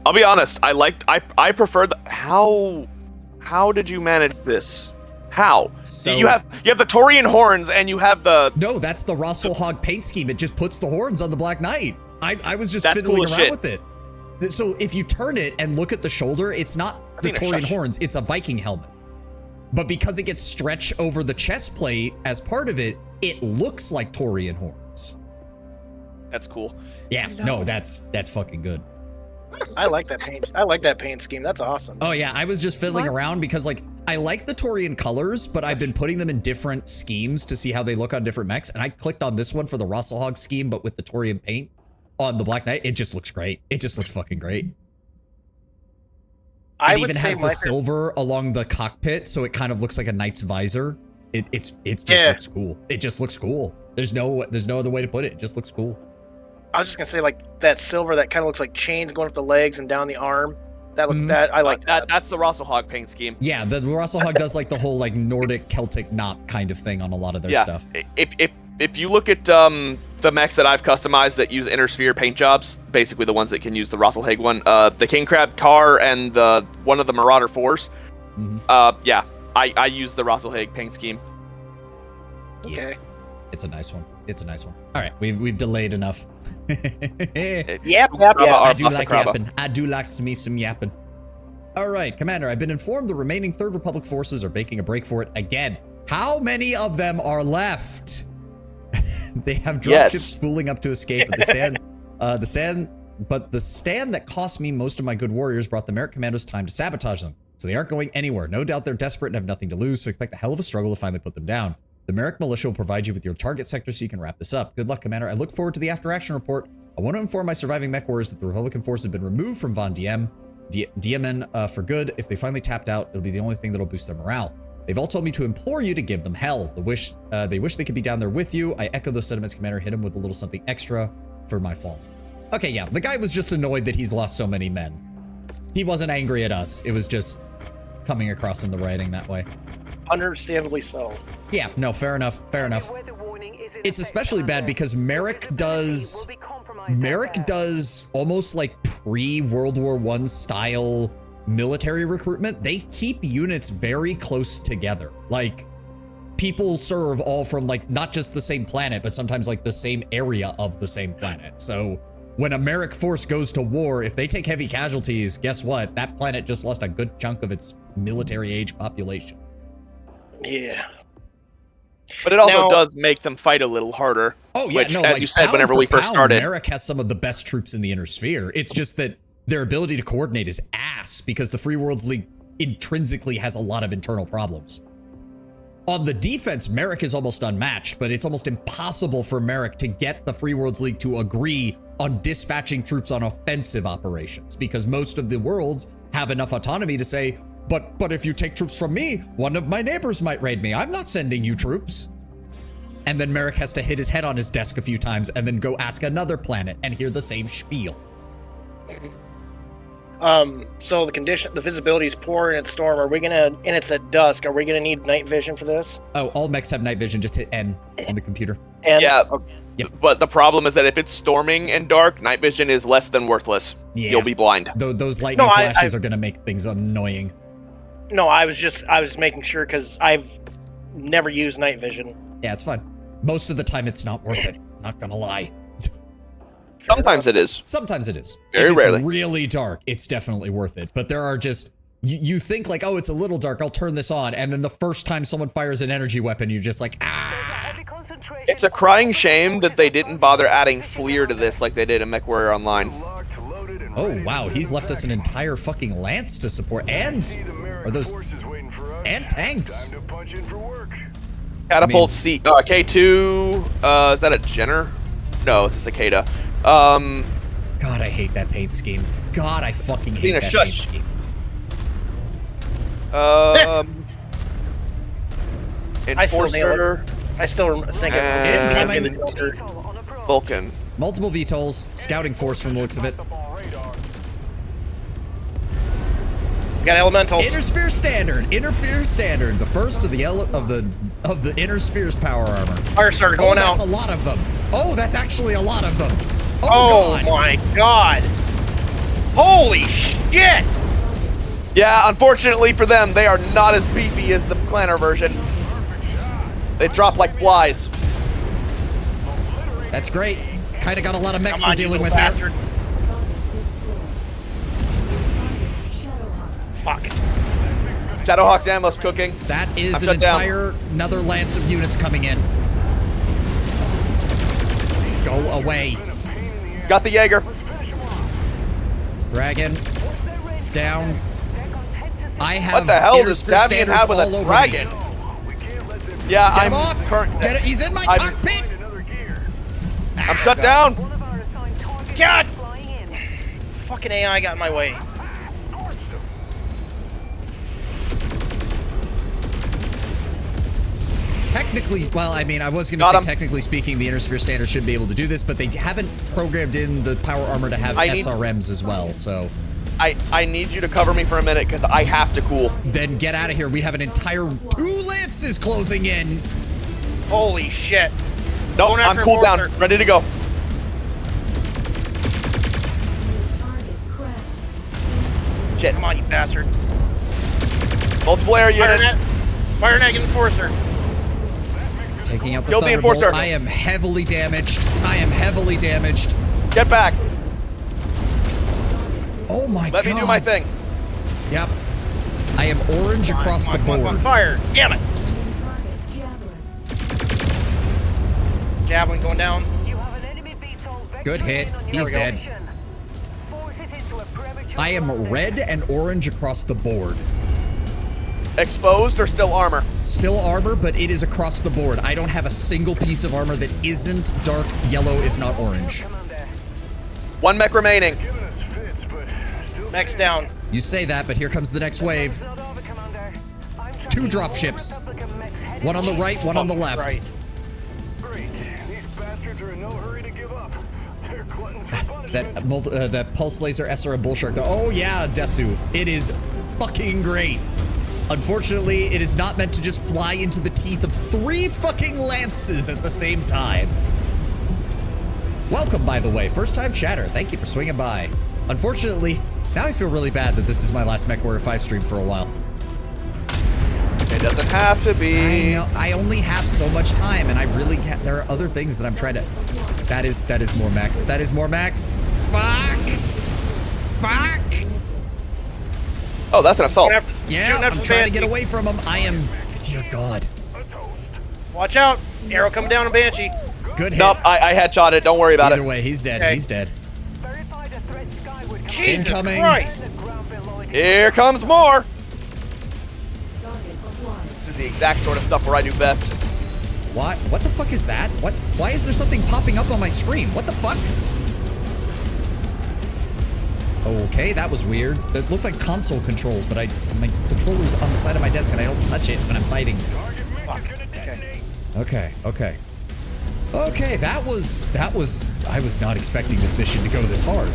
I'll be honest, I prefer the... How did you manage this? How? So, you have the Taurian horns and you have the... No, that's the Rosselhog paint scheme. It just puts the horns on the Black Knight. I was just That's fiddling cool as around shit. with it. So if you turn it and look at the shoulder, it's not the Taurian horns, it's a Viking helmet. But because it gets stretched over the chest plate as part of it, it looks like Taurian horns. That's cool. Yeah, no, that's fucking good. I like that paint. I like that paint scheme. That's awesome. Oh yeah, I was just fiddling around because like I like the Taurian colors, but I've been putting them in different schemes to see how they look on different mechs. And I clicked on this one for the Rosselhog scheme, but with the Taurian paint on the Black Knight. It just looks great. It just looks fucking great. It even has the silver along the cockpit, so it kind of looks like a knight's visor. It just looks cool. It just looks cool. There's no other way to put it. It just looks cool. I was just gonna say, like, that silver that kind of looks like chains going up the legs and down the arm. That look that I like that. That's the Rosselhog paint scheme. Yeah, the Rosselhog does like the whole like Nordic Celtic knot kind of thing on a lot of their stuff. If you look at the mechs that I've customized that use inner sphere paint jobs, basically the ones that can use the Rosselhag one, the King Crab car and one of the Marauder 4s. Yeah, I use the Rosselhag paint scheme. Okay. It's a nice one. It's a nice one. All right, we've delayed enough. Yep. I do like yapping. I do like me some yapping. All right, Commander, I've been informed the remaining Third Republic forces are making a break for it again. How many of them are left? They have dropships spooling up to escape, but the stand that cost me most of my good warriors brought the Marik commandos time to sabotage them, so they aren't going anywhere. No doubt they're desperate and have nothing to lose, so expect a hell of a struggle to finally put them down. The Marik militia will provide you with your target sector so you can wrap this up. Good luck, Commander. I look forward to the after-action report. I want to inform my surviving mech warriors that the Republican force have been removed from Von Diemen for good. If they finally tapped out, it'll be the only thing that'll boost their morale. They've all told me to implore you to give them hell. They wish they could be down there with you. I echo those sentiments, Commander. Hit him with a little something extra for my fall. Okay, yeah, the guy was just annoyed that he's lost so many men. He wasn't angry at us. It was just coming across in the writing that way. Understandably so. Yeah, no, fair enough. Fair enough. It's especially bad because Marik does almost like pre-World War I style military recruitment. They keep units very close together. Like, people serve all from like not just the same planet, but sometimes like the same area of the same planet. So when a Marik force goes to war, if they take heavy casualties, guess what? That planet just lost a good chunk of its military age population. Yeah. But it also does make them fight a little harder. Oh, yeah, which, no, as like, you said whenever we first started. Marik has some of the best troops in the Inner Sphere. It's just that their ability to coordinate is ass because the Free Worlds League intrinsically has a lot of internal problems. On the defense, Marik is almost unmatched, but it's almost impossible for Marik to get the Free Worlds League to agree on dispatching troops on offensive operations because most of the worlds have enough autonomy to say, but if you take troops from me, one of my neighbors might raid me. I'm not sending you troops. And then Marik has to hit his head on his desk a few times and then go ask another planet and hear the same spiel. So the visibility is poor and it's storm. And it's at dusk. Are we gonna need night vision for this? Oh, all mechs have night vision. Just hit N on the computer. And Yeah. Yep. But the problem is that if it's storming and dark, night vision is less than worthless. Yeah. You'll be blind. Those lightning No, flashes are gonna make things annoying. no, I was just making sure because I've never used night vision. Yeah, it's fine. Most of the time, it's not worth it. Not gonna lie. Sometimes it is. Sometimes it is. Very if it's rarely. really dark, it's definitely worth it. But there are just you think like, oh, it's a little dark. I'll turn this on, and then the first time someone fires an energy weapon, you're just like, ah. It's a crying shame that they didn't bother adding FLIR to this like they did in MechWarrior Online. Locked, loaded, and Oh ready to wow, shoot he's left us an back. entire fucking lance to support, and See the Marik are those forces waiting for us. and tanks. Time to punch in for work. Catapult C K2. Is that a Jenner? No, it's a Cicada. God, I hate that paint scheme. God, I fucking hate Lena, that shush. paint scheme. I still nail Enforcer, I still think And- of Incoming. Vulcan. Multiple VTOLs, scouting force from the looks of it. Got elementals. Intersphere standard, the first of the inner sphere's power armor. Fire starter Oh, going that's out. a lot of them. Oh, that's actually a lot of them. Oh, Oh God. my god! Holy shit! Yeah, unfortunately for them, they are not as beefy as the Clanner version. They drop like flies. That's great. Kind of got a lot of mechs Come we're on, you dealing little with here. bastard. Fuck. Shadowhawk's ammo's cooking. That is I'm an shut down. entire another lance of units coming in. Go away. Got the Jaeger. Dragon. Down. I have What the hell does Intersphere Davian standards have with all a over dragon? me. Yeah, Get I'm him off. current. Get it. He's in my I'm- cockpit. I'm shut down. God! Fucking AI got in my way. Technically, well, I mean, I was going to Got say, him. technically speaking, the Intersphere standard should be able to do this, but they haven't programmed in the power armor to have I need- SRMs as well, so I need you to cover me for a minute because I have to cool. then get out of here. We have an entire 2 lances closing in. Holy shit. Nope, Going I'm after cooled down. Enforcer. Ready to go. Shit. Come on, you bastard. Multiple air units. Fire net Enforcer. Taking out the Kill the Thunderbolt. Enforcer. I am heavily damaged. I am heavily damaged. Get back. Oh my Let god. me do my thing. Yep. I am orange across the Come on, board. fire. Damn it. Javelin going down. Good hit. He's we go. dead. I am red and orange across the board. Exposed or still armor? Still armor, but it is across the board. I don't have a single piece of armor that isn't dark yellow, if not orange. One mech remaining. Mech's down. You say that, but here comes the next wave. 2 drop ships. One on the right, one on the left. Right. Great. These bastards are in no hurry to give up. They're gluttons for punishment. That pulse laser SRM bullshark. Oh yeah, Desu. It is fucking great. Unfortunately, it is not meant to just fly into the teeth of 3 fucking lances at the same time. Welcome, by the way. First time chatter. Thank you for swinging by. Unfortunately, now I feel really bad that this is my last MechWarrior 5 stream for a while. It doesn't have to be. I know. I only have so much time, and I really can't. There are other things that I'm trying to. That is more max. That is more max. Fuck. Fuck. Oh, that's an assault. Yeah, Shooting I'm after the trying to Banshee. get away from him. I am. Dear God. Watch out. Arrow coming down on Banshee. Good hit. Nope, I headshot it. Don't worry about Either it. way, he's dead. Okay. He's dead. Jesus Incoming. Christ. Here comes more. Target acquired. This is the exact sort of stuff where I do best. What? What the fuck is that? What? Why is there something popping up on my screen? What the fuck? Okay, that was weird. It looked like console controls, but my controller's on the side of my desk and I don't touch it when I'm fighting. Okay. Okay, that was, I was not expecting this mission to go this hard.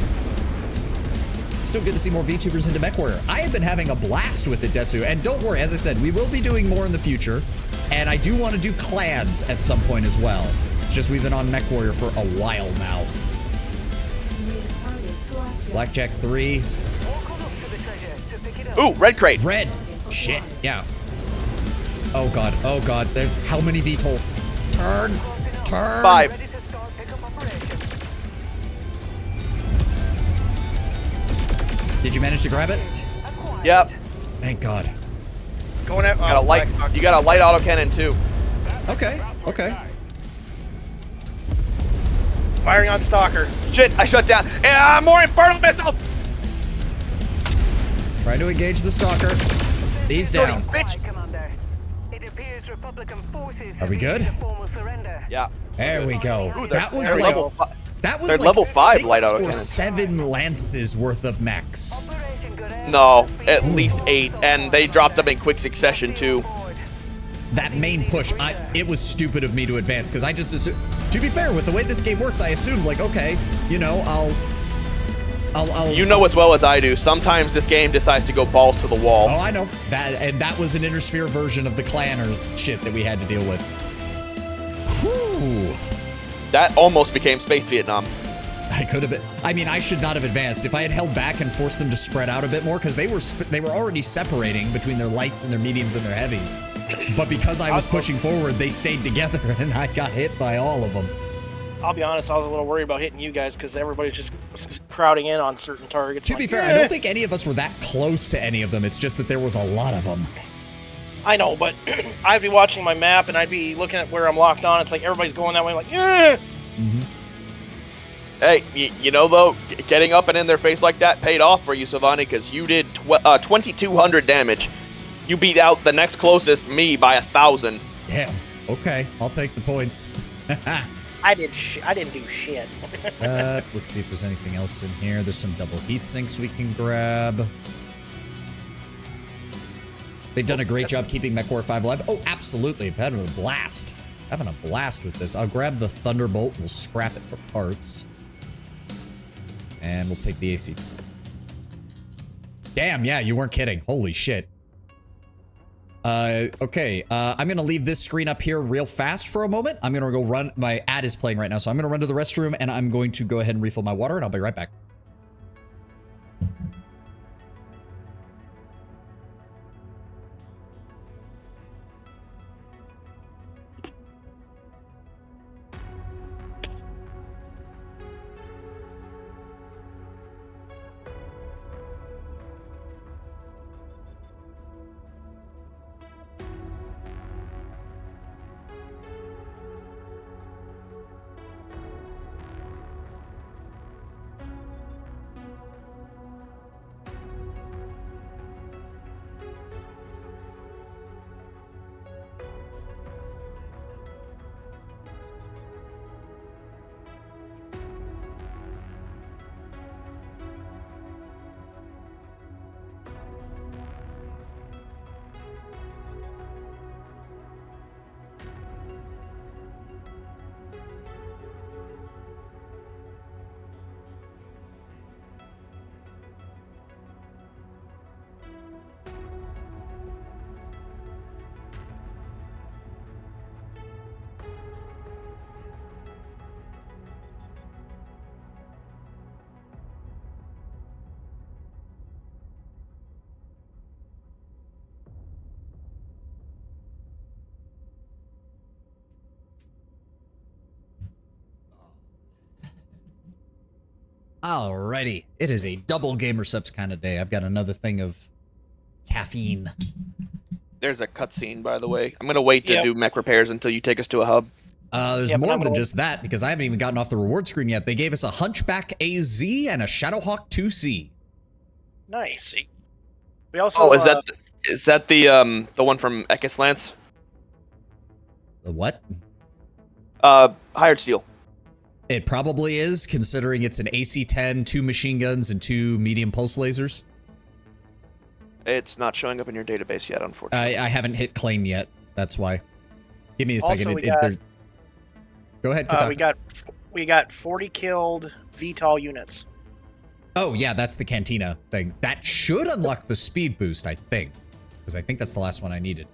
Still good to see more VTubers into MechWarrior. I have been having a blast with it, Desu, and don't worry, as I said, we will be doing more in the future, and I do want to do clans at some point as well. It's just we've been on MechWarrior for a while now. Blackjack 3. Ooh, red crate. Red. Shit, yeah. Oh god, there's how many VTOLs? Turn. 5. Did you manage to grab it? Yep. Thank god. Going at You got a light autocannon too. Okay. firing on Stalker. Shit, I shut down. More infernal missiles. Trying to engage the stalker. These down. Bitch. It appears Republican forces Are we good? have formal surrender. Yeah. There we go. Ooh, That was they're like level like level 5 6 light or autocannon. 7 lances worth of mechs. Operation Good Air No, has been at least 8, and they dropped them in quick succession too. That main push, it was stupid of me to advance because I just assumed. To be fair, with the way this game works, I assumed like, okay, you know, I'll. You know as well as I do. Sometimes this game decides to go balls to the wall. Oh, I know that was an Intersphere version of the clanner shit that we had to deal with. Whew. That almost became Space Vietnam. I could have been. I mean, I should not have advanced. If I had held back and forced them to spread out a bit more, because they were already separating between their lights and their mediums and their heavies. But because I was pushing forward, they stayed together, and I got hit by all of them. I'll be honest, I was a little worried about hitting you guys because everybody's just crowding in on certain targets. To be fair, I don't think any of us were that close to any of them. It's just that there was a lot of them. I know, but I'd be watching my map and I'd be looking at where I'm locked on. It's like everybody's going that way. I'm like, yeah. Hey, you know though, getting up and in their face like that paid off for you, Savani, because you did 2,200 damage. You beat out the next closest, me, by 1,000. Damn. Okay, I'll take the points. I didn't do shit. Let's see if there's anything else in here. There's some double heat sinks we can grab. They've done a great job keeping MechWarrior 5 alive. Oh, absolutely. I've had a blast. Having a blast with this. I'll grab the Thunderbolt. We'll scrap it for parts. And we'll take the AC. Damn, yeah, you weren't kidding. Holy shit. Okay, I'm gonna leave this screen up here real fast for a moment. I'm gonna go run, my ad is playing right now, so I'm gonna run to the restroom and I'm going to go ahead and refill my water and I'll be right back. Alrighty, it is a double gamer subs kind of day. I've got another thing of caffeine. There's a cutscene, by the way. I'm gonna wait to do mech repairs until you take us to a hub. There's more than just that, because I haven't even gotten off the reward screen yet. They gave us a Hunchback AZ and a Shadowhawk 2C. Nice. We also. Oh, is that the one from Ekis Lance? The what? Hired Steel. It probably is, considering it's an AC-10, 2 machine guns, and 2 medium pulse lasers. It's not showing up in your database yet, unfortunately. I haven't hit claim yet. That's why. Give me a Also, second. we got- Go ahead, Kotaku. We got 40 killed VTOL units. Oh, yeah, that's the Cantina thing. That should unlock the speed boost, I think. Because I think that's the last one I needed.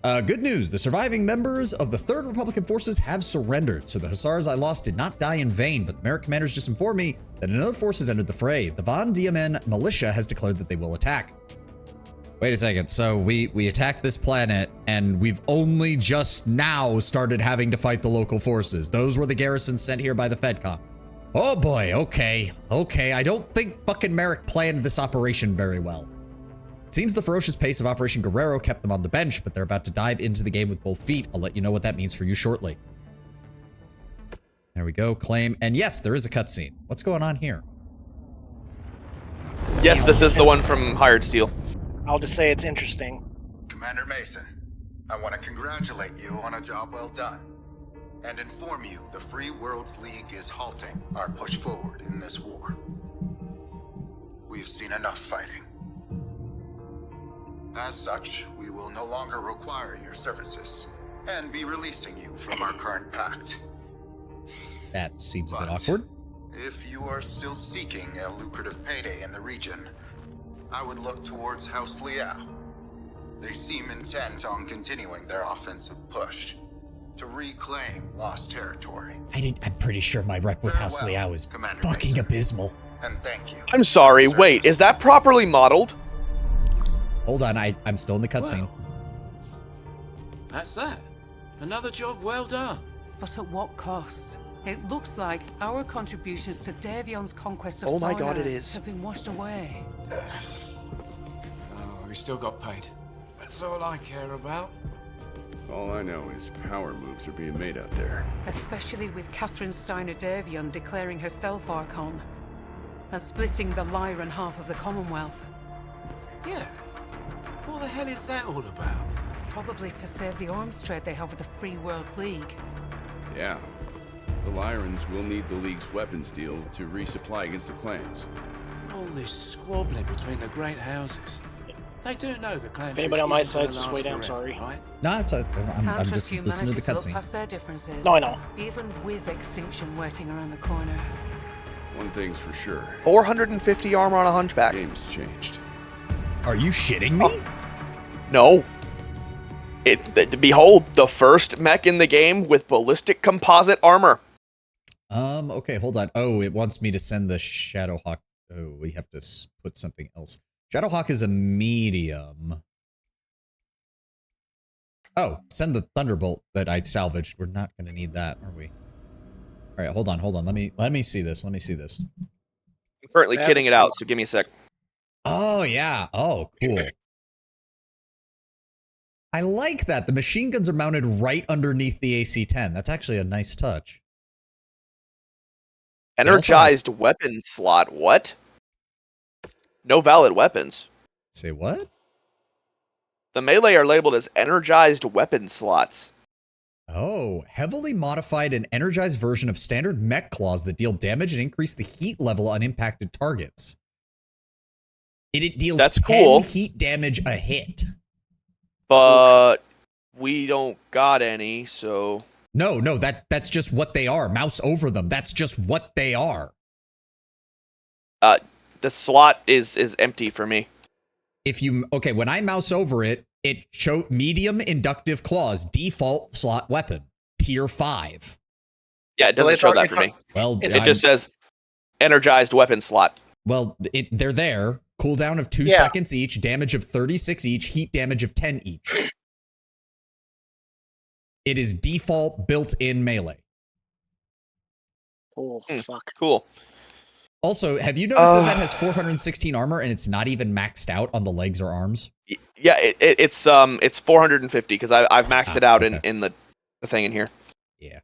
Good news. The surviving members of the 3rd Republican forces have surrendered. So the Hussars I lost did not die in vain. But the Marik commanders just informed me that another force has entered the fray. The Von Diemen militia has declared that they will attack. Wait a second. So we attacked this planet, and we've only just now started having to fight the local forces. Those were the garrisons sent here by the FedCom. Oh boy, okay. I don't think fucking Marik planned this operation very well. It seems the ferocious pace of Operation Guerrero kept them on the bench, but they're about to dive into the game with both feet. I'll let you know what that means for you shortly. There we go, claim. And yes, there is a cutscene. What's going on here? Yes, this is the one from Hired Steel. I'll just say it's interesting. Commander Mason, I want to congratulate you on a job well done, and inform you the Free Worlds League is halting our push forward in this war. We've seen enough fighting. As such, we will no longer require your services, and be releasing you from our current pact. That seems a bit But awkward. if you are still seeking a lucrative payday in the region, I would look towards House Liao. They seem intent on continuing their offensive push to reclaim lost territory. I'm pretty sure my rep with House Farewell, Liao is Commander fucking Mason. abysmal. And thank you. I'm sorry, for wait, service. is that properly modeled? Hold on, I'm still in the cutscene. That's that. Another job well done. But at what cost? It looks like our contributions to Davion's conquest of Oh my God, Sarna it is. have been washed away. Oh, we still got paid. That's all I care about. All I know is power moves are being made out there. Especially with Katherine Steiner Davion declaring herself Archon and splitting the Lyran half of the Commonwealth. Yeah. What the hell is that all about? Probably to save the arms trade they have with the Free Worlds League. Yeah. The Lyrans will need the League's weapons deal to resupply against the clans. All this squabbling between the great houses. They do know the clan. If anybody on my isn't gonna side's just last way down, forever, sorry. Right? No, it's I'm Can't just trust listening to humanity the to look cutscene. past their differences. No, I know. Even with extinction waiting around the corner. One thing's for sure. 450 armor on a The hunchback. game's changed. Are you shitting me? No. Behold, the first mech in the game with ballistic composite armor. Okay, hold on. Oh, it wants me to send the Shadowhawk. Oh, we have to put something else. Shadowhawk is a medium. Oh, send the Thunderbolt that I salvaged. We're not going to need that, are we? All right, hold on. Let me see this. I'm currently Yeah, kitting it that's out, so give me a sec. Oh, yeah. Oh, cool. I like that. The machine guns are mounted right underneath the AC-10. That's actually a nice touch. also has- Energized weapon slot. What? No valid weapons. Say what? The melee are labeled as energized weapon slots. Oh, heavily modified and energized version of standard mech claws that deal damage and increase the heat level on impacted targets. It deals That's 10 cool. heat damage a hit. But we don't got any, so... No, that's just what they are. Mouse over them. That's just what they are. The slot is empty for me. Okay, when I mouse over it, it show medium inductive claws, default slot weapon, tier 5. Yeah, it doesn't it's show al- that it's for al- me. Well, It It just says energized weapon slot. well, they're there. Cooldown of 2 Yeah. seconds each, damage of 36 each, heat damage of 10 each. It is default built-in melee. Oh, fuck. Cool. Also, have you noticed that has 416 armor and it's not even maxed out on the legs or arms? Yeah, it's 450 because I've maxed it out okay. in the thing in here. Yeah.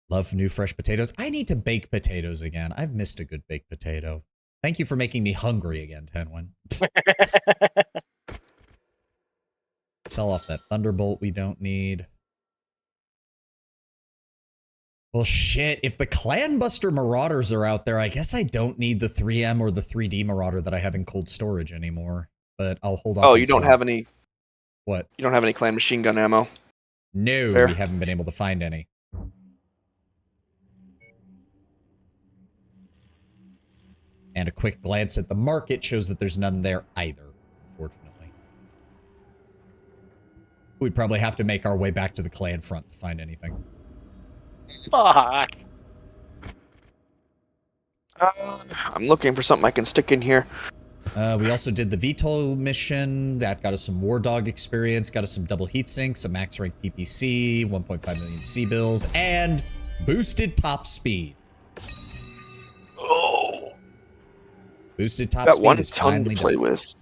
Love new fresh potatoes. I need to bake potatoes again. I've missed a good baked potato. Thank you for making me hungry again, Tenwin. Sell off that Thunderbolt we don't need. Well, shit. If the Clanbuster Marauders are out there, I guess I don't need the 3M or the 3D Marauder that I have in cold storage anymore. But I'll hold off. Oh, you don't have any. What? You don't have any clan machine gun ammo. No, Fair. we haven't been able to find any. And a quick glance at the market shows that there's none there either, unfortunately. We'd probably have to make our way back to the clan front to find anything. Fuck. I'm looking for something I can stick in here. We also did the VTOL mission. That got us some War Dog experience, got us some double heat sinks, some max rank PPC, 1.5 million C-bills, and boosted top speed. Oh. Boosted top Got speed one is ton to finally play done. with.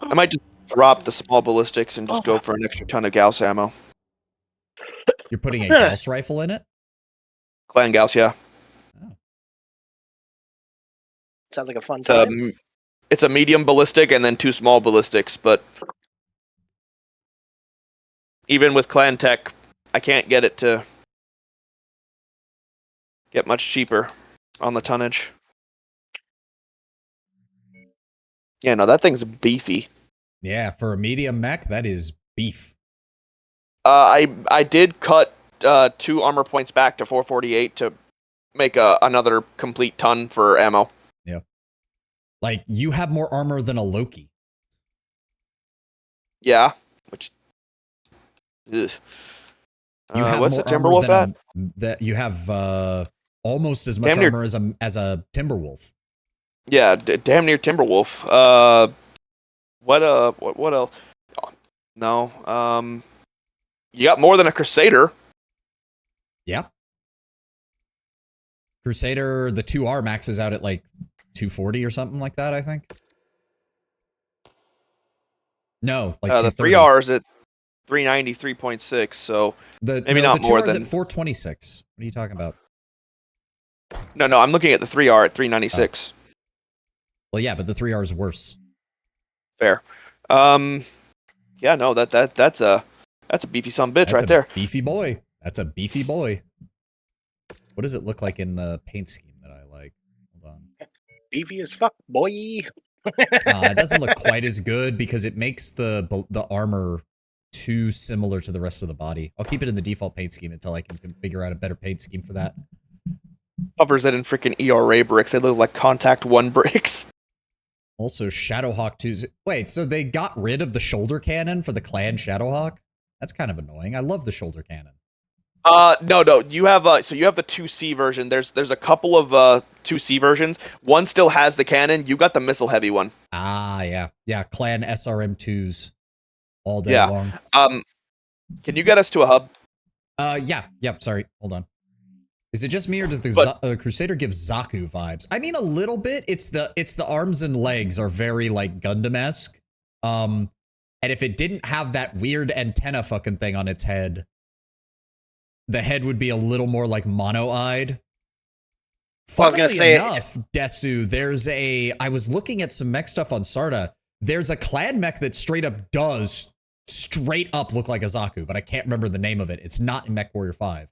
I might just drop the small ballistics and just go for an extra ton of Gauss ammo. You're putting a Gauss rifle in it? Clan Gauss, yeah. Sounds like a fun time. It's a medium ballistic and then 2 small ballistics, but even with Clan Tech, I can't get it to get much cheaper on the tonnage. Yeah, no, that thing's beefy. Yeah, for a medium mech, that is beef. I did cut 2 armor points back to 448 to make another complete ton for ammo. Yeah. Like, you have more armor than a Loki. Yeah, which... Ugh. You have what's more the Timberwolf armor at? that you have almost as much Damn near- armor as a Timberwolf. Yeah, damn near Timberwolf. What else? Oh, no. You got more than a Crusader. Yep. Crusader, the 2R maxes out at like 240 or something like that, I think. No, like The 230. 3R's at 390, 3.6, so maybe not the more 2R's than... at 426. What are you talking about? No, I'm looking at the 3R at 396. Oh. Well, yeah, but the 3R is worse. Fair. Yeah, no, that's a beefy son of a bitch right there. Beefy boy. That's a beefy boy. What does it look like in the paint scheme that I like? Hold on. Beefy as fuck, boy. It doesn't look quite as good because it makes the armor too similar to the rest of the body. I'll keep it in the default paint scheme until I can figure out a better paint scheme for that. Covers it in freaking ERA bricks. They look like Contact 1 bricks. Also, Shadowhawk 2's... Wait, so they got rid of the shoulder cannon for the clan Shadowhawk? That's kind of annoying. I love the shoulder cannon. No. You have so you have the 2C version. There's a couple of 2C versions. One still has the cannon. You got the missile heavy one. Ah, yeah. Yeah, clan SRM2s all day long. Can you get us to a hub? Yeah. Yep, sorry. Hold on. Is it just me or does the Crusader give Zaku vibes? I mean, a little bit. It's the arms and legs are very like Gundam-esque. And if it didn't have that weird antenna fucking thing on its head, the head would be a little more like mono-eyed. Funnily enough, Desu, I was looking at some mech stuff on Sarda. There's a clan mech that straight up look like a Zaku, but I can't remember the name of it. It's not in Mech Warrior 5.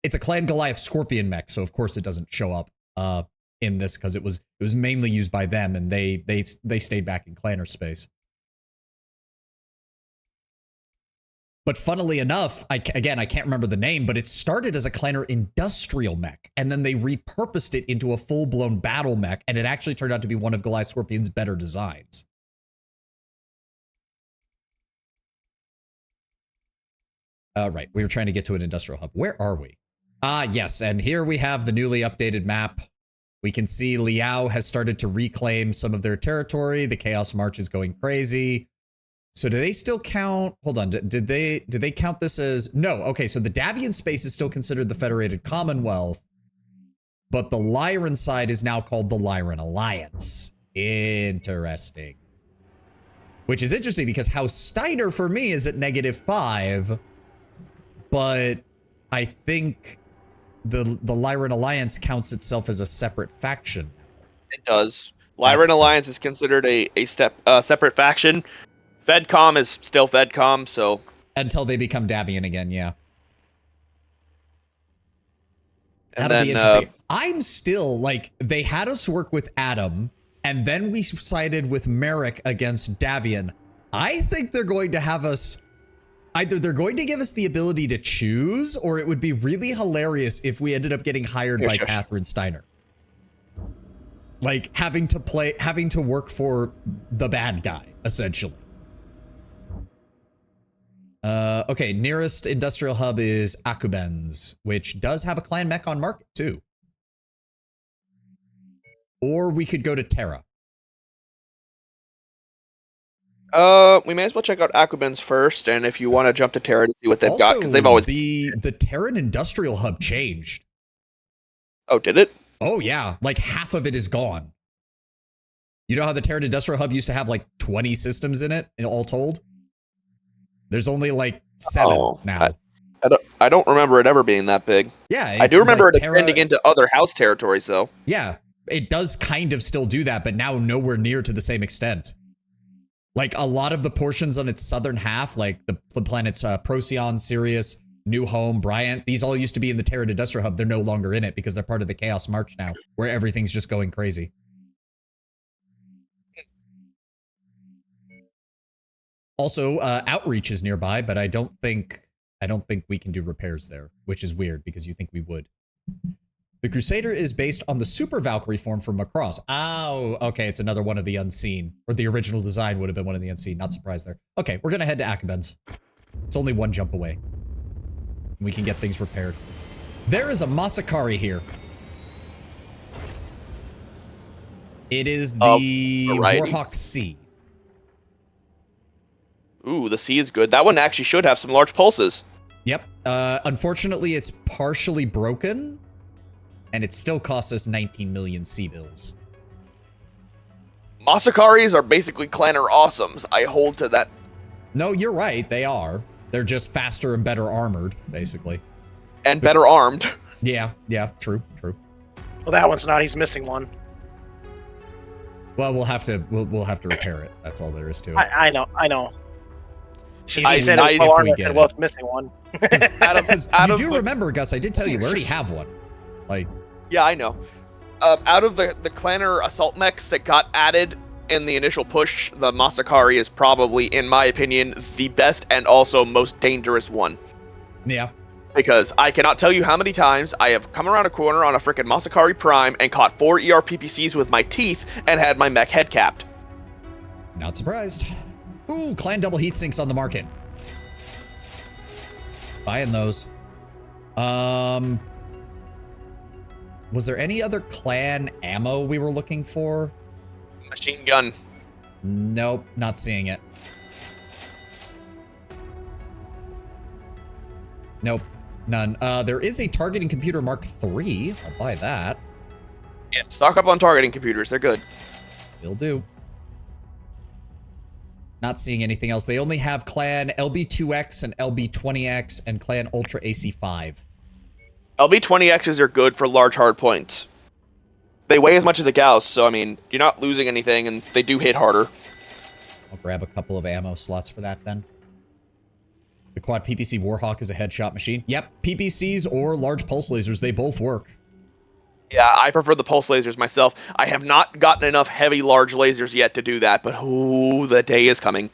It's a Clan Goliath Scorpion mech, so of course it doesn't show up in this because it was mainly used by them and they stayed back in Clanner space. But funnily enough, I can't remember the name, but it started as a Clanner industrial mech, and then they repurposed it into a full-blown battle mech, and it actually turned out to be one of Goliath Scorpion's better designs. Right, we were trying to get to an industrial hub. Where are we? Yes, and here we have the newly updated map. We can see Liao has started to reclaim some of their territory. The Chaos March is going crazy. So do they still count? Hold on. Did they count this as? No. Okay. So the Davian space is still considered the Federated Commonwealth, but the Lyran side is now called the Lyran Alliance. Interesting. Which is interesting because House Steiner for me is at -5, but I think the Lyran Alliance counts itself as a separate faction. It does. Lyran Alliance is considered a separate faction. FedCom is still FedCom, so... Until they become Davian again, yeah. And That'll be then, interesting. I'm still, like, they had us work with Adam, and then we sided with Marik against Davian. I think they're going to have us, either they're going to give us the ability to choose, or it would be really hilarious if we ended up getting hired by Katherine Steiner. Like, having to work for the bad guy, essentially. Okay, nearest industrial hub is Akubens, which does have a clan mech on market, too. Or we could go to Terra. We may as well check out Akubens first, and if you want to jump to Terra to see what they've got, because they've always... the Terran industrial hub changed. Oh, did it? Oh, yeah. Like, half of it is gone. You know how the Terran industrial hub used to have, like, 20 systems in it, all told? There's only, like, 7 now. I don't remember it ever being that big. Yeah. I do remember like, it extending into other house territories, though. Yeah. It does kind of still do that, but now nowhere near to the same extent. Like, a lot of the portions on its southern half, like the planets Procyon, Sirius, New Home, Bryant, these all used to be in the Terran Industrial Hub. They're no longer in it because they're part of the Chaos March now, where everything's just going crazy. Also, Outreach is nearby, but I don't think we can do repairs there, which is weird because you think we would. The Crusader is based on the Super Valkyrie form from Macross. Oh, okay, it's another one of the Unseen. Or the original design would have been one of the Unseen. Not surprised there. Okay, we're gonna head to Akubens. It's only 1 jump away. We can get things repaired. There is a Masakari here. It is the Warhawk C. Ooh, the C is good. That one actually should have some large pulses. Yep. Unfortunately, it's partially broken, and it still costs us 19 million C bills. Masakaris are basically Clanner awesomes. I hold to that. No, you're right. They are. They're just faster and better armored, basically. And better armed. Yeah, true. Well, that one's not. He's missing one. Well, we'll have to repair it. That's all there is to it. I know. She I said if well, we get well, it's missing one. Because you do remember, Gus, I did tell you we already have one. Like, yeah, I know. Out of the Clanner assault mechs that got added in the initial push, the Masakari is probably, in my opinion, the best and also most dangerous one. Yeah. Because I cannot tell you how many times I have come around a corner on a frickin' Masakari Prime and caught 4 ERPPCs with my teeth and had my mech head capped. Not surprised. Ooh, Clan double heat sinks on the market. Buying those. Was there any other clan ammo we were looking for? Machine gun. Nope, not seeing it. Nope, none. There is a targeting computer Mark III. I'll buy that. Yeah, stock up on targeting computers. They're good. Will do. Not seeing anything else. They only have Clan LB2X and LB20X and Clan Ultra AC5. LB20Xs are good for large hard points. They weigh as much as a Gauss, so I mean, you're not losing anything, and they do hit harder. I'll grab a couple of ammo slots for that then. The quad PPC Warhawk is a headshot machine. Yep, PPCs or large pulse lasers, they both work. Yeah, I prefer the pulse lasers myself. I have not gotten enough heavy large lasers yet to do that, but ooh, the day is coming.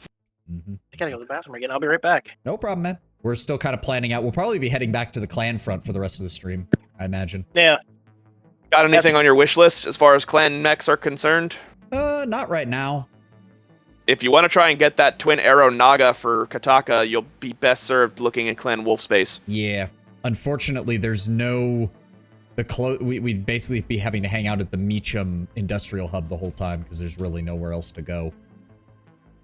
I gotta go to the bathroom again. I'll be right back. No problem, man. We're still kind of planning out. We'll probably be heading back to the clan front for the rest of the stream, I imagine. Yeah. Got anything on your wish list as far as clan mechs are concerned? Not right now. If you want to try and get that twin arrow Naga for Kataka, you'll be best served looking in Clan Wolf Space. Yeah. Unfortunately, there's no... We'd basically be having to hang out at the Meacham Industrial Hub the whole time because there's really nowhere else to go.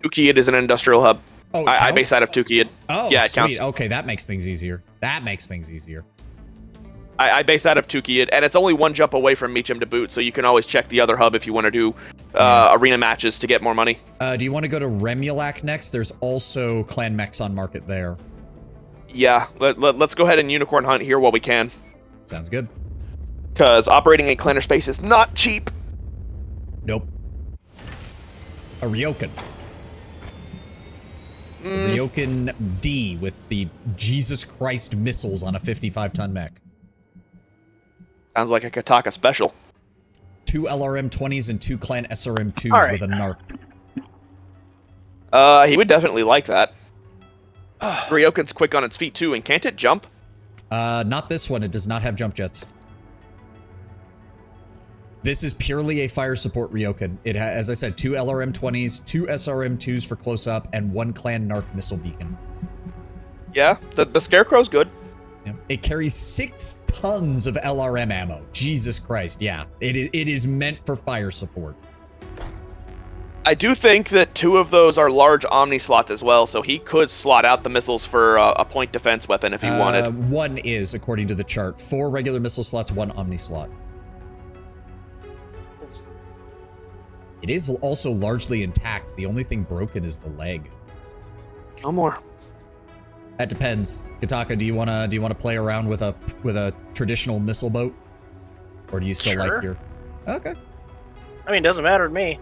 Tukiyid is an industrial hub. Oh, I base out of Tukiyid. Oh, yeah, it sweet. counts. Okay, that makes things easier. I base out of Tukiyid, and it's only 1 jump away from Meacham to boot, so you can always check the other hub if you want to do arena matches to get more money. Do you want to go to Remulak next? There's also clan mechs on market there. Yeah, let's go ahead and unicorn hunt here while we can. Sounds good. Because operating a clanner space is not cheap. Nope. A Ryokan. Ryokan D with the Jesus Christ missiles on a 55-ton mech. Sounds like a Kataka special. 2 LRM-20s and 2 Clan SRM-2s All right. with a narc. He would definitely like that. Ryoken's quick on its feet too, and can't it jump? Not this one. It does not have jump jets. This is purely a fire support Ryoken. It has, as I said, 2 LRM-20s, 2 SRM-2s for close-up, and 1 Clan narc missile beacon. Yeah, the Scarecrow's good. Yeah. It carries 6 tons of LRM ammo. Jesus Christ, yeah. It is meant for fire support. I do think that 2 of those are large Omni slots as well, so he could slot out the missiles for a point defense weapon if he wanted. 1 is, according to the chart. 4 regular missile slots, 1 Omni slot. It is also largely intact. The only thing broken is the leg. No more. That depends. Kataka, do you wanna play around with a traditional missile boat, or do you still like your? Okay. I mean, it doesn't matter to me.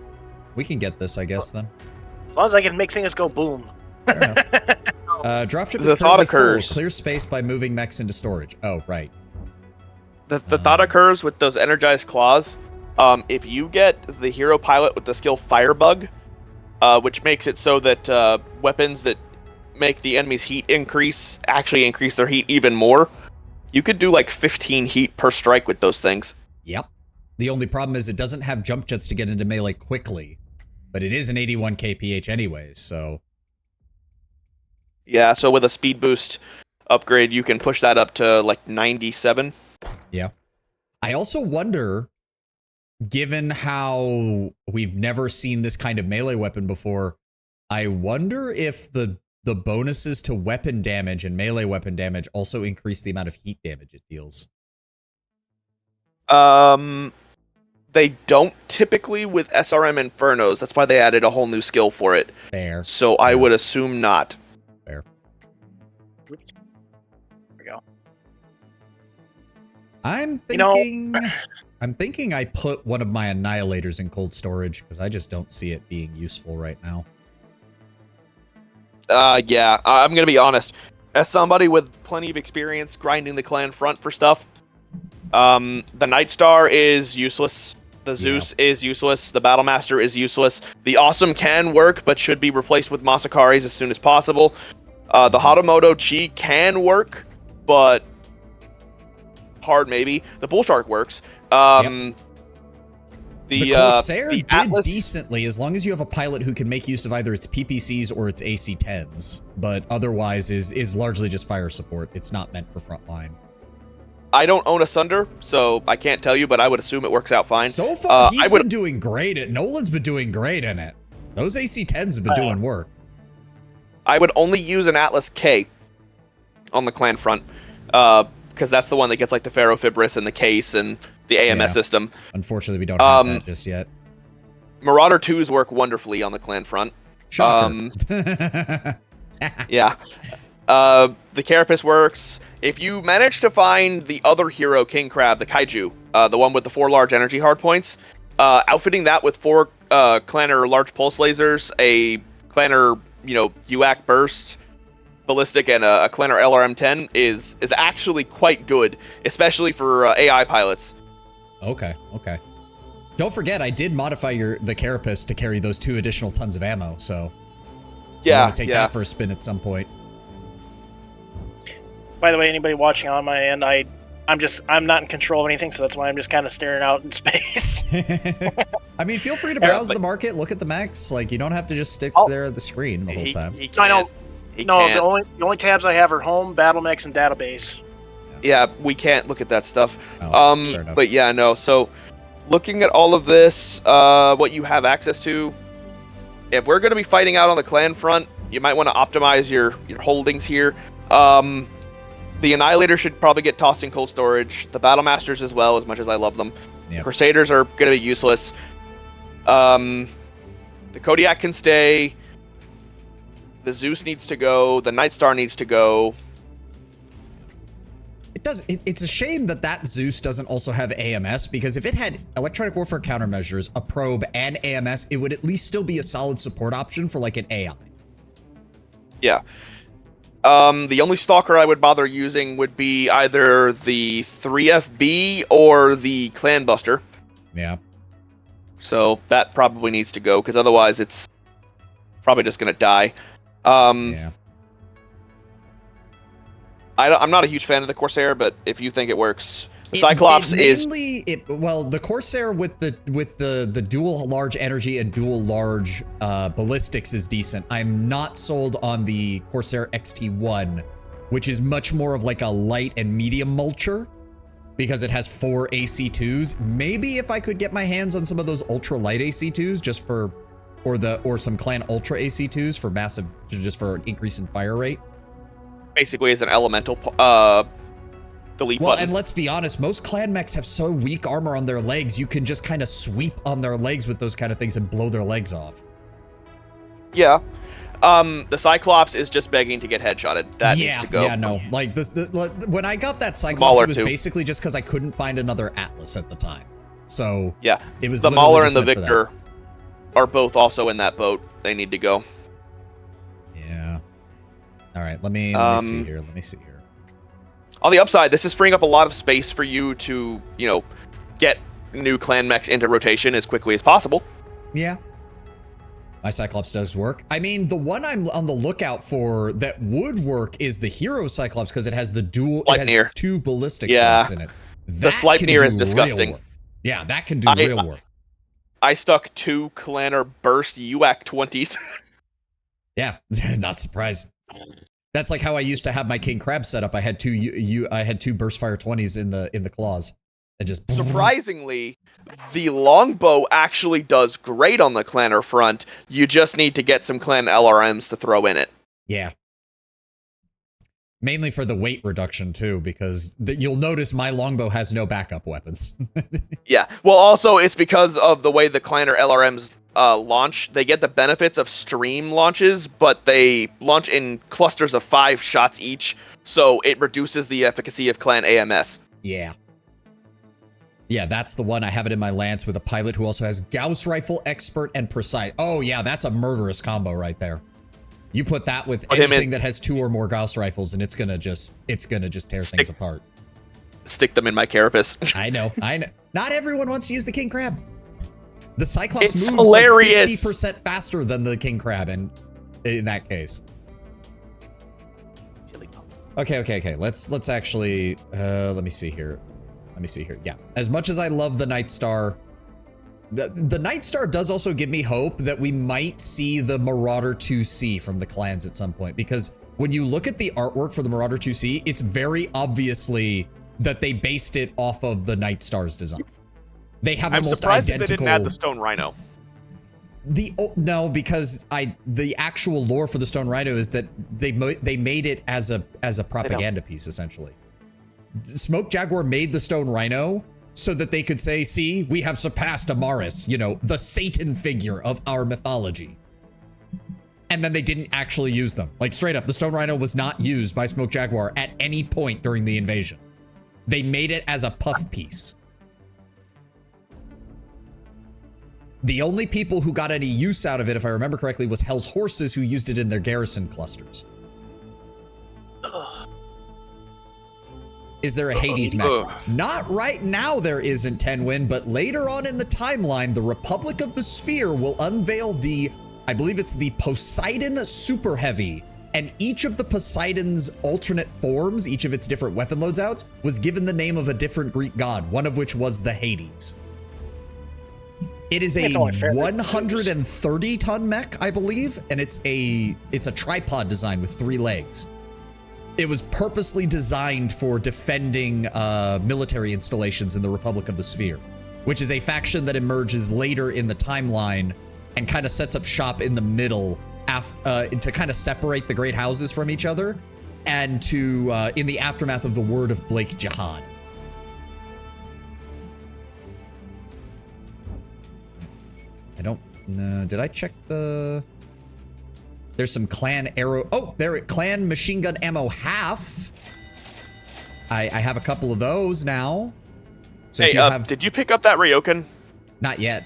We can get this, I guess, then. As long as I can make things go boom. Dropship The is thought currently full. occurs. Clear space by moving mechs into storage. Oh, right. The thought occurs with those energized claws. If you get the hero pilot with the skill Firebug, which makes it so that weapons that make the enemy's heat actually increase their heat even more, you could do like 15 heat per strike with those things. Yep. The only problem is it doesn't have jump jets to get into melee quickly, but it is an 81 kph anyways, so. Yeah, so with a speed boost upgrade, you can push that up to like 97. Yeah. I also wonder, given how we've never seen this kind of melee weapon before, I wonder if the bonuses to weapon damage and melee weapon damage also increase the amount of heat damage it deals. They don't typically with SRM Infernos. That's why they added a whole new skill for it. Fair. So I would assume not. Fair. There we go. I'm thinking I put one of my annihilators in cold storage because I just don't see it being useful right now. Yeah, I'm gonna be honest. As somebody with plenty of experience grinding the clan front for stuff, the Nightstar is useless. The Zeus is useless. The Battlemaster is useless. The Awesome can work, but should be replaced with Masakaris as soon as possible. The Hatamoto Chi can work, but hard maybe. The Bullshark works. The Corsair the did Atlas decently as long as you have a pilot who can make use of either its PPCs or its AC-10s, but otherwise is largely just fire support. It's not meant for frontline. I don't own a Sunder, so I can't tell you, but I would assume it works out fine. So far, he's been doing great. Nolan's been doing great in it. Those AC-10s have been doing work. I would only use an Atlas K on the clan front, because that's the one that gets like the Ferrofibris and the case and the AMS system. Unfortunately, we don't have that just yet. Marauder 2s work wonderfully on the clan front. Shocker. Yeah. The Carapace works. If you manage to find the other hero, King Crab, the Kaiju, the one with the 4 large energy hardpoints, outfitting that with 4 Clanner large pulse lasers, a Clanner, UAC burst, ballistic, and a Clanner LRM-10 is actually quite good, especially for AI pilots. Okay. Don't forget, I did modify the Carapace to carry those 2 additional tons of ammo, so yeah, I'm gonna take that for a spin at some point. By the way, anybody watching on my end, I'm not in control of anything, so that's why I'm just kind of staring out in space. I mean, feel free to browse the market, look at the mechs. Like, you don't have to just stick there at the screen the whole time. I know. The only tabs I have are home, battle mechs, and database. Yeah, we can't look at that stuff. Fair enough. But yeah, no. So, looking at all of this, what you have access to, if we're going to be fighting out on the clan front, you might want to optimize your holdings here. The Annihilator should probably get tossed in cold storage. The Battlemasters as well, as much as I love them. Yep. Crusaders are going to be useless. The Kodiak can stay. The Zeus needs to go. The Nightstar needs to go. It's a shame that Zeus doesn't also have AMS, because if it had electronic warfare countermeasures, a probe, and AMS, it would at least still be a solid support option for like an AI. Yeah. The only stalker I would bother using would be either the 3FB or the Clan Buster. Yeah. So that probably needs to go, because otherwise it's probably just going to die. Yeah. I'm not a huge fan of the Corsair, but if you think it works, the Cyclops well, the Corsair with the dual large energy and dual large ballistics is decent. I'm not sold on the Corsair XT1, which is much more of like a light and medium mulcher because it has 4 AC2s. Maybe if I could get my hands on some of those ultra light AC2s just for, or some Clan Ultra AC2s for massive, just for an increase in fire rate. basically is an elemental delete well, button. and let's be honest, most clan mechs have so weak armor on their legs, you can just kind of sweep on their legs with those kind of things and blow their legs off. Yeah. The Cyclops is just begging to get headshotted. That needs to go. Yeah, no. Like, when I got that Cyclops, it was basically just because I couldn't find another Atlas at the time. So, yeah, it was the literally Mauler just and the meant for Victor are both also in that boat. They need to go. Yeah. All right, let me see here. Let me see here. On the upside, this is freeing up a lot of space for you to, you know, get new clan mechs into rotation as quickly as possible. Yeah. My Cyclops does work. I mean, the one I'm on the lookout for that would work is the Hero Cyclops because it has the dual, it has 2 ballistic slots in it. The Sleipnir is disgusting. Yeah, that can do real work. I stuck 2 Clanner Burst UAC 20s. Yeah, not surprised. That's like how I used to have my King Crab set up. I had 2 Burst Fire 20s in the claws. And just surprisingly, the longbow actually does great on the Clanner front. You just need to get some Clan LRMs to throw in it. Yeah. Mainly for the weight reduction too, because you'll notice my longbow has no backup weapons. Yeah. Well, also it's because of the way the Clanner LRMs launch. They get the benefits of stream launches, but they launch in clusters of 5 shots each, so it reduces the efficacy of Clan AMS. Yeah. Yeah, that's the one. I have it in my Lance with a pilot who also has Gauss Rifle, Expert, and Precise. Oh yeah, that's a murderous combo right there. You put that with anything that has 2 or more Gauss Rifles, and it's gonna just tear things apart. Stick them in my Carapace. I know. Not everyone wants to use the King Crab. The Cyclops moves hilarious. Like 50% faster than the King Crab, and in that case. Okay. Let's actually let me see here. Yeah. As much as I love the Night Star, the Night Star does also give me hope that we might see the Marauder 2C from the clans at some point, because when you look at the artwork for the Marauder 2C, it's very obviously that they based it off of the Night Star's design. They have almost identical. I'm surprised they didn't add the Stone Rhino. No, because the actual lore for the Stone Rhino is that they made it as a propaganda piece, essentially. Smoke Jaguar made the Stone Rhino so that they could say, see, we have surpassed Amaris, you know, the Satan figure of our mythology. And then they didn't actually use them. Like, straight up, the Stone Rhino was not used by Smoke Jaguar at any point during the invasion. They made it as a puff piece. The only people who got any use out of it, if I remember correctly, was Hell's Horses, who used it in their garrison clusters. Is there a Hades mech? Not right now there isn't, Tenwin, but later on in the timeline, the Republic of the Sphere will unveil the, I believe it's the Poseidon Super Heavy, and each of the Poseidon's alternate forms, each of its different weapon loadouts, was given the name of a different Greek god, one of which was the Hades. It is a 130-ton mech, I believe, and it's a tripod design with 3 legs. It was purposely designed for defending military installations in the Republic of the Sphere, which is a faction that emerges later in the timeline and kind of sets up shop in the middle to kind of separate the great houses from each other and to, in the aftermath of the Word of Blake Jihad. I don't know. Did I check the... There's some clan arrow. Oh, there, clan machine gun ammo half. I have a couple of those now. So hey, did you pick up that Ryokan? Not yet.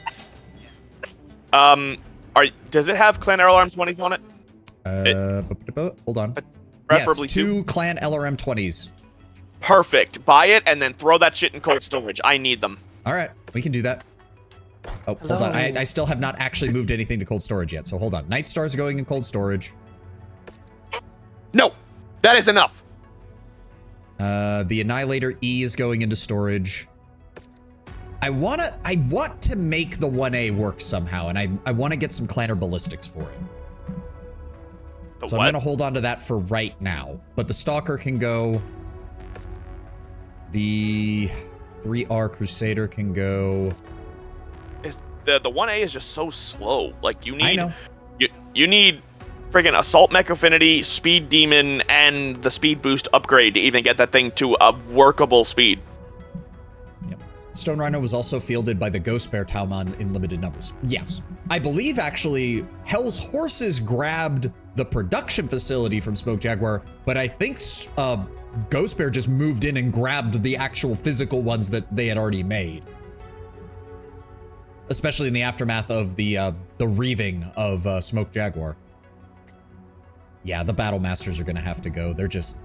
Does it have clan alarm 20s on it? Hold on. Preferably yes, two clan LRM 20s. Perfect. Buy it and then throw that shit in cold storage. I need them. All right, we can do that. Oh, hold on. I still have not actually moved anything to cold storage yet, so hold on. Night Star's going in cold storage. No, that is enough. The Annihilator E is going into storage. I want to make the 1A work somehow, and I want to get some Clanner ballistics for it. So I'm going to hold on to that for right now. But the Stalker can go. The 3R Crusader can go. The 1A is just so slow. Like, you need... I know. You need friggin' Assault Mech Affinity, Speed Demon, and the Speed Boost upgrade to even get that thing to a workable speed. Yep. Stone Rhino was also fielded by the Ghost Bear Talmon in limited numbers. Yes. I believe, actually, Hell's Horses grabbed the production facility from Smoke Jaguar, but I think Ghost Bear just moved in and grabbed the actual physical ones that they had already made. Especially in the aftermath of the reaving of Smoke Jaguar. Yeah, the Battle Masters are gonna have to go. They're just,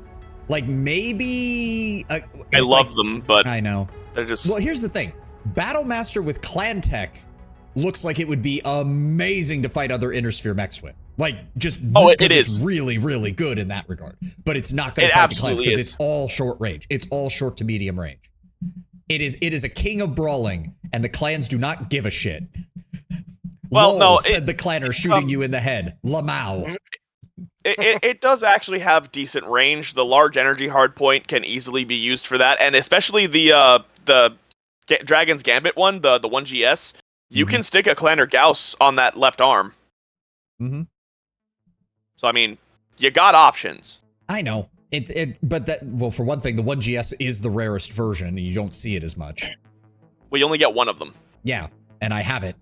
like, maybe... I love them, but... I know. They're just... Well, here's the thing. Battle Master with Clan Tech looks like it would be amazing to fight other Inner Sphere mechs with. Like, just... Oh, it it's is. really, really good in that regard. But it's not gonna It fight the clans absolutely because is. it's all short range. It's all short to medium range. It is a king of brawling, and the clans do not give a shit. Well, Lol, no, said the clanner shooting you in the head. Lamau. It does actually have decent range. The large energy hardpoint can easily be used for that, and especially the Dragon's Gambit one, the 1GS, you can stick a Clanner Gauss on that left arm. Mm-hmm. So, I mean, you got options. I know. But that, well, for one thing, the 1GS is the rarest version, and you don't see it as much. We only get one of them. Yeah, and I have it.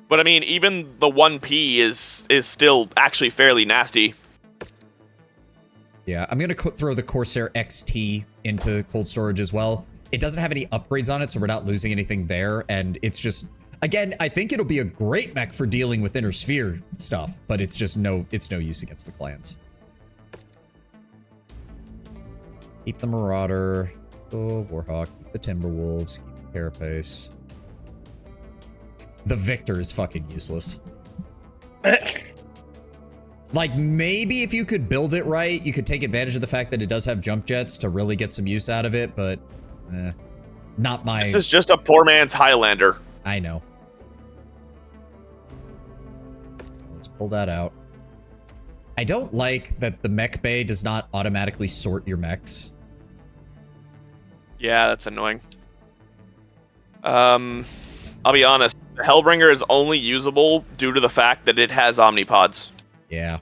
But I mean, even the 1P is still actually fairly nasty. Yeah, I'm gonna throw the Corsair XT into cold storage as well. It doesn't have any upgrades on it, so we're not losing anything there, and it's just... Again, I think it'll be a great mech for dealing with Inner Sphere stuff, but it's just no use against the clans. Keep the Marauder, oh, Warhawk, keep the Timberwolves, keep the Carapace. The Victor is fucking useless. Like, maybe if you could build it right, you could take advantage of the fact that it does have jump jets to really get some use out of it, but not my... This is just a poor man's Highlander. I know. Let's pull that out. I don't like that the mech bay does not automatically sort your mechs. Yeah, that's annoying. I'll be honest. The Hellbringer is only usable due to the fact that it has Omnipods. Yeah.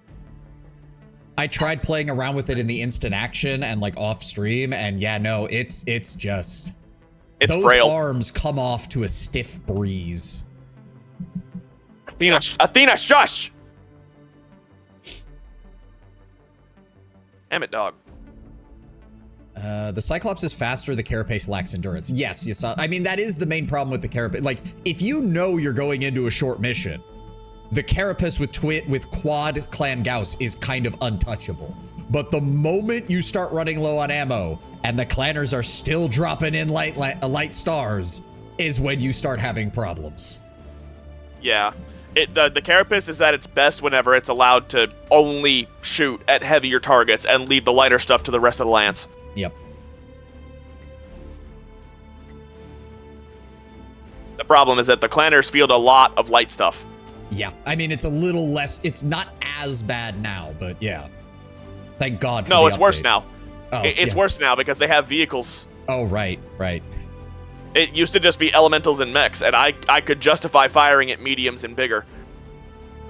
I tried playing around with it in the instant action and like off stream, and yeah, no, it's just... It's those frail. arms come off to a stiff breeze. Athena, shush! Damn it, dog. The Cyclops is faster, the Carapace lacks endurance. Yes, you saw. I mean, that is the main problem with the Carapace. Like, if you know you're going into a short mission, the Carapace with quad Clan Gauss is kind of untouchable. But the moment you start running low on ammo, and the clanners are still dropping in light stars, is when you start having problems. Yeah. The Carapace is at its best whenever it's allowed to only shoot at heavier targets and leave the lighter stuff to the rest of the lance. Yep. The problem is that the clanners field a lot of light stuff. Yeah, I mean, it's a little less, it's not as bad now, but yeah. Thank God for No, the it's update. worse now. Oh, It's yeah. worse now because they have vehicles. Oh, right. It used to just be elementals and mechs, and I could justify firing at mediums and bigger.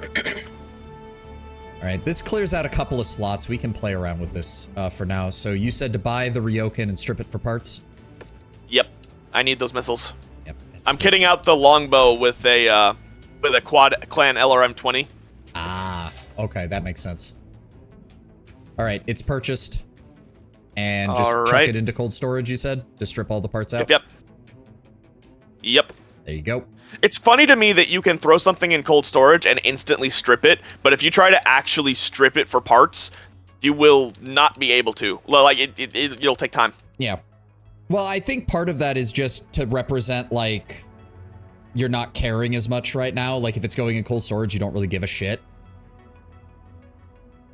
All right, this clears out a couple of slots. We can play around with this for now. So you said to buy the Ryokan and strip it for parts? Yep, I need those missiles. Yep. I'm kitting out the longbow with a quad clan LRM-20. Ah, okay, that makes sense. All right, it's purchased. And just chuck it into cold storage, you said? To strip all the parts out? Yep. There you go. It's funny to me that you can throw something in cold storage and instantly strip it, but if you try to actually strip it for parts, you will not be able to. Like, it'll take time. Yeah. Well, I think part of that is just to represent, like, you're not caring as much right now. Like, if it's going in cold storage, you don't really give a shit.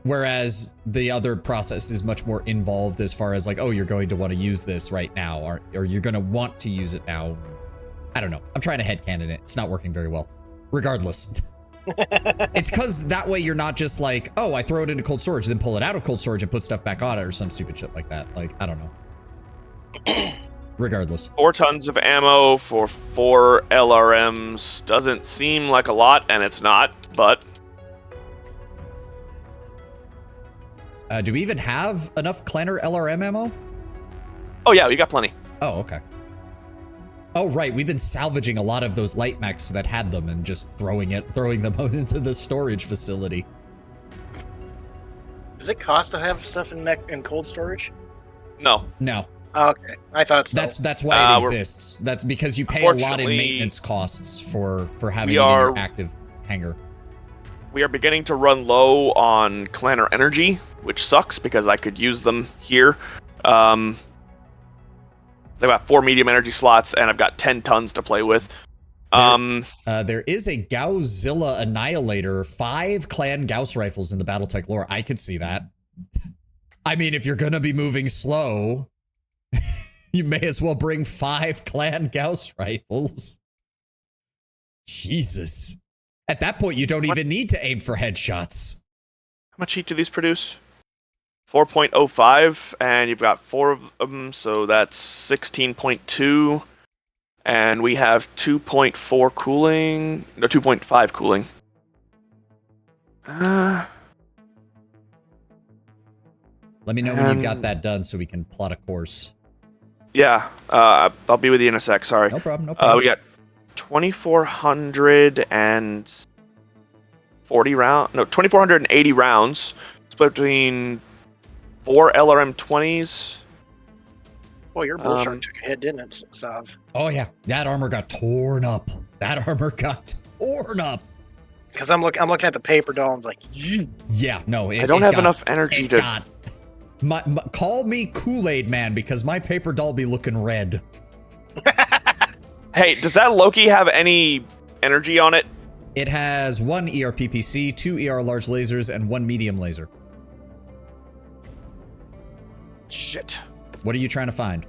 Whereas the other process is much more involved as far as, like, oh, you're going to want to use this right now, or you're going to want to use it now. I don't know. I'm trying to headcanon it. It's not working very well. Regardless. It's because that way you're not just like, oh, I throw it into cold storage, then pull it out of cold storage and put stuff back on it or some stupid shit like that. Like, I don't know. Regardless. 4 tons of ammo for 4 LRMs doesn't seem like a lot, and it's not, but... Do we even have enough Clanner LRM ammo? Oh yeah, we got plenty. Oh, okay. Oh, right. We've been salvaging a lot of those light mechs that had them and just throwing them out into the storage facility. Does it cost to have stuff in cold storage? No. No. Oh, okay, I thought so. That's why it exists. That's because you pay a lot in maintenance costs for having it in your active hangar. We are beginning to run low on Clanner energy, which sucks because I could use them here. So I've got 4 medium energy slots, and I've got 10 tons to play with. There is a Gauzilla Annihilator, 5 clan Gauss rifles in the Battletech lore. I could see that. I mean, if you're gonna be moving slow, you may as well bring 5 clan Gauss rifles. Jesus. At that point, you don't even need to aim for headshots. How much heat do these produce? 4.05, and you've got 4 of them, so that's 16.2. And we have 2.4 cooling. No, 2.5 cooling. Let me know when you've got that done so we can plot a course. Yeah, I'll be with you in a sec, sorry. No problem, no problem. We got 2,480 rounds, split between 4 LRM 20s. Well, your bull shark took a hit, didn't it, Sav? Oh yeah, that armor got torn up. That armor got torn up. Because I'm looking at the paper doll and it's like, yeah, no, I don't have enough energy to. Call me Kool-Aid Man because my paper doll be looking red. Hey, does that Loki have any energy on it? It has 1 ERPPC, 2 ER large lasers, and 1 medium laser. Shit. What are you trying to find?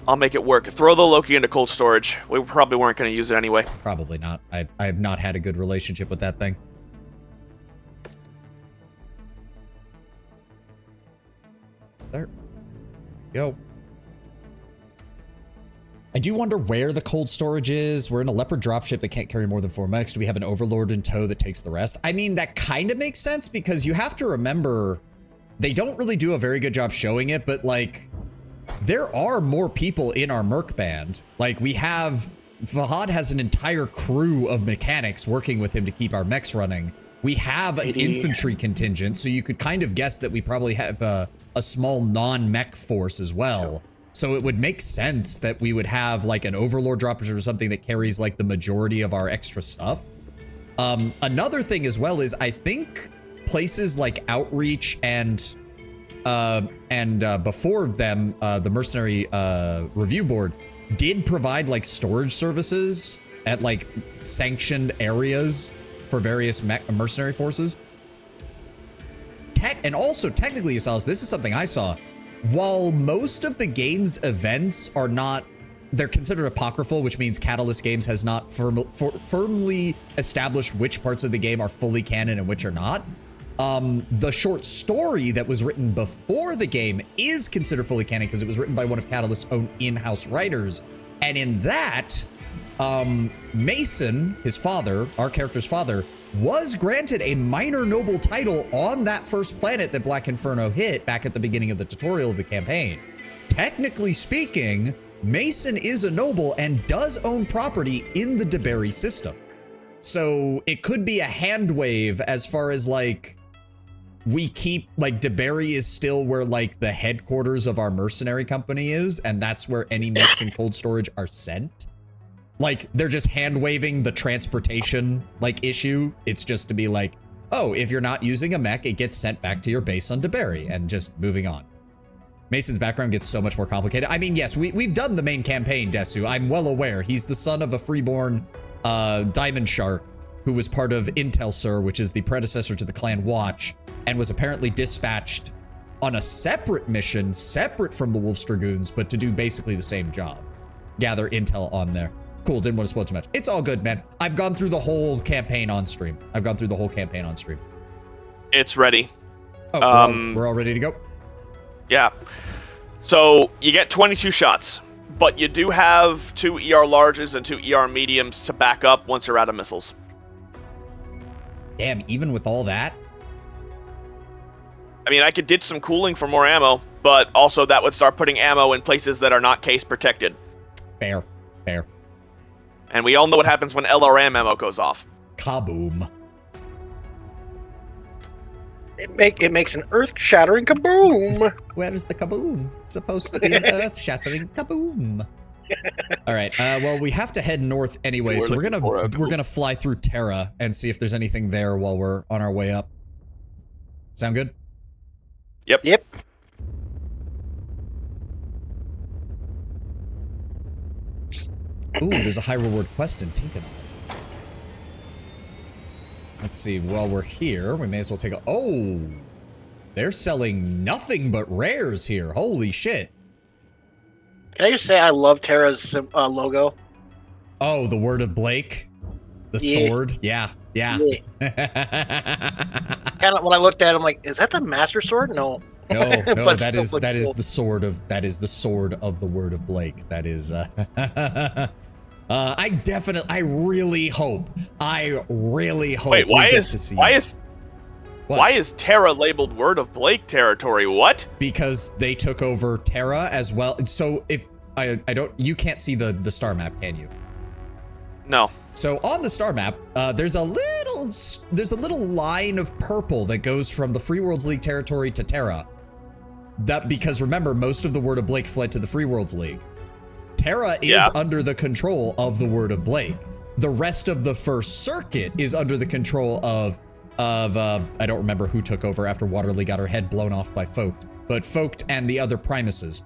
I'll make it work. Throw the Loki into cold storage. We probably weren't going to use it anyway. Probably not. I have not had a good relationship with that thing. There we go. I do wonder where the cold storage is. We're in a Leopard dropship that can't carry more than 4 mechs. Do we have an Overlord in tow that takes the rest? I mean, that kind of makes sense because you have to remember they don't really do a very good job showing it, but like there are more people in our Merc band. Like we have, Fahad has an entire crew of mechanics working with him to keep our mechs running. We have an infantry contingent, so you could kind of guess that we probably have a small non-mech force as well. So it would make sense that we would have like an Overlord dropper or something that carries like the majority of our extra stuff. Another thing as well is I think places like Outreach and before them, the Mercenary Review Board did provide like storage services at like sanctioned areas for various mercenary forces. And also technically, Salas, this is something I saw. While most of the game's events are not, they're considered apocryphal, which means Catalyst Games has not firmly established which parts of the game are fully canon and which are not. The short story that was written before the game is considered fully canon because it was written by one of Catalyst's own in-house writers. And in that, Mason, his father, our character's father, was granted a minor noble title on that first planet that Black Inferno hit back at the beginning of the tutorial of the campaign. Technically speaking, Mason is a noble and does own property in the DeBerry system. So it could be a hand wave as far as like we keep, like, DeBerry is still where, like, the headquarters of our mercenary company is, and that's where any mechs in cold storage are sent. Like, they're just hand-waving the transportation, like, issue. It's just to be like, oh, if you're not using a mech, it gets sent back to your base on DeBerry, and just moving on. Mason's background gets so much more complicated. I mean, yes, we've done the main campaign, Desu. I'm well aware. He's the son of a freeborn Diamond Shark who was part of Intel Sir, which is the predecessor to the Clan Watch, and was apparently dispatched on a separate mission, separate from the Wolf's Dragoons, but to do basically the same job. Gather intel on there. Cool, didn't want to spoil too much. It's all good, man. I've gone through the whole campaign on stream. It's ready. Oh, we're all ready to go? Yeah. So you get 22 shots, but you do have 2 ER larges and 2 ER mediums to back up once you're out of missiles. Damn, even with all that? I mean, I could ditch some cooling for more ammo, but also that would start putting ammo in places that are not case protected. Fair. And we all know what happens when LRM ammo goes off. Kaboom. It makes an earth-shattering kaboom. Where is the kaboom? It's supposed to be an earth-shattering kaboom. All right. Well, we have to head north anyway, so we're gonna fly through Terra and see if there's anything there while we're on our way up. Sound good? Yep. Ooh, there's a high reward quest in Tinkanoff. Let's see, while we're here, we may as well take a... Oh! They're selling nothing but rares here. Holy shit. Can I just say I love Terra's logo? Oh, the Word of Blake? The sword? Yeah. Kind of, when I looked at it, I'm like, is that the Master Sword? No. No, that is the sword of the Word of Blake. That is I really hope Wait, why is Terra labeled Word of Blake territory? What? Because they took over Terra as well. So if you can't see the star map, can you? No. So on the star map, there's a little line of purple that goes from the Free Worlds League territory to Terra. That because remember, most of the Word of Blake fled to the Free Worlds League. Terra is under the control of the Word of Blake. The rest of the First Circuit is under the control of I don't remember who took over after Waterly got her head blown off by Vogt, but Vogt and the other Primuses.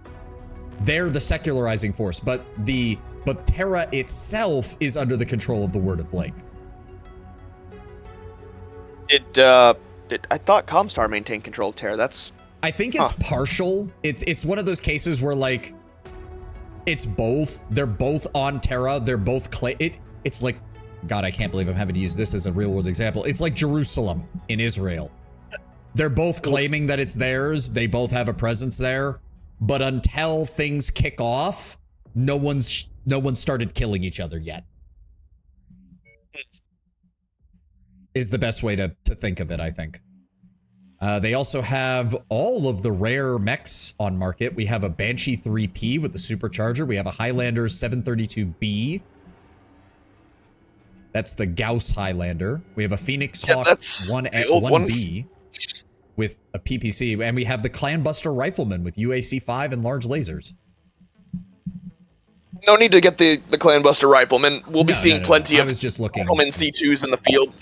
They're the secularizing force, but Terra itself is under the control of the Word of Blake. I thought Comstar maintained control of Terra. I think it's partial. It's one of those cases where like it's both. They're both on Terra. They're both it's like, God, I can't believe I'm having to use this as a real world example. It's like Jerusalem in Israel. They're both claiming that it's theirs. They both have a presence there, but until things kick off, no one's started killing each other yet. Is the best way to think of it, I think. They also have all of the rare mechs on market. We have a Banshee 3P with the supercharger. We have a Highlander 732B. That's the Gauss Highlander. We have a Phoenix Hawk 1B with a PPC. And we have the Clanbuster Rifleman with UAC-5 and large lasers. No need to get the Clanbuster Rifleman. We'll be seeing plenty of Rifleman C2s in the field.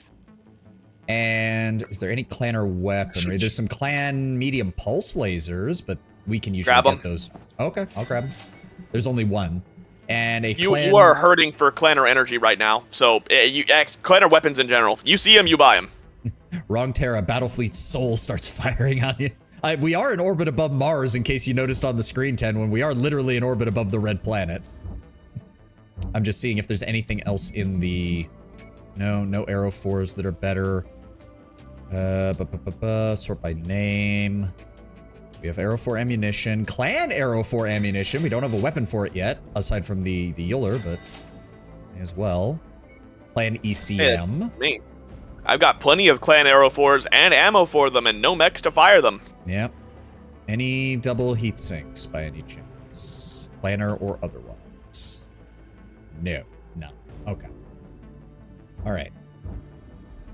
And is there any clanner weaponry? There's some clan medium pulse lasers, but we can usually get those. Okay, I'll grab them. There's only one. And you are hurting for clanner energy right now. So clanner weapons in general. You see them, you buy them. Wrong Terra, Battlefleet's soul starts firing on you. We are in orbit above Mars, in case you noticed on the screen, 10, when we are literally in orbit above the red planet. I'm just seeing if there's anything else in the... No Aero 4s that are better. Sort by name. We have Aero 4 ammunition. Clan Aero 4 ammunition. We don't have a weapon for it yet, aside from the Euler, but as well. Clan ECM. Me. I've got plenty of Clan Aero 4s and ammo for them and no mechs to fire them. Yep. Any double heat sinks by any chance? Clanner or otherwise? No. Okay. All right.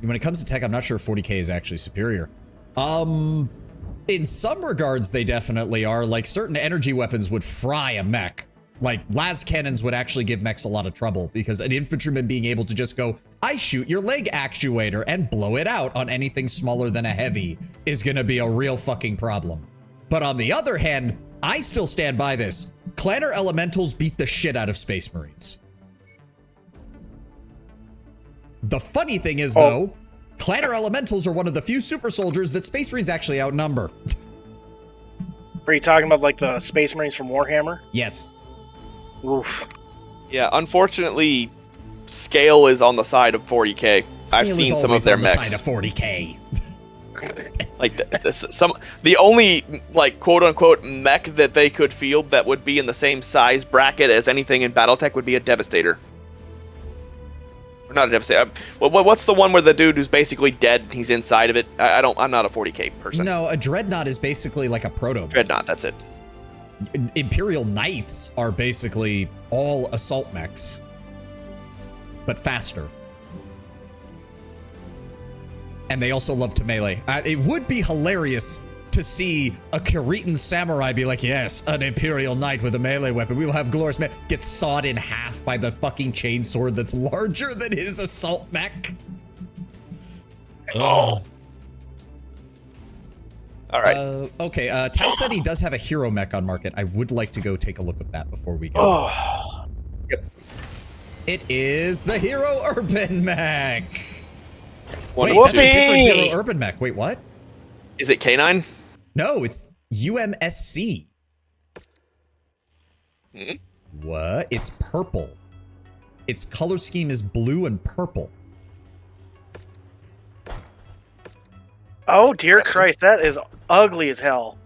When it comes to tech, I'm not sure if 40k is actually superior. In some regards, they definitely are. Like, certain energy weapons would fry a mech. Like, las cannons would actually give mechs a lot of trouble because an infantryman being able to just go, I shoot your leg actuator and blow it out on anything smaller than a heavy is gonna be a real fucking problem. But on the other hand, I still stand by this. Clanner elementals beat the shit out of Space Marines. The funny thing is, though, Clanner elementals are one of the few super soldiers that Space Marines actually outnumber. Are you talking about like the Space Marines from Warhammer? Yes. Oof. Yeah, unfortunately, scale is on the side of 40k. I've Scale seen is some of always their on the mechs. side of 40k. Like the only like quote unquote mech that they could field that would be in the same size bracket as anything in BattleTech would be a Devastator. Or not a Devastator. What's the one where the dude who's basically dead? He's inside of it. I'm not a 40k person. No, a Dreadnought is basically like a proto. Dreadnought. That's it. Imperial Knights are basically all assault mechs, but faster. And they also love to melee. It would be hilarious to see a Kiritan samurai be like, yes, an Imperial Knight with a melee weapon. We will have glorious mech. Get sawed in half by the fucking chainsword that's larger than his assault mech. Oh. All right. Okay, Tau said he does have a hero mech on market. I would like to go take a look at that before we go. Oh. Yep. It is the Hero Urban Mech. Wait, Wait, that's a different Hero Urban Mech. Wait, what? Is it K9? No, it's UMSC. Hmm? What? It's purple. Its color scheme is blue and purple. Oh, dear Christ, that is ugly as hell.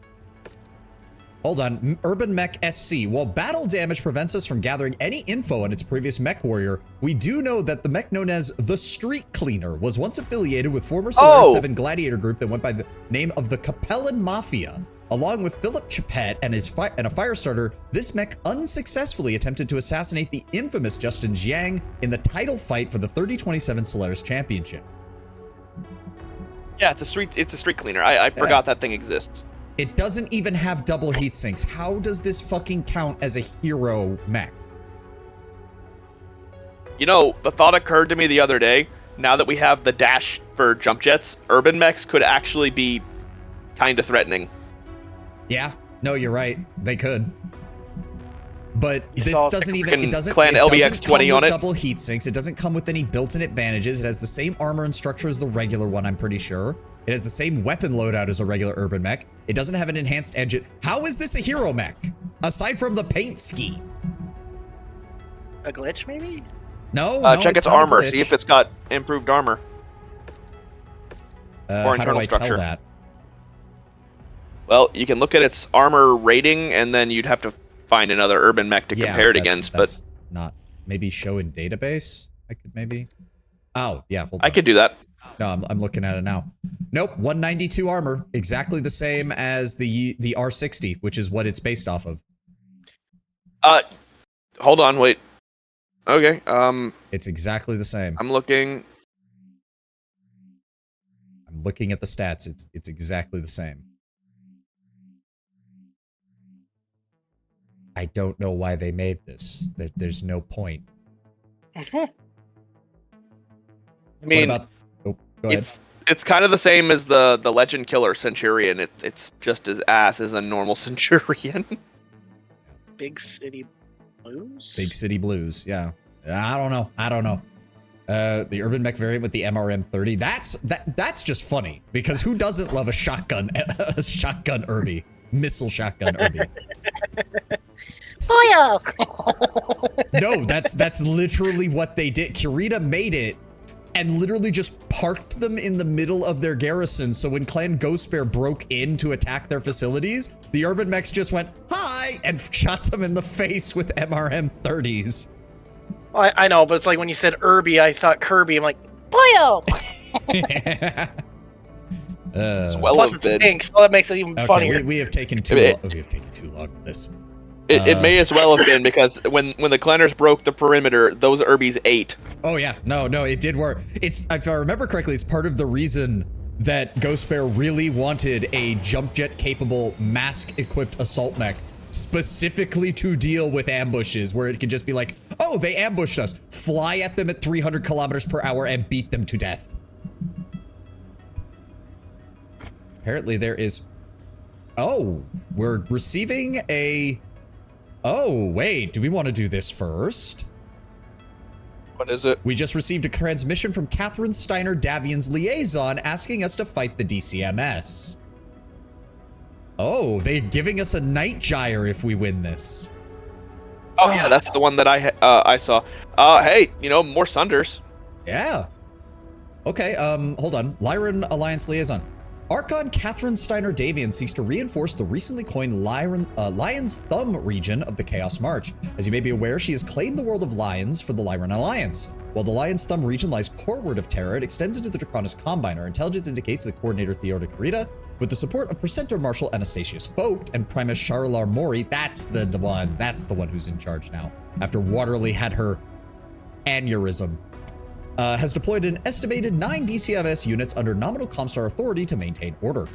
Hold on, Urban Mech SC. While battle damage prevents us from gathering any info on its previous mech warrior, we do know that the mech known as the Street Cleaner was once affiliated with former Solaris 7 gladiator group that went by the name of the Capellan Mafia. Along with Philip Chapet and a Firestarter, this mech unsuccessfully attempted to assassinate the infamous Justin Jiang in the title fight for the 3027 Solaris Championship. Yeah, it's a street cleaner. I forgot that thing exists. It doesn't even have double heat sinks. How does this fucking count as a hero mech? You know, the thought occurred to me the other day. Now that we have the dash for jump jets, urban mechs could actually be kind of threatening. Yeah, no, you're right. They could. But this doesn't even, it doesn't, Clan it LBX doesn't 20 come on with it. double heat sinks. It doesn't come with any built-in advantages. It has the same armor and structure as the regular one, I'm pretty sure. It has the same weapon loadout as a regular urban mech. It doesn't have an enhanced engine. How is this a hero mech? Aside from the paint scheme. A glitch, maybe? No, no, check its not a armor. glitch. See if it's got improved armor. Or How do internal I structure. tell that? Well, you can look at its armor rating, and then you'd have to find another urban mech to compare it against. That's not, maybe show in database? I could maybe. Oh, yeah, hold on. I could do that. No, I'm looking at it now. Nope, 192 armor, exactly the same as the R60, which is what it's based off of. Hold on, wait. Okay, It's exactly the same. I'm looking. I'm looking at the stats. It's exactly the same. I don't know why they made this. There's no point. I mean, what about, oh, go ahead. It's kind of the same as the Legend Killer Centurion. It's just as ass as a normal Centurion. Big City Blues? Big City Blues, yeah. I don't know. The Urban Mech variant with the MRM30. That's just funny because who doesn't love a shotgun Irby? Missile shotgun Irby. Oh yeah. No, that's literally what they did. Kurita made it and literally just parked them in the middle of their garrison. So when Clan Ghostbear broke in to attack their facilities, the Urban Mechs just went, hi, and shot them in the face with MRM30s. I know, but it's like when you said Irby, I thought Kirby. I'm like, boyo! Plus it's pink, so that makes it even funnier. We have taken too long. We have taken too long with this. It may as well have been because when the Clanners broke the perimeter, those Irbies ate. Oh yeah, no, it did work. It's, if I remember correctly, it's part of the reason that Ghost Bear really wanted a jump jet capable mask-equipped assault mech specifically to deal with ambushes, where it could just be like, oh, they ambushed us. Fly at them at 300 kilometers per hour and beat them to death. Apparently there is... Oh, we're receiving a... Oh, wait, do we want to do this first? What is it? We just received a transmission from Katherine Steiner Davian's liaison asking us to fight the DCMS. Oh, they're giving us a night gyre if we win this. Oh yeah, that's the one that I saw. Hey, you know, more Sunders. Yeah. Okay, hold on. Lyran Alliance Liaison. Archon Katherine Steiner Davian seeks to reinforce the recently coined Lion's Thumb region of the Chaos March. As you may be aware, she has claimed the world of Lions for the Lyran Alliance. While the Lion's Thumb region lies coreward of Terra, it extends into the Draconis Combine. Our intelligence indicates that Coordinator Theodore Carita, with the support of Precentor Marshal Anastasius Vogt and Primus Charlar Mori, that's the one who's in charge now, after Waterly had her aneurysm, has deployed an estimated 9 DCMS units under nominal Comstar authority to maintain order.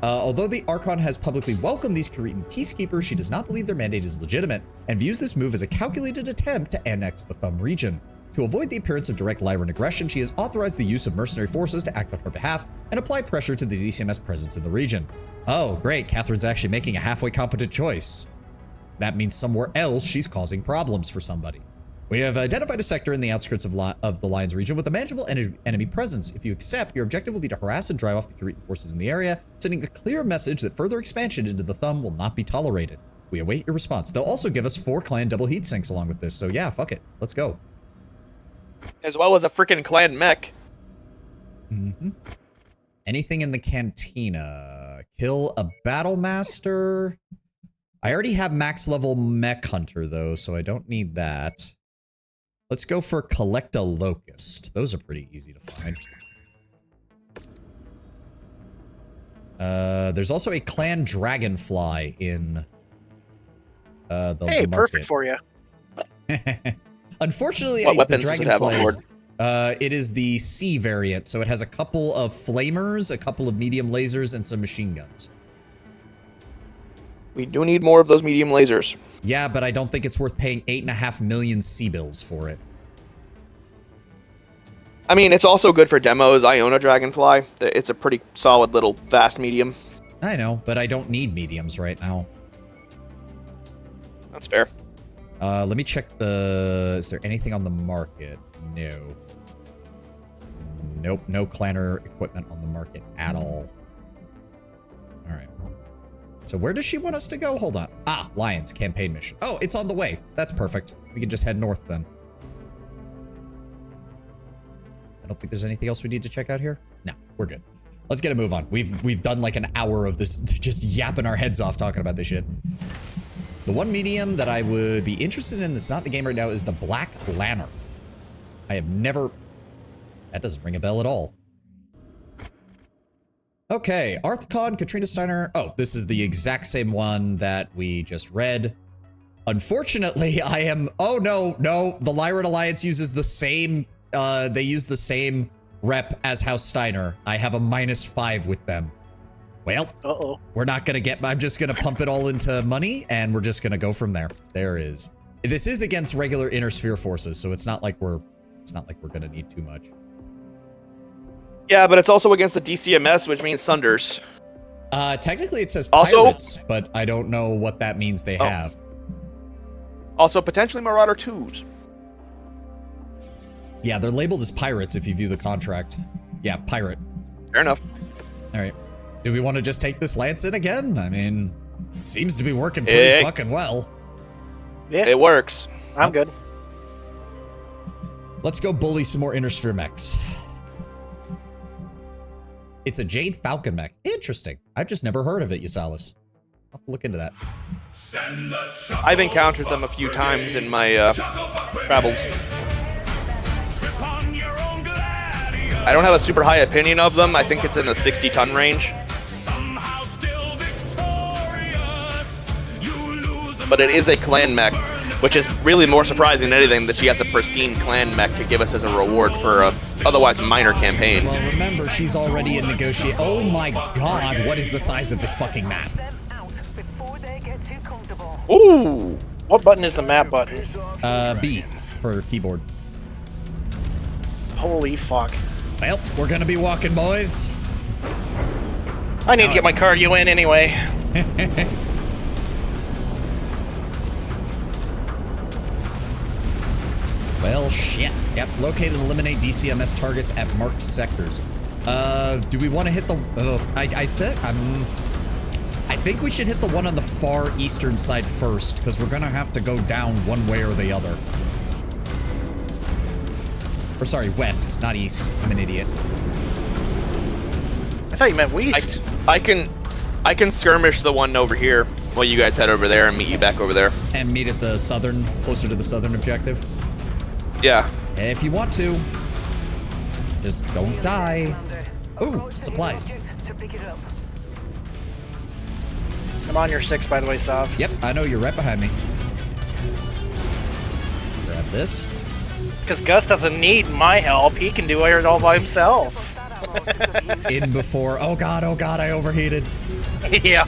Although the Archon has publicly welcomed these Cretan peacekeepers, she does not believe their mandate is legitimate and views this move as a calculated attempt to annex the Thumb region. To avoid the appearance of direct Lyran aggression, she has authorized the use of mercenary forces to act on her behalf and apply pressure to the DCMS presence in the region. Oh, great, Catherine's actually making a halfway competent choice. That means somewhere else she's causing problems for somebody. We have identified a sector in the outskirts of the Lions region with a manageable enemy presence. If you accept, your objective will be to harass and drive off the Cretan forces in the area, sending a clear message that further expansion into the Thumb will not be tolerated. We await your response. They'll also give us 4 clan double heat sinks along with this, so yeah, fuck it. Let's go. As well as a freaking clan mech. Mm-hmm. Anything in the cantina? Kill a battle master. I already have max level mech hunter though, so I don't need that. Let's go for collect a locust. Those are pretty easy to find. There's also a clan dragonfly in the market. Perfect for you. Unfortunately, what the weapons does it have on board? It is the C variant, so it has a couple of flamers, a couple of medium lasers, and some machine guns. We do need more of those medium lasers. Yeah, but I don't think it's worth paying 8.5 million C-bills for it. I mean, it's also good for demos. I own a Dragonfly. It's a pretty solid little fast medium. I know, but I don't need mediums right now. That's fair. Let me check the... Is there anything on the market? No. Nope, no clanner equipment on the market at all. Alright. So where does she want us to go? Hold on. Ah, Lions campaign mission. Oh, it's on the way. That's perfect. We can just head north then. I don't think there's anything else we need to check out here. No, we're good. Let's get a move on. We've done like an hour of this just yapping our heads off talking about this shit. The one medium that I would be interested in that's not in the game right now is the Black Lantern. I have never... That doesn't ring a bell at all. Okay, Arthcon, Katrina Steiner. Oh, this is the exact same one that we just read. Unfortunately, I am... Oh, no. The Lyran Alliance uses the same... they use the same rep as House Steiner. I have a -5 with them. Well, we're not going to get... I'm just going to pump it all into money, and we're just going to go from there. There is... This is against regular Inner Sphere forces, so it's not like we're going to need too much. Yeah, but it's also against the DCMS, which means Sunders. Technically it says also, pirates, but I don't know what that means they have. Also, potentially Marauder 2s. Yeah, they're labeled as pirates if you view the contract. Yeah, pirate. Fair enough. All right. Do we want to just take this lance in again? I mean, it seems to be working pretty fucking well. Yeah. It works. I'm good. Let's go bully some more Inner Sphere mechs. It's a Jade Falcon mech. Interesting. I've just never heard of it, Yasalis. I'll have to look into that. I've encountered them a few times in my travels. I don't have a super high opinion of them. I think it's in the 60-ton range. But it is a clan mech. which is really more surprising than anything that she has a pristine clan mech to give us as a reward for a otherwise minor campaign. Well, remember, she's already in negotiate. Oh my god, what is the size of this fucking map? Ooh! What button is the map button? B for keyboard. Holy fuck. Well, we're gonna be walking, boys. I need to get my cardio in anyway. Well, shit. Yep, locate and eliminate DCMS targets at marked sectors. Do we want to hit the... I think we should hit the one on the far eastern side first, because we're going to have to go down one way or the other. Or sorry, west, not east. I'm an idiot. I thought you meant west. I can skirmish the one over here while you guys head over there and meet you back over there. And meet at the southern, closer to the southern objective? Yeah. If you want to. Just don't die. Ooh, supplies. I'm on your 6, by the way, Sav. Yep, I know, you're right behind me. Let's grab this. Because Gus doesn't need my help. He can do it all by himself. In before. Oh god, I overheated. Yeah.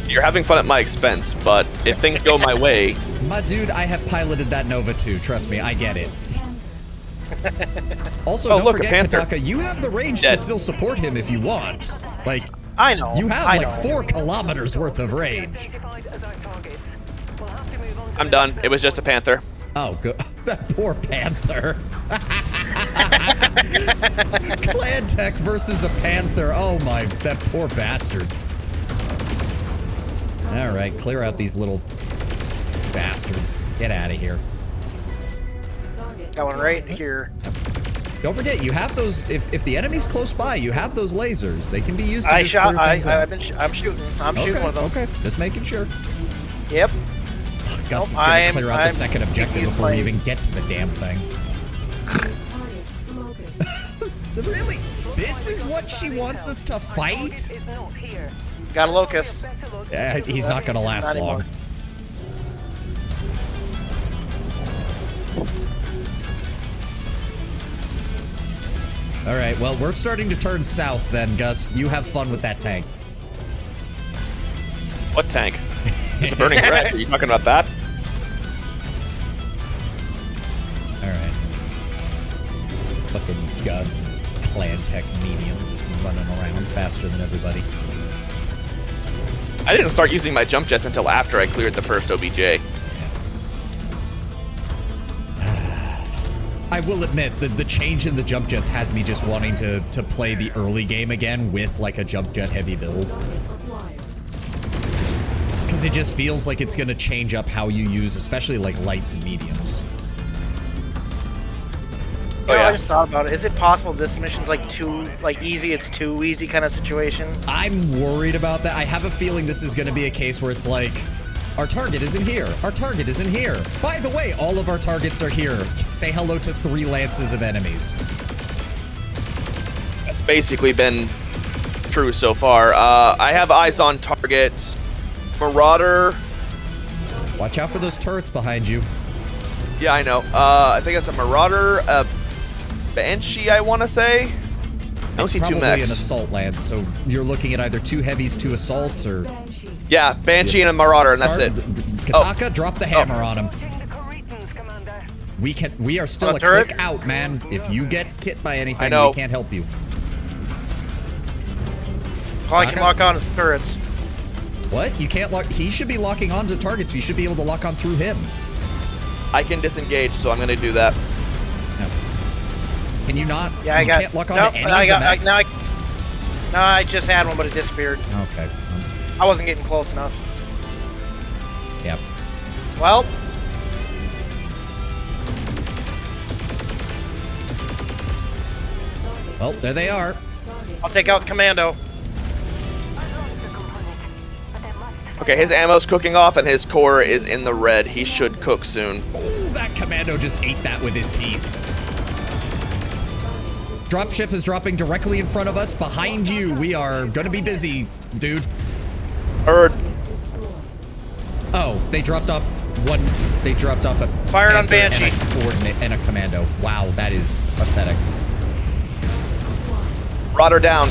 You're having fun at my expense, but if things go my way... My dude, I have piloted that Nova too. Trust me, I get it. Also, don't forget, Kataka, you have the range to still support him if you want. Like, I know. You have 4 kilometers worth of range. I'm done. It was just a panther. Oh, good. That poor panther. Clan tech versus a panther. Oh my, that poor bastard. All right, clear out these little bastards. Get out of here. Got one right here. Don't forget, you have those. If the enemy's close by, you have those lasers. They can be used to just clear things out. I'm shooting. I'm shooting one of them. Okay, just making sure. Yep. Gus is gonna clear out the second objective before we even get to the damn thing. Really? This is what she wants us to fight? Got a locust. He's not gonna last long. All right, well, we're starting to turn south then, Gus. You have fun with that tank. What tank? It's a burning wreck. Are you talking about that? All right. Fucking Gus and his clan tech medium just running around faster than everybody. I didn't start using my jump jets until after I cleared the first OBJ. I will admit that the change in the jump jets has me just wanting to play the early game again with like a jump jet heavy build. Because it just feels like it's going to change up how you use, especially like lights and mediums. Oh, yeah. I just thought about it. Is it possible this mission's like too easy? It's too easy kind of situation. I'm worried about that. I have a feeling this is going to be a case where it's like, our target isn't here. Our target isn't here. By the way, all of our targets are here. Say hello to 3 lances of enemies. That's basically been true so far. I have eyes on target. Marauder. Watch out for those turrets behind you. Yeah, I know. I think it's a Marauder, a Banshee, I want to say. I don't see 2 mechs. It's probably an assault lance, so you're looking at either 2 heavies, 2 assaults, or... Yeah, Banshee and a Marauder, and that's it. Kataka, drop the hammer on him. We are still a click out, man. If you get hit by anything, we can't help you. I can lock on his turrets. What? You can't lock... He should be locking on to targets. You should be able to lock on through him. I can disengage, so I'm going to do that. No. Can you not? Yeah, you can't lock on to any of the mechs? No, I just had one, but it disappeared. Okay. I wasn't getting close enough. Yep. Well. Well, there they are. I'll take out the commando. Okay, his ammo's cooking off and his core is in the red. He should cook soon. Oh, that commando just ate that with his teeth. Dropship is dropping directly in front of us. Behind you. We are gonna be busy, dude. Heard. They dropped off one. They dropped off a Fired on Panther Banshee. and a coordinate and a commando. Wow, that is pathetic. Brought her down.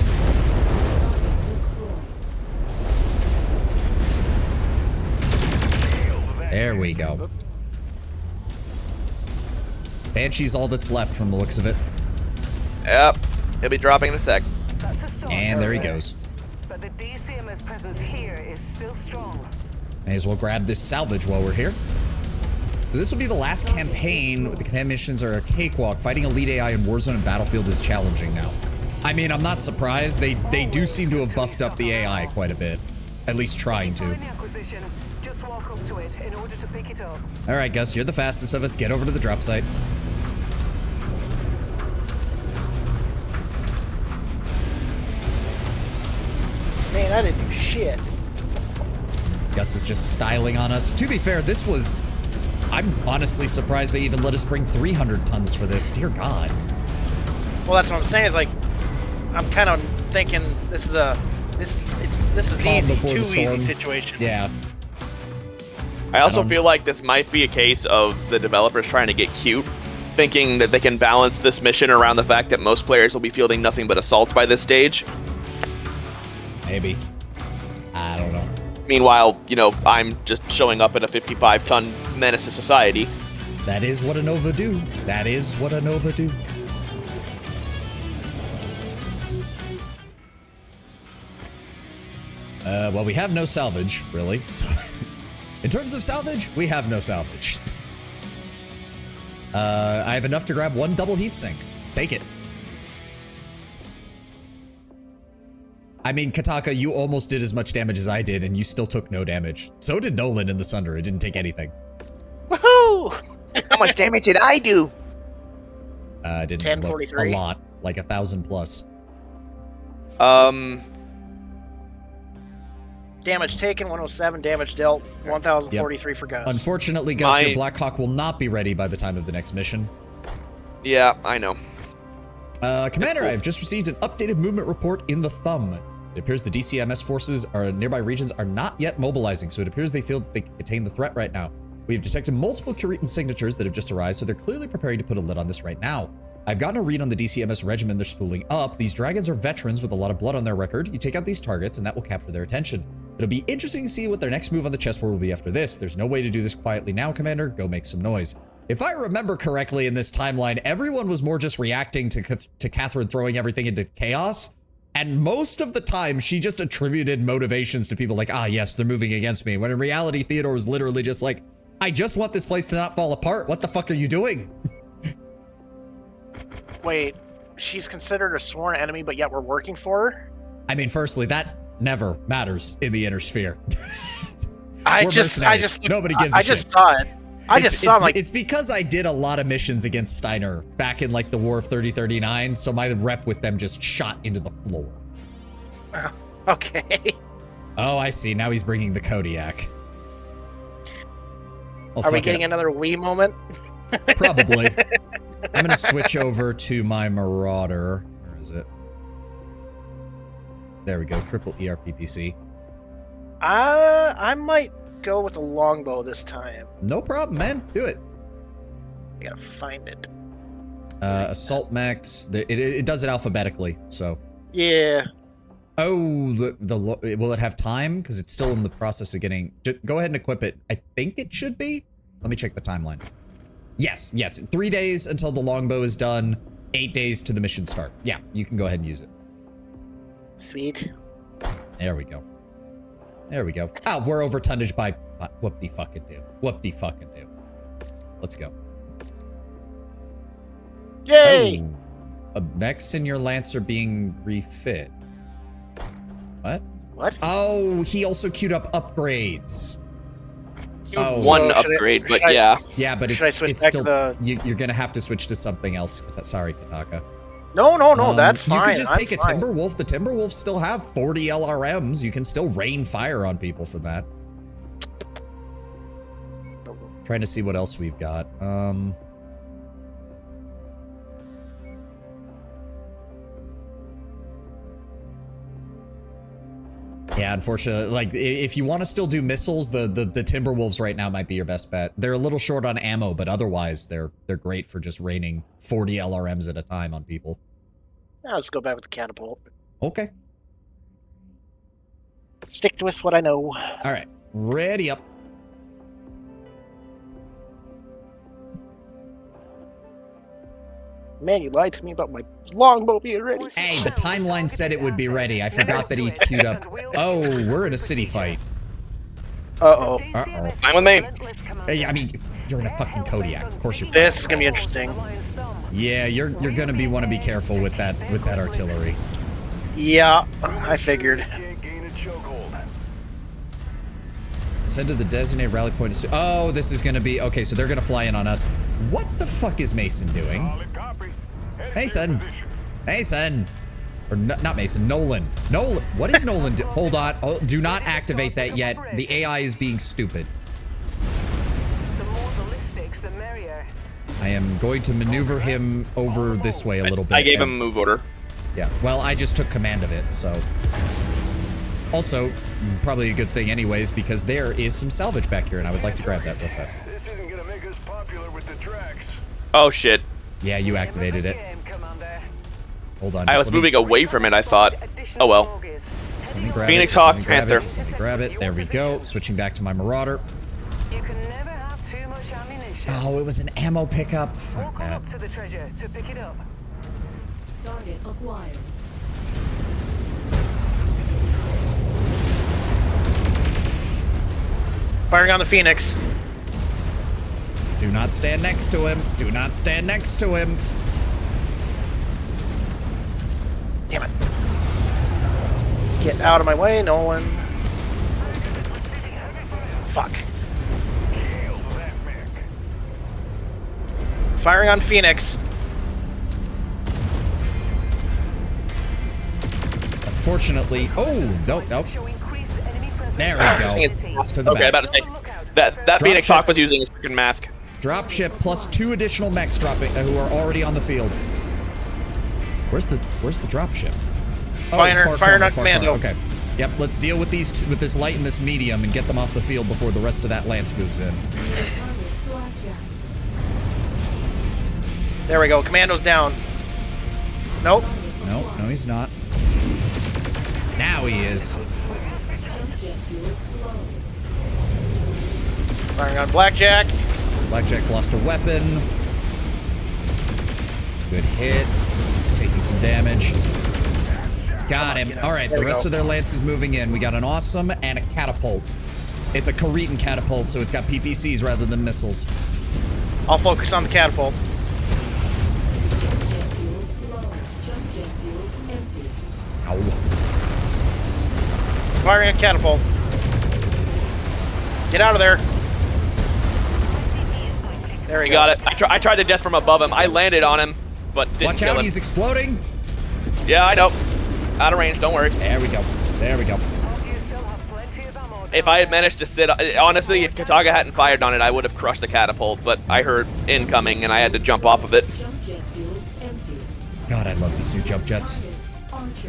There we go. Banshee's all that's left from the looks of it. Yep. He'll be dropping in a sec. That's a start. And there he goes. But the DCMS presence here is still strong. May as well grab this salvage while we're here. So this will be the last campaign. The campaign missions are a cakewalk. Fighting elite AI in Warzone and Battlefield is challenging now. I mean, I'm not surprised. They do seem to have buffed up the AI quite a bit. At least trying to. Find the acquisition. Just walk up to it in order to pick it up. All right, Gus, you're the fastest of us. Get over to the drop site. Man, I didn't do shit. Gus is just styling on us. To be fair, this was... I'm honestly surprised they even let us bring 300 tons for this. Dear God. Well, that's what I'm saying. Is like, I'm kind of thinking this is a this was Calm easy, before too the easy storm. situation. Yeah. I also feel like this might be a case of the developers trying to get cute, thinking that they can balance this mission around the fact that most players will be fielding nothing but assaults by this stage. Maybe. I don't know. Meanwhile, you know, I'm just showing up in a 55-ton menace to society. That is what a Nova do. That is what a Nova do. Well, we have no salvage, really. So, in terms of salvage, we have no salvage. I have enough to grab one double heatsink. Take it. I mean, Kataka, you almost did as much damage as I did, and you still took no damage. So did Nolan in the Sunder. It didn't take anything. Woohoo! How much damage did I do? Didn't look 1043. a lot, like 1,000 plus. Damage taken 107, damage dealt 1,043 for Gus. Unfortunately, Gus, your Blackhawk will not be ready by the time of the next mission. Yeah, I know. Commander, cool. I have just received an updated movement report in the Thumb. It appears the DCMS forces are nearby regions are not yet mobilizing, so it appears they feel that they can contain the threat right now. We have detected multiple Curitan signatures that have just arrived, so they're clearly preparing to put a lid on this right now. I've gotten a read on the DCMS regimen they're spooling up. These dragons are veterans with a lot of blood on their record. You take out these targets, and that will capture their attention. It'll be interesting to see what their next move on the chessboard will be after this. There's no way to do this quietly now, Commander. Go make some noise. If I remember correctly in this timeline, everyone was more just reacting to Katherine throwing everything into chaos. And most of the time, she just attributed motivations to people like, ah, yes, they're moving against me. When in reality, Theodore was literally just like, I just want this place to not fall apart. What the fuck are you doing? Wait, she's considered a sworn enemy, but yet we're working for her? I mean, firstly, that never matters in the inner sphere. I We're just mercenaries. Nobody gives a shit. just saw it. It's because I did a lot of missions against Steiner back in like the War of 3039, so my rep with them just shot into the floor. Okay. Oh, I see. Now he's bringing the Kodiak. Are we getting another Wii moment? Probably. I'm gonna switch over to my Marauder. Where is it? There we go. Triple ERPPC. I might go with the longbow this time. No problem, man. Do it. I gotta find it. Assault Max. It does it alphabetically, so. Yeah. Oh, will it have time? Because it's still in the process of getting. Go ahead and equip it. I think it should be. Let me check the timeline. Yes. 3 days until the longbow is done. 8 days to the mission start. Yeah, you can go ahead and use it. Sweet. There we go. There we go. Ah, we're over tonnage by whoop-de-fucking-do. Whoop-de-fucking-do. Let's go. Yay! Oh, a mechs in your lance are being refit. What? What? Oh, he also queued up upgrades. One upgrade, but yeah. Yeah, but it's still you're gonna have to switch to something else. Sorry, Kataka. No, that's fine. You could just take a fine. Timberwolf. The Timberwolves still have 40 LRMs. You can still rain fire on people for that. Trying to see what else we've got. Yeah, unfortunately, like if you want to still do missiles, the Timberwolves right now might be your best bet. They're a little short on ammo, but otherwise they're great for just raining 40 LRMs at a time on people. I'll just go back with the catapult. Okay. Stick with what I know. All right. Ready up. Man, you lied to me about my longbow being ready. Hey, the timeline said it would be ready. I forgot that he queued up. Oh, we're in a city fight. Uh-oh. Uh-oh. Fine with me. Hey, I mean, you're in a fucking Kodiak. Of course you're. This is gonna be interesting. Yeah, you're gonna want to be careful with that artillery. Yeah, I figured. Can't gain a chokehold. Send to the designated rally point. Oh, this is gonna be okay. So they're gonna fly in on us. What the fuck is Mason doing? Solid copy. Headed to Mason. your position. Mason. Or not Mason, Nolan. Nolan, what is Nolan do? Hold on. Oh, do not activate that yet. The AI is being stupid. The more ballistics, the merrier. I am going to maneuver him over this way a little bit. I gave him a move order. Yeah, well, I just took command of it, so. Also, probably a good thing anyways, because there is some salvage back here, and I would like to grab that real fast. This isn't gonna make us popular with the tracks. Oh shit. Yeah, you activated it. Hold on. I was moving away from it, I thought. Oh well. Just let me grab Phoenix it. Just Hawk, let me grab Panther. it. Just let me grab it. There we go. Switching back to my Marauder. You can never have too much ammunition. Oh, it was an ammo pickup. Fuck Walk that. up to the treasure to pick it up. Target acquired. Firing on the Phoenix. Do not stand next to him. Do not stand next to him. Damn it. Get out of my way, Nolan. Fuck. Kill that mech. Firing on Phoenix. Unfortunately, oh, nope. Show increased enemy presence. There we go. To the Okay, back. about to say that Phoenix ship. Hawk was using his freaking mask. Dropship plus 2 additional mechs dropping who are already on the field. Where's the dropship? Oh, Firing on far commando. corner. Okay. Yep. Let's deal with these with this light and this medium and get them off the field before the rest of that lance moves in. Target blackjack. There we go. Commando's down. Nope. No, he's not. Now he is. Jump jet fuel low. Firing on Blackjack. Blackjack's lost a weapon. Good hit. It's taking some damage. Got him. All right, There the we rest go. of their lance is moving in. We got an awesome and a catapult. It's a Kharitan catapult, so it's got PPCs rather than missiles. I'll focus on the catapult. Jump jet fuel low. Jump jet fuel empty. Ow. Firing on catapult. Get out of there. There we We go. got it. I tried to death from above him. I landed on him, but didn't Watch kill out, him. he's exploding. Yeah, I know. Out of range, don't worry. There we go. There we go. Hope you still have plenty of ammo. If I had managed to sit, honestly, if Kataga hadn't fired on it, I would have crushed the catapult, but I heard incoming and I had to jump off of it. Jump jet fuel empty. God, I love these new jump jets. Target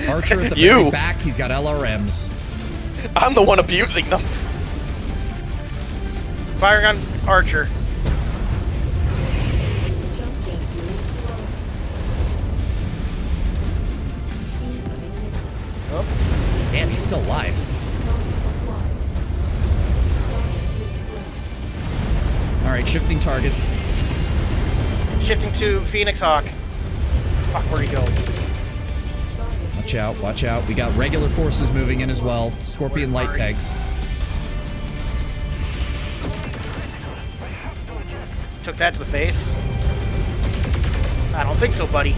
Archer. Archer at the You. very back, he's got LRMs. I'm the one abusing them. Firing on Archer. Jump jet fuel low. Incoming missile. Damn, he's still alive. Target acquired. Target destroyed. All right, shifting targets. Shifting to Phoenix Hawk. Fuck, where'd he go? Target Watch out, watch out. We got regular forces moving in as well. Scorpion light tanks. Took that to the face. I don't think so, buddy.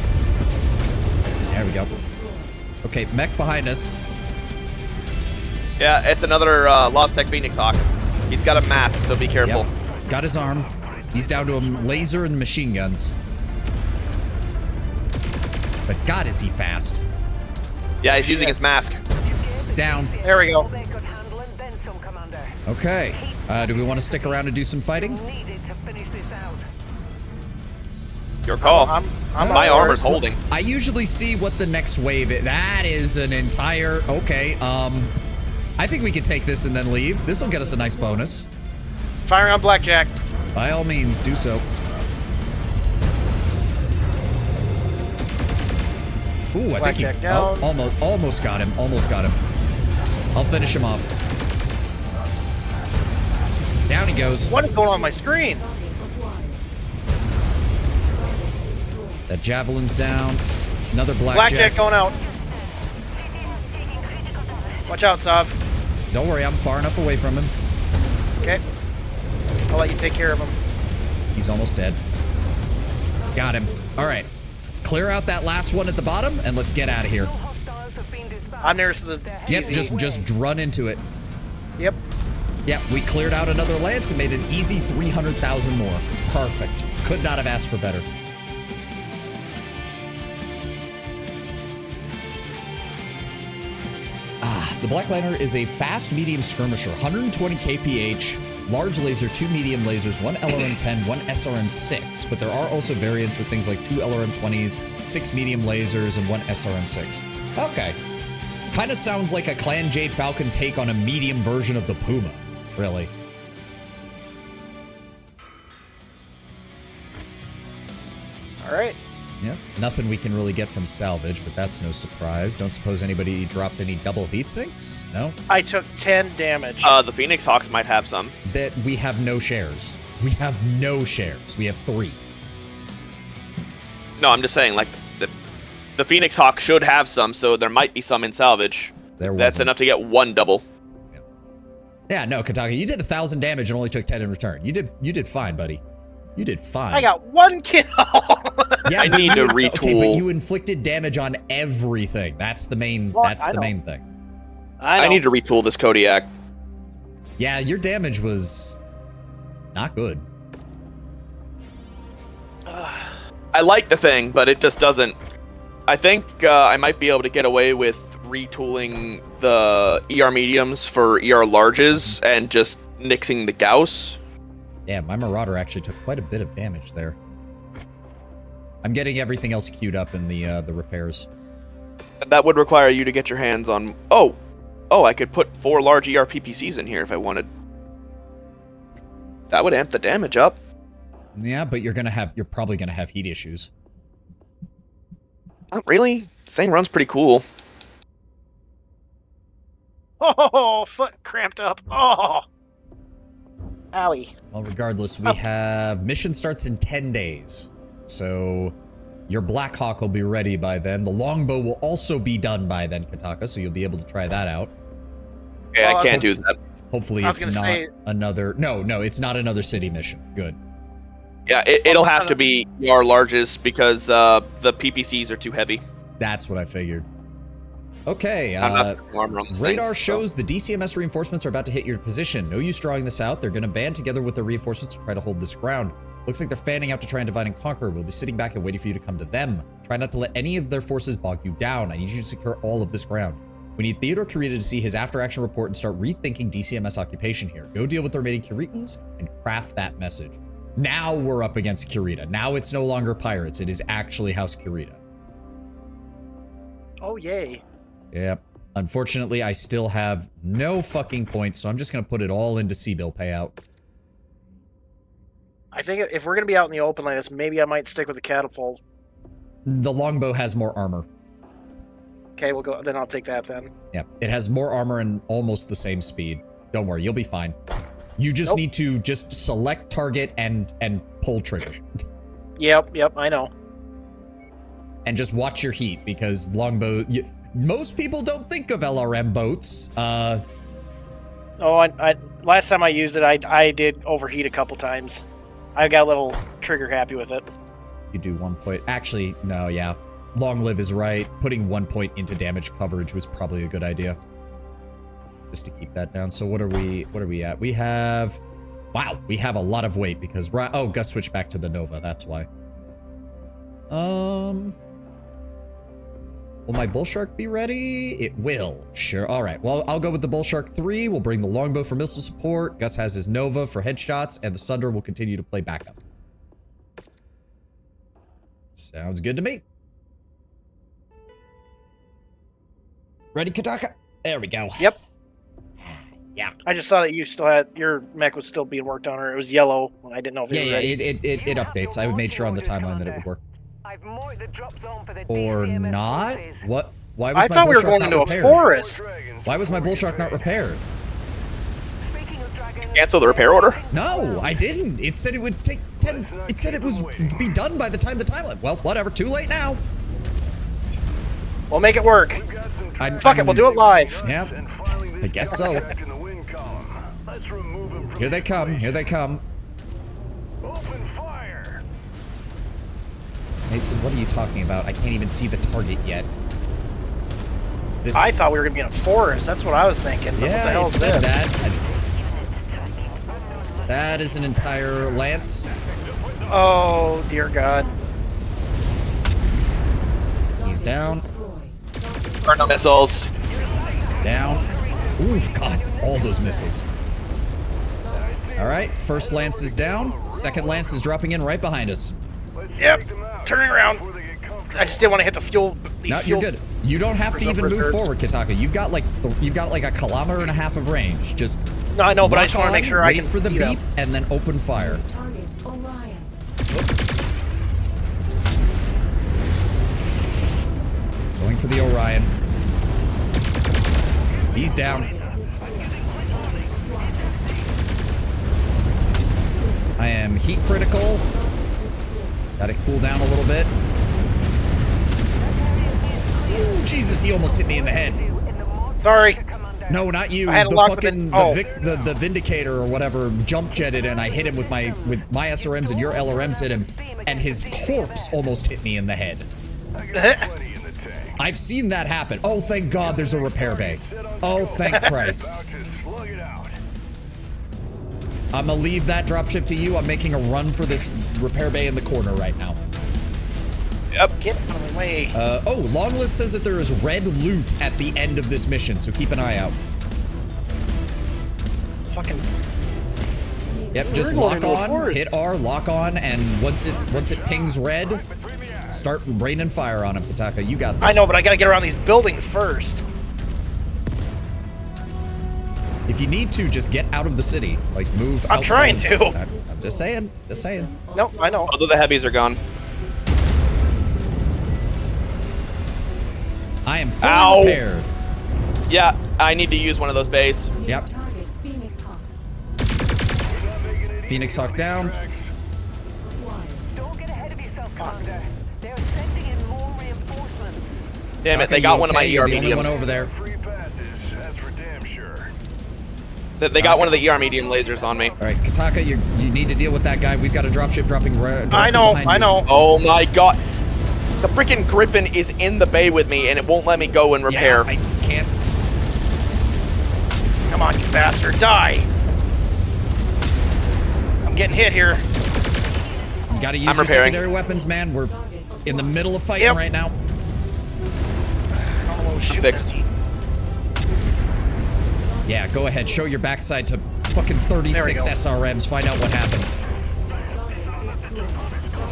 There we go. Okay, mech behind us. Yeah, it's another Lost Tech Phoenix Hawk. He's got a mask, so be careful. Yep. Got his arm. He's down to a laser and machine guns. But God, is he fast. Yeah, he's using his mask. Down. There we go. They could handle and then some, Commander. Okay. Do we want to stick around and do some fighting? Needed to finish this out. Your call. I'm My on armor's board. holding. I usually see what the next wave is. That is an entire... Okay, I think we could take this and then leave. This will get us a nice bonus. Firing on Blackjack. By all means, do so. Ooh, I think he... Blackjack down. Oh, almost got him. Almost got him. I'll finish him off. Down he goes. What is going on my screen? That javelin's down. Another Blackjack going out. Watch out, Sav. Don't worry, I'm far enough away from him. Okay. I'll let you take care of him. He's almost dead. Got him. All right. Clear out that last one at the bottom, and let's get out of here. I'm nearest to the Yep, DZ. just run into it. Yep. Yep, we cleared out another lance and made an easy 300,000 more. Perfect. Could not have asked for better. The Black Liner is a fast medium skirmisher, 120 kph, large laser, 2 medium lasers, 1 LRM-10, 1 SRM-6, but there are also variants with things like 2 LRM-20s, 6 medium lasers, and 1 SRM-6. Okay. Kind of sounds like a Clan Jade Falcon take on a medium version of the Puma, really. All right. Yeah, nothing we can really get from salvage, but that's no surprise. Don't suppose anybody dropped any double heat sinks? No? I took 10 damage. The Phoenix Hawks might have some. That we have no shares. We have no shares. We have 3. No, I'm just saying, like, the Phoenix Hawk should have some, so there might be some in salvage. There That's enough to get 1 double. Yeah, no, Kataka, you did 1,000 damage and only took 10 in return. You did fine, buddy. You did fine. I got 1 kill. Yeah, I need to retool. Okay, but you inflicted damage on everything. That's the main. Well, that's I the know. main thing. I need to retool this Kodiak. Yeah, your damage was not good. I like the thing, but it just doesn't. I think I might be able to get away with retooling the ER mediums for ER larges and just nixing the Gauss. Yeah, my Marauder actually took quite a bit of damage there. I'm getting everything else queued up in the repairs. That would require you to get your hands on. Oh, I could put 4 large ER PPCs in here if I wanted. That would amp the damage up. Yeah, but you're probably gonna have heat issues. Not really. The thing runs pretty cool. Oh, foot cramped up. Oh. Owie. Well, regardless, we have mission starts in 10 days. So your Black Hawk will be ready by then. The longbow will also be done by then, Kataka, so you'll be able to try that out. Okay, I can't do that. Hopefully it's not another... No, it's not another city mission. Good. Yeah, it'll have to be ER largest because the PPCs are too heavy. That's what I figured. Okay, armor on this radar thing, shows the DCMS reinforcements are about to hit your position. No use drawing this out. They're going to band together with their reinforcements to try to hold this ground. Looks like they're fanning out to try and divide and conquer. We'll be sitting back and waiting for you to come to them. Try not to let any of their forces bog you down. I need you to secure all of this ground. We need Theodore Kurita to see his after-action report and start rethinking DCMS occupation here. Go deal with the remaining Kuritans and craft that message. Now we're up against Kurita. Now it's no longer pirates. It is actually House Kurita. Oh, yay. Yep. Unfortunately, I still have no fucking points, so I'm just going to put it all into C-bill payout. I think if we're going to be out in the open like this, maybe I might stick with the catapult. The longbow has more armor. Okay, we'll go. Then I'll take that then. Yeah, it has more armor and almost the same speed. Don't worry, you'll be fine. You just need to just select target and pull trigger. Yep, I know. And just watch your heat, because longbow... most people don't think of LRM boats. Oh, I last time I used it, I did overheat a couple times. I got a little trigger happy with it. You do 1 point. Actually, no, yeah. Long live is right. Putting 1 point into damage coverage was probably a good idea. Just to keep that down. So what are we at? We have... Wow, we have a lot of weight because... Oh, Gus switched back to the Nova. That's why. Will my Bull Shark be ready? It will. Sure. All right. Well, I'll go with the Bull Shark 3. We'll bring the Longbow for missile support. Gus has his Nova for headshots, and the Sunder will continue to play backup. Sounds good to me. Ready, Kataka? There we go. Yep. Yeah. I just saw that you still had your mech was still being worked on, or it was yellow. I didn't know if it was ready. It updates. I made sure on the timeline that it would work. I've marked the drop zone for the Or DCMS not? forces. What? Why was I my thought we were bull going shark into not a repaired? forest. Why was my bull shark not repaired? Speaking of dragons, Cancel the repair order? No, I didn't. It said it would take 10. It said it was be done by the time the timeline. Well, whatever. Too late now. We'll make it work. Fuck it, we'll do it live. Yeah, I guess so. Here they come. Here they come. Open fire. Mason, what are you talking about? I can't even see the target yet. This I thought we were gonna be in a forest. That's what I was thinking. But what the Yeah, hell it is said this? that. That is an entire lance. Oh dear God. He's down. Burn the missiles. Down. Ooh, God, all those missiles. All right, first lance is down. Second lance is dropping in right behind us. Yep. Turning around. I just didn't want to hit the fuel. No, you're good. You don't have to even move forward, Kataka. You've got like a kilometer and a half of range. Just No, I know, but I just lock want to make on, sure I wait can for the speed up. beep and then open fire. Target Orion. Going for the Orion. He's down. I am heat critical. Got to cool down a little bit. Ooh, Jesus, he almost hit me in the head. Sorry. No, not you. I had to The lock with fucking it. Oh. the Vindicator or whatever jump jetted and I hit him with my SRMs and your LRMs hit him and his corpse almost hit me in the head. I've seen that happen. Oh, thank God there's a repair bay. Oh, thank Christ. I'm gonna leave that dropship to you. I'm making a run for this repair bay in the corner right now. Yep. Get out of the way. Oh, Longlist says that there is red loot at the end of this mission, so keep an eye out. Fucking. Yep, just We're going lock into a on, forest. hit R, lock on, and once it pings red, start raining fire on him, Kataka. You got this. I know, but I gotta get around these buildings first. If you need to, just get out of the city. Like, move I'm outside. trying to. I'm just saying. Just saying. No, I know. Although the heavies are gone. I am fully Ow. repaired. Yeah, I need to use one of those bays. Yep. Target Phoenix Hawk. Phoenix Hawk down. Acquired. don't get ahead of yourself, Commander. They're sending in more reinforcements. Damn it, Taka, they you got one of my okay? You're ER the only mediums. one over there. Free passes, that's for damn sure. They got one of the ER medium lasers on me. All right, Kataka, you need to deal with that guy. We've got a dropship dropping directly I know, behind I you. know. Oh my God. The freaking Griffin is in the bay with me and it won't let me go and repair. Yeah, I can't. Come on, you bastard, die! I'm getting hit here. You gotta use I'm your repairing. secondary weapons, man. We're in the middle of fighting Yep. right now. Oh, shoot. fixed. Yeah, go ahead. Show your backside to fucking There we 36 go. SRMs. Find out what happens. Target destroyed. Target acquired.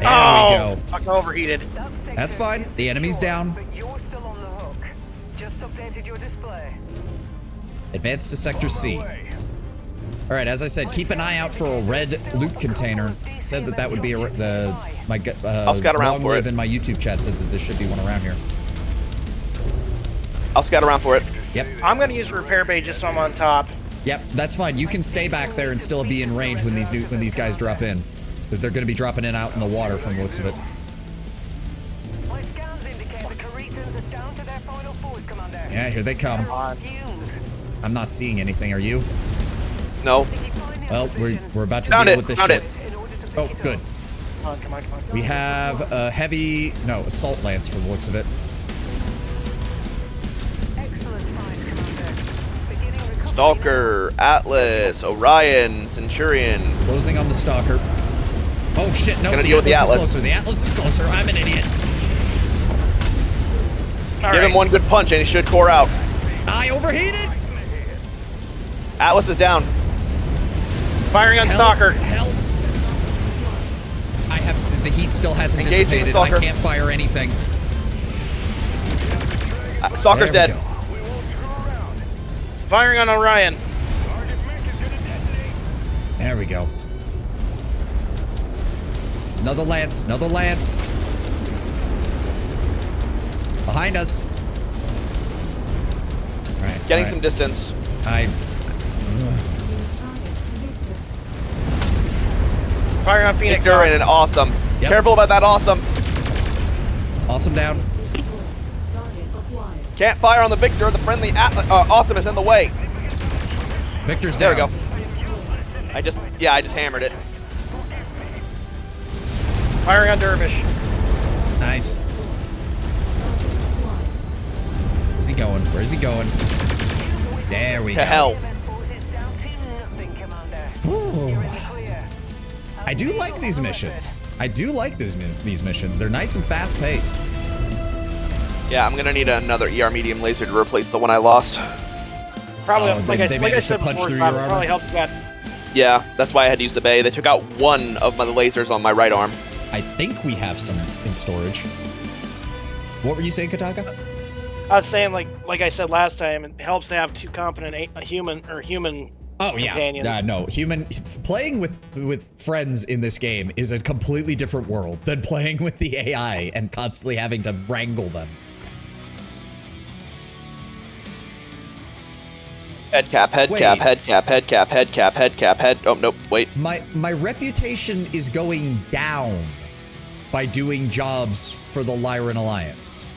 There Oh, we go. fucking overheated. That's fine. The enemy's down. But you're still on the hook. Just updated your display. Advance to Sector C. All right, as I said, keep an eye out for a red loot container. Said that would be I'll scout around Long for Live it. in my YouTube chat said that there should be one around here. I'll scout around for it. Yep. I'm gonna use repair bay just so I'm on top. Yep, that's fine. You can stay back there and still be in range when these guys drop in, because they're going to be dropping in out in the water from the looks of it. My scans indicate the Caretans are down to their final force, Commander. Yeah, here they come. Fumes. I'm not seeing anything. Are you? No. Well, we're about to Found deal it, with this found shit. it. Oh, good. Come on, come on, come on. We have a heavy, no, assault lance from the looks of it. Excellent find, Commander. Beginning recovery Stalker, Atlas, Orion, Centurion. Closing on the Stalker. Oh shit, no, Gonna deal with the Atlas is Atlas. closer. The Atlas is closer. I'm an idiot. All Give right. him one good punch and he should core out. I overheated. Atlas is down. Firing on Help, Stalker. Help. The heat still hasn't Engaging the dissipated. I stalker. can't fire anything. Stalker's There we dead. go. Firing on Orion. There we go. Another lance. Another lance. Behind us. All right. Getting all right. some distance. Firing on Phoenix. Victor and an awesome. Yep. Careful about that awesome. Awesome down. Can't fire on the Victor. The friendly awesome is in the way. Victor's There down. we go. I just hammered it. Firing on Dervish. Nice. Where's he going? Where's he going? There we To go. hell. Ooh. I do like these missions. I do like these missions. They're nice and fast paced. Yeah, I'm gonna need another ER medium laser to replace the one I lost. Probably, Oh, like they I managed said to punch before, through Tom, your it armor? probably helped that. Yeah, that's why I had to use the bay. They took out one of my lasers on my right arm. I think we have some in storage. What were you saying, Kataka? I was saying, like I said last time, it helps to have two competent human Oh yeah, companions. no. Playing with friends in this game is a completely different world than playing with the AI and constantly having to wrangle them. Head cap, head Wait. cap, head cap, head cap, head cap, head cap, head. Oh nope, wait. My reputation is going down by doing jobs for the Lyran Alliance.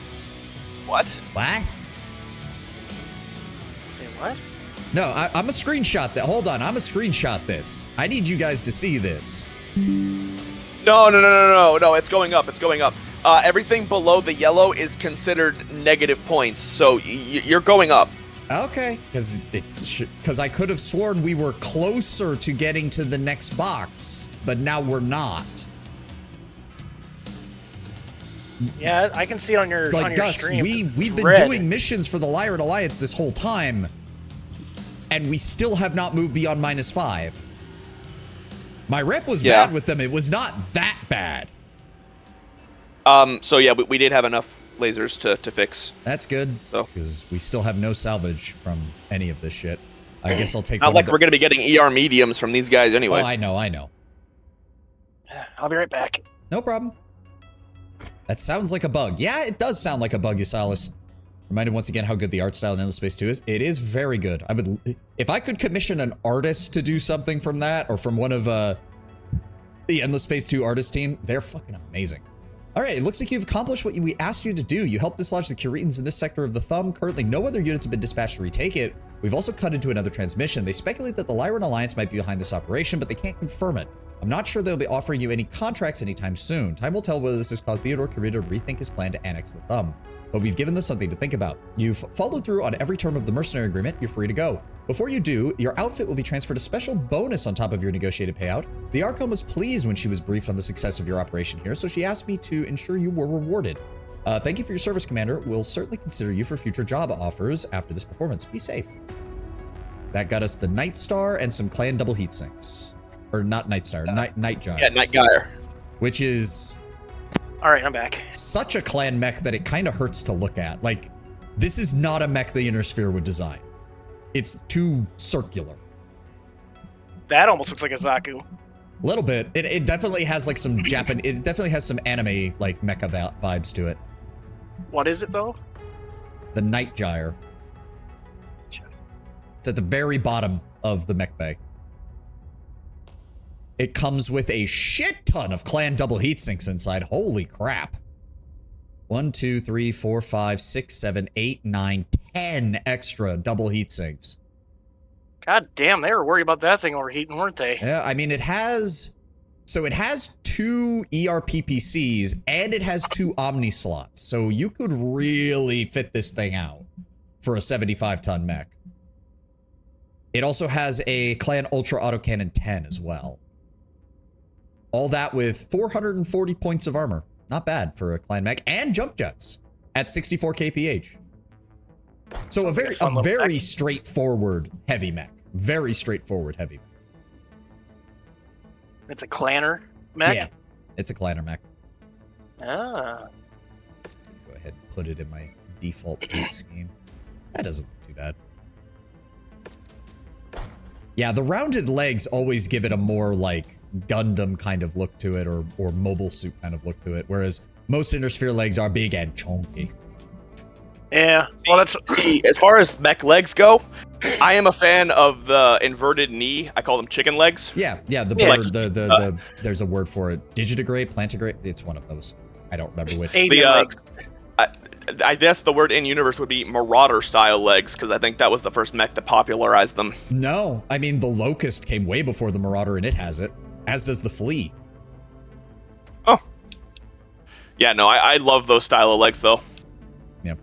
What? What? Say what? No, I'm a screenshot that. Hold on, I'm a screenshot this. I need you guys to see this. No, it's going up, it's going up. Everything below the yellow is considered negative points, so you're going up. Okay, because I could have sworn we were closer to getting to the next box, but now we're not. Yeah, I can see it on your Like Gus, stream. we've been Red. doing missions for the Lyran Alliance this whole time, and we still have not moved beyond -5. My rep was bad with them. It was not that bad. So yeah, we did have enough lasers to fix. That's good. So because we still have no salvage from any of this shit. I guess I'll take. Not one like of the- we're gonna be getting ER mediums from these guys anyway. Oh, I know. I'll be right back. No problem. That sounds like a bug. Yeah, it does sound like a bug, Usalis. Reminded once again how good the art style in Endless Space 2 is. It is very good. I would, if I could commission an artist to do something from that, or from one of the Endless Space 2 artist team, they're fucking amazing. All right, it looks like you've accomplished what we asked you to do. You helped dislodge the Curetans in this sector of the Thumb. Currently, no other units have been dispatched to retake it. We've also cut into another transmission. They speculate that the Lyran Alliance might be behind this operation, but they can't confirm it. I'm not sure they'll be offering you any contracts anytime soon. Time will tell whether this has caused Theodore Kurita to rethink his plan to annex the Thumb. But we've given them something to think about. You've followed through on every term of the mercenary agreement. You're free to go. Before you do, your outfit will be transferred a special bonus on top of your negotiated payout. The Archon was pleased when she was briefed on the success of your operation here, so she asked me to ensure you were rewarded. Thank you for your service, Commander. We'll certainly consider you for future job offers after this performance. Be safe. That got us the Night Star and some clan double heat sinks. Or not Night Star, Night Gyre. Yeah, Night Gyre. Which is... All right, I'm back. Such a clan mech that it kind of hurts to look at. Like, this is not a mech the Inner Sphere would design. It's too circular. That almost looks like a Zaku. A little bit. It definitely has like some it definitely has some anime like mecha vibes to it. What is it though? The Night Gyre. It's at the very bottom of the mech bay. It comes with a shit ton of clan double heat sinks inside. Holy crap. 1, 2, 3, 4, 5, 6, 7, 8, 9, 10 extra double heat sinks. God damn, they were worried about that thing overheating, weren't they? Yeah, I mean, it has 2 ERPPCs and it has 2 Omni slots. So you could really fit this thing out for a 75-ton mech. It also has a Clan Ultra Autocannon 10 as well. All that with 440 points of armor. Not bad for a clan mech, and jump jets at 64 kph. So a very straightforward heavy mech. Very straightforward heavy mech. It's a clanner mech? Yeah. It's a clanner mech. Ah. Go ahead and put it in my default paint scheme. That doesn't look too bad. Yeah, the rounded legs always give it a more like Gundam kind of look to it, or mobile suit kind of look to it, whereas most Intersphere legs are big and chunky. Yeah. Well, that's See, as far as mech legs go, I am a fan of the inverted knee. I call them chicken legs. Yeah, the Yeah. bird, the there's a word for it. Digitigrade, plantigrade. It's one of those. I don't remember which. avian legs. I guess the word in universe would be Marauder style legs, because I think that was the first mech that popularized them. No, I mean the Locust came way before the Marauder, and it has it. As does the Flea. Oh. Yeah, no, I love those style of legs though. Yep.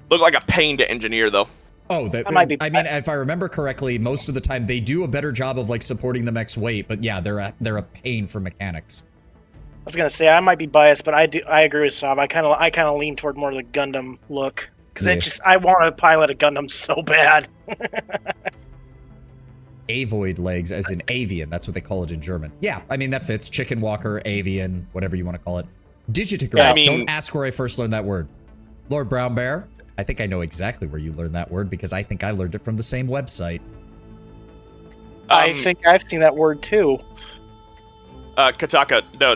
Look like a pain to engineer though. Oh, that might be. I mean, if I remember correctly, most of the time they do a better job of like supporting the mech's weight, but yeah, they're a pain for mechanics. I was gonna say I might be biased, but I agree with Sav. I kind of lean toward more the Gundam look because I want to pilot a Gundam so bad. Avoid legs, as in avian. That's what they call it in German. Yeah, I mean that fits. Chicken walker, avian, whatever you want to call it. Digitigrade. Yeah, I mean, don't ask where I first learned that word. Lord Brown Bear. I think I know exactly where you learned that word because I think I learned it from the same website. I think I've seen that word too. Kataka, no,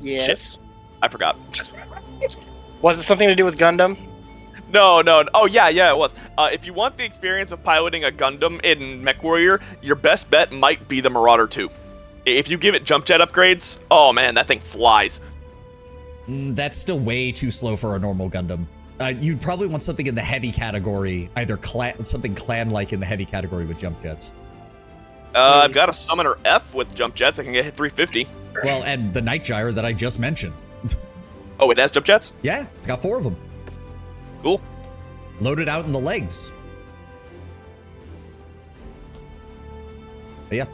Yes. Shit, I forgot. Was it something to do with Gundam? No. Oh, yeah, it was. If you want the experience of piloting a Gundam in MechWarrior, your best bet might be the Marauder 2. If you give it jump jet upgrades, oh man, that thing flies. That's still way too slow for a normal Gundam. You'd probably want something in the heavy category, either something clan-like in the heavy category with jump jets. I've got a Summoner F with jump jets. I can get hit 350. Well, and the Night Gyre that I just mentioned. Oh, it has jump jets? Yeah, it's got 4 of them. Cool. Loaded out in the legs. But yeah.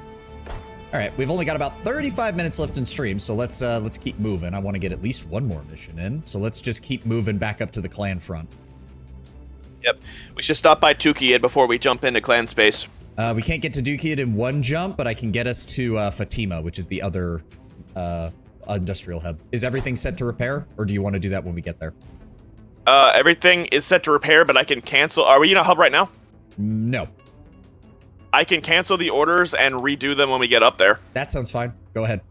All right, we've only got about 35 minutes left in stream, so let's keep moving. I want to get at least one more mission in, so let's just keep moving back up to the clan front. Yep. We should stop by Tukiyid before we jump into clan space. We can't get to Tukiyid in one jump, but I can get us to Fatima, which is the other industrial hub. Is everything set to repair, or do you want to do that when we get there? Everything is set to repair, but I can cancel. Are we in a hub right now? No. I can cancel the orders and redo them when we get up there. That sounds fine. Go ahead.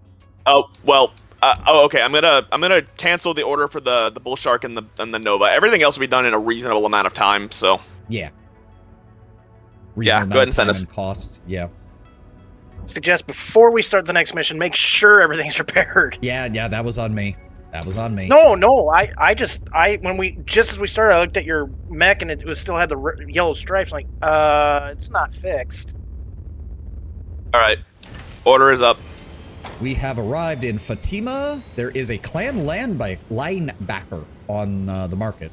Oh well. Okay. I'm gonna cancel the order for the Bull Shark and the Nova. Everything else will be done in a reasonable amount of time. So. Yeah. Yeah. Go ahead and send us. Cost. Yeah. Suggest before we start the next mission, make sure everything's repaired. Yeah. That was on me. That was on me. No. When as we started, I looked at your mech and it was still had the yellow stripes. Like, it's not fixed. All right. Order is up. We have arrived in Fatima. There is a clan linebacker on the market.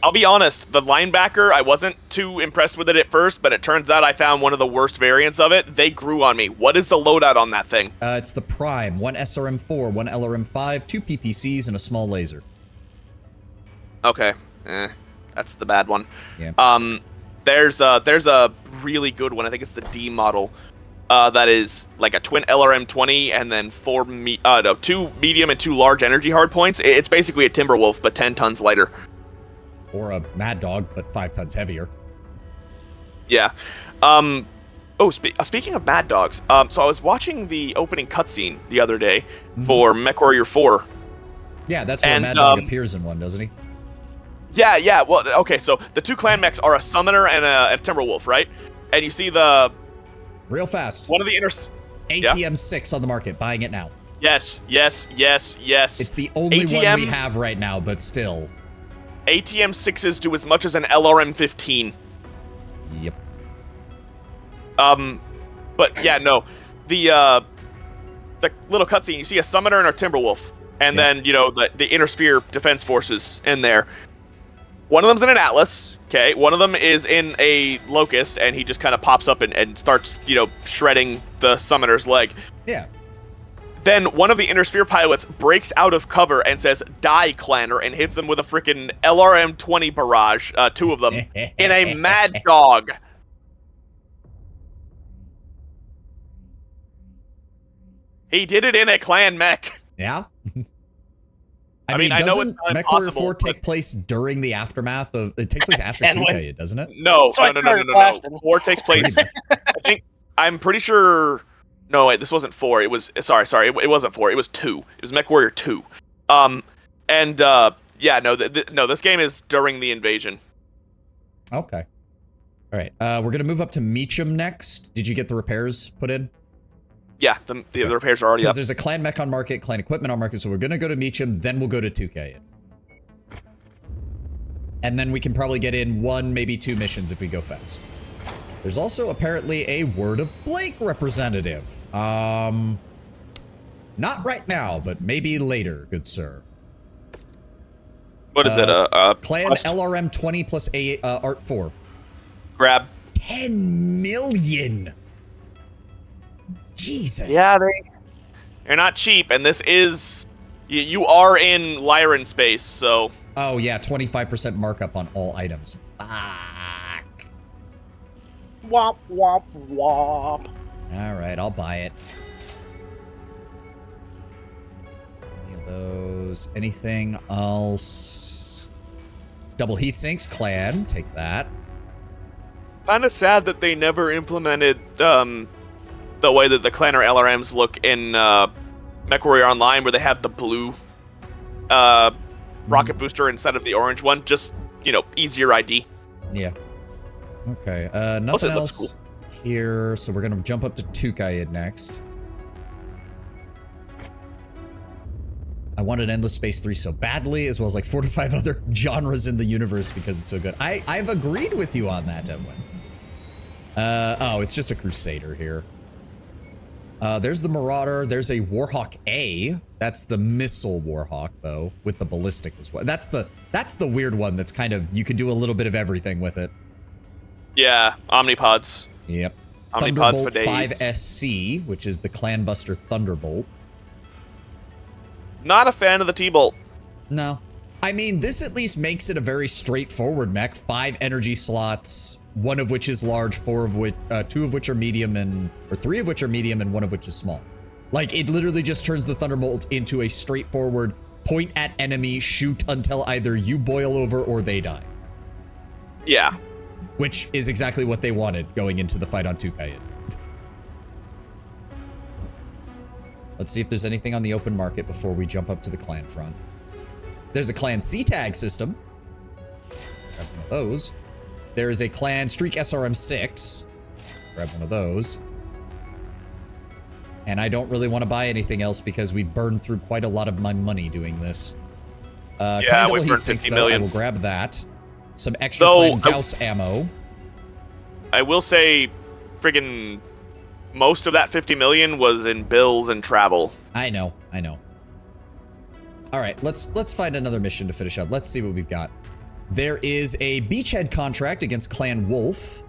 I'll be honest, the linebacker, I wasn't too impressed with it at first, but it turns out I found one of the worst variants of it. They grew on me. What is the loadout on that thing? It's the Prime. 1 SRM-4, 1 LRM-5, 2 PPCs, and a small laser. Okay. That's the bad one. Yeah. There's a really good one. I think it's the D model. That is like a twin LRM-20 and then 2 medium and 2 large energy hardpoints. It's basically a Timberwolf, but 10 tons lighter. Or a Mad Dog, but 5 tons heavier. Yeah. Speaking of Mad Dogs, so I was watching the opening cutscene the other day for MechWarrior 4. Yeah, that's where Mad Dog appears in one, doesn't he? Yeah. Well, okay, so the 2 clan mechs are a Summoner and a Timberwolf, right? And you see the... Real fast. One of the ATM-6 on the market. Buying it now. Yes. It's the only one we have right now, but still... ATM-6s do as much as an LRM-15. Yep. But yeah, no. The little cutscene, you see a Summoner and a Timberwolf. And then, the Intersphere Defense Forces in there. One of them's in an Atlas, okay? One of them is in a Locust, and he just kind of pops up and starts, shredding the Summoner's leg. Yeah. Then one of the Intersphere pilots breaks out of cover and says, "Die, Clanner," and hits them with a freaking LRM-20 barrage, 2 of them, in a Mad Dog. He did it in a clan mech. Yeah. I mean, I know it's doesn't not Mech Warrior impossible, 4 but- take place during the aftermath of? It takes place after And when- Tukaya, doesn't it? No, So I no. started blasting. 4 takes place. I'm pretty sure. No, wait, this wasn't 4. It was sorry. It wasn't 4. It was 2. It was Mech Warrior 2. Yeah, no, this game is during the invasion. Okay. All right. We're gonna move up to Meacham next. Did you get the repairs put in? Yeah, the repairs are already Because up. there's a clan mech on market, clan equipment on market, so we're gonna go to Meacham, then we'll go to 2K. And then we can probably get in 1, maybe 2 missions if we go fast. There's also apparently a Word of Blake representative. Not right now, but maybe later, good sir. What is it? Clan quest? LRM 20 plus Art 4. Grab. 10 million! Jesus. Yeah, they're not cheap, and this is you are in Lyran space, so. Oh yeah, 25% markup on all items. Fuck. Womp, womp, womp. All right, I'll buy it. Any of those? Anything else? Double heat sinks, clan. Take that. Kind of sad that they never implemented the way that the clan or LRMs look in MechWarrior Online, where they have the blue rocket booster instead of the orange one. Just, easier ID. Yeah. Okay. Nothing else here, so we're gonna jump up to Tukayid next. I wanted Endless Space 3 so badly, as well as like 4 to 5 other genres in the universe because it's so good. I've agreed with you on that, Edwin. Oh, it's just a Crusader here. There's the Marauder. There's a Warhawk A. That's the missile Warhawk, though, with the ballistic as well. That's the weird one that's kind of, you can do a little bit of everything with it. Yeah, Omnipods. Yep. Omnipods for Thunderbolt days. 5SC, which is the Clanbuster Thunderbolt. Not a fan of the T-Bolt. No. I mean, this at least makes it a very straightforward mech. 5 energy slots, 1 of which is large, 2 of which are medium, or 3 of which are medium, and 1 of which is small. Like, it literally just turns the Thunderbolt into a straightforward point at enemy, shoot until either you boil over or they die. Yeah. Which is exactly what they wanted going into the fight on Tukayid. Let's see if there's anything on the open market before we jump up to the clan front. There's a clan C-Tag system. Grab one of those. There is a clan Streak SRM6. Grab one of those. And I don't really want to buy anything else because we've burned through quite a lot of my money doing this. Clan double we've heat burned sinks, 50 though. I million. will grab that. Some extra Though, clan Gauss ammo. I will say, friggin' most of that 50 million was in bills and travel. I know. All right, let's find another mission to finish up. Let's see what we've got. There is a beachhead contract against Clan Wolf,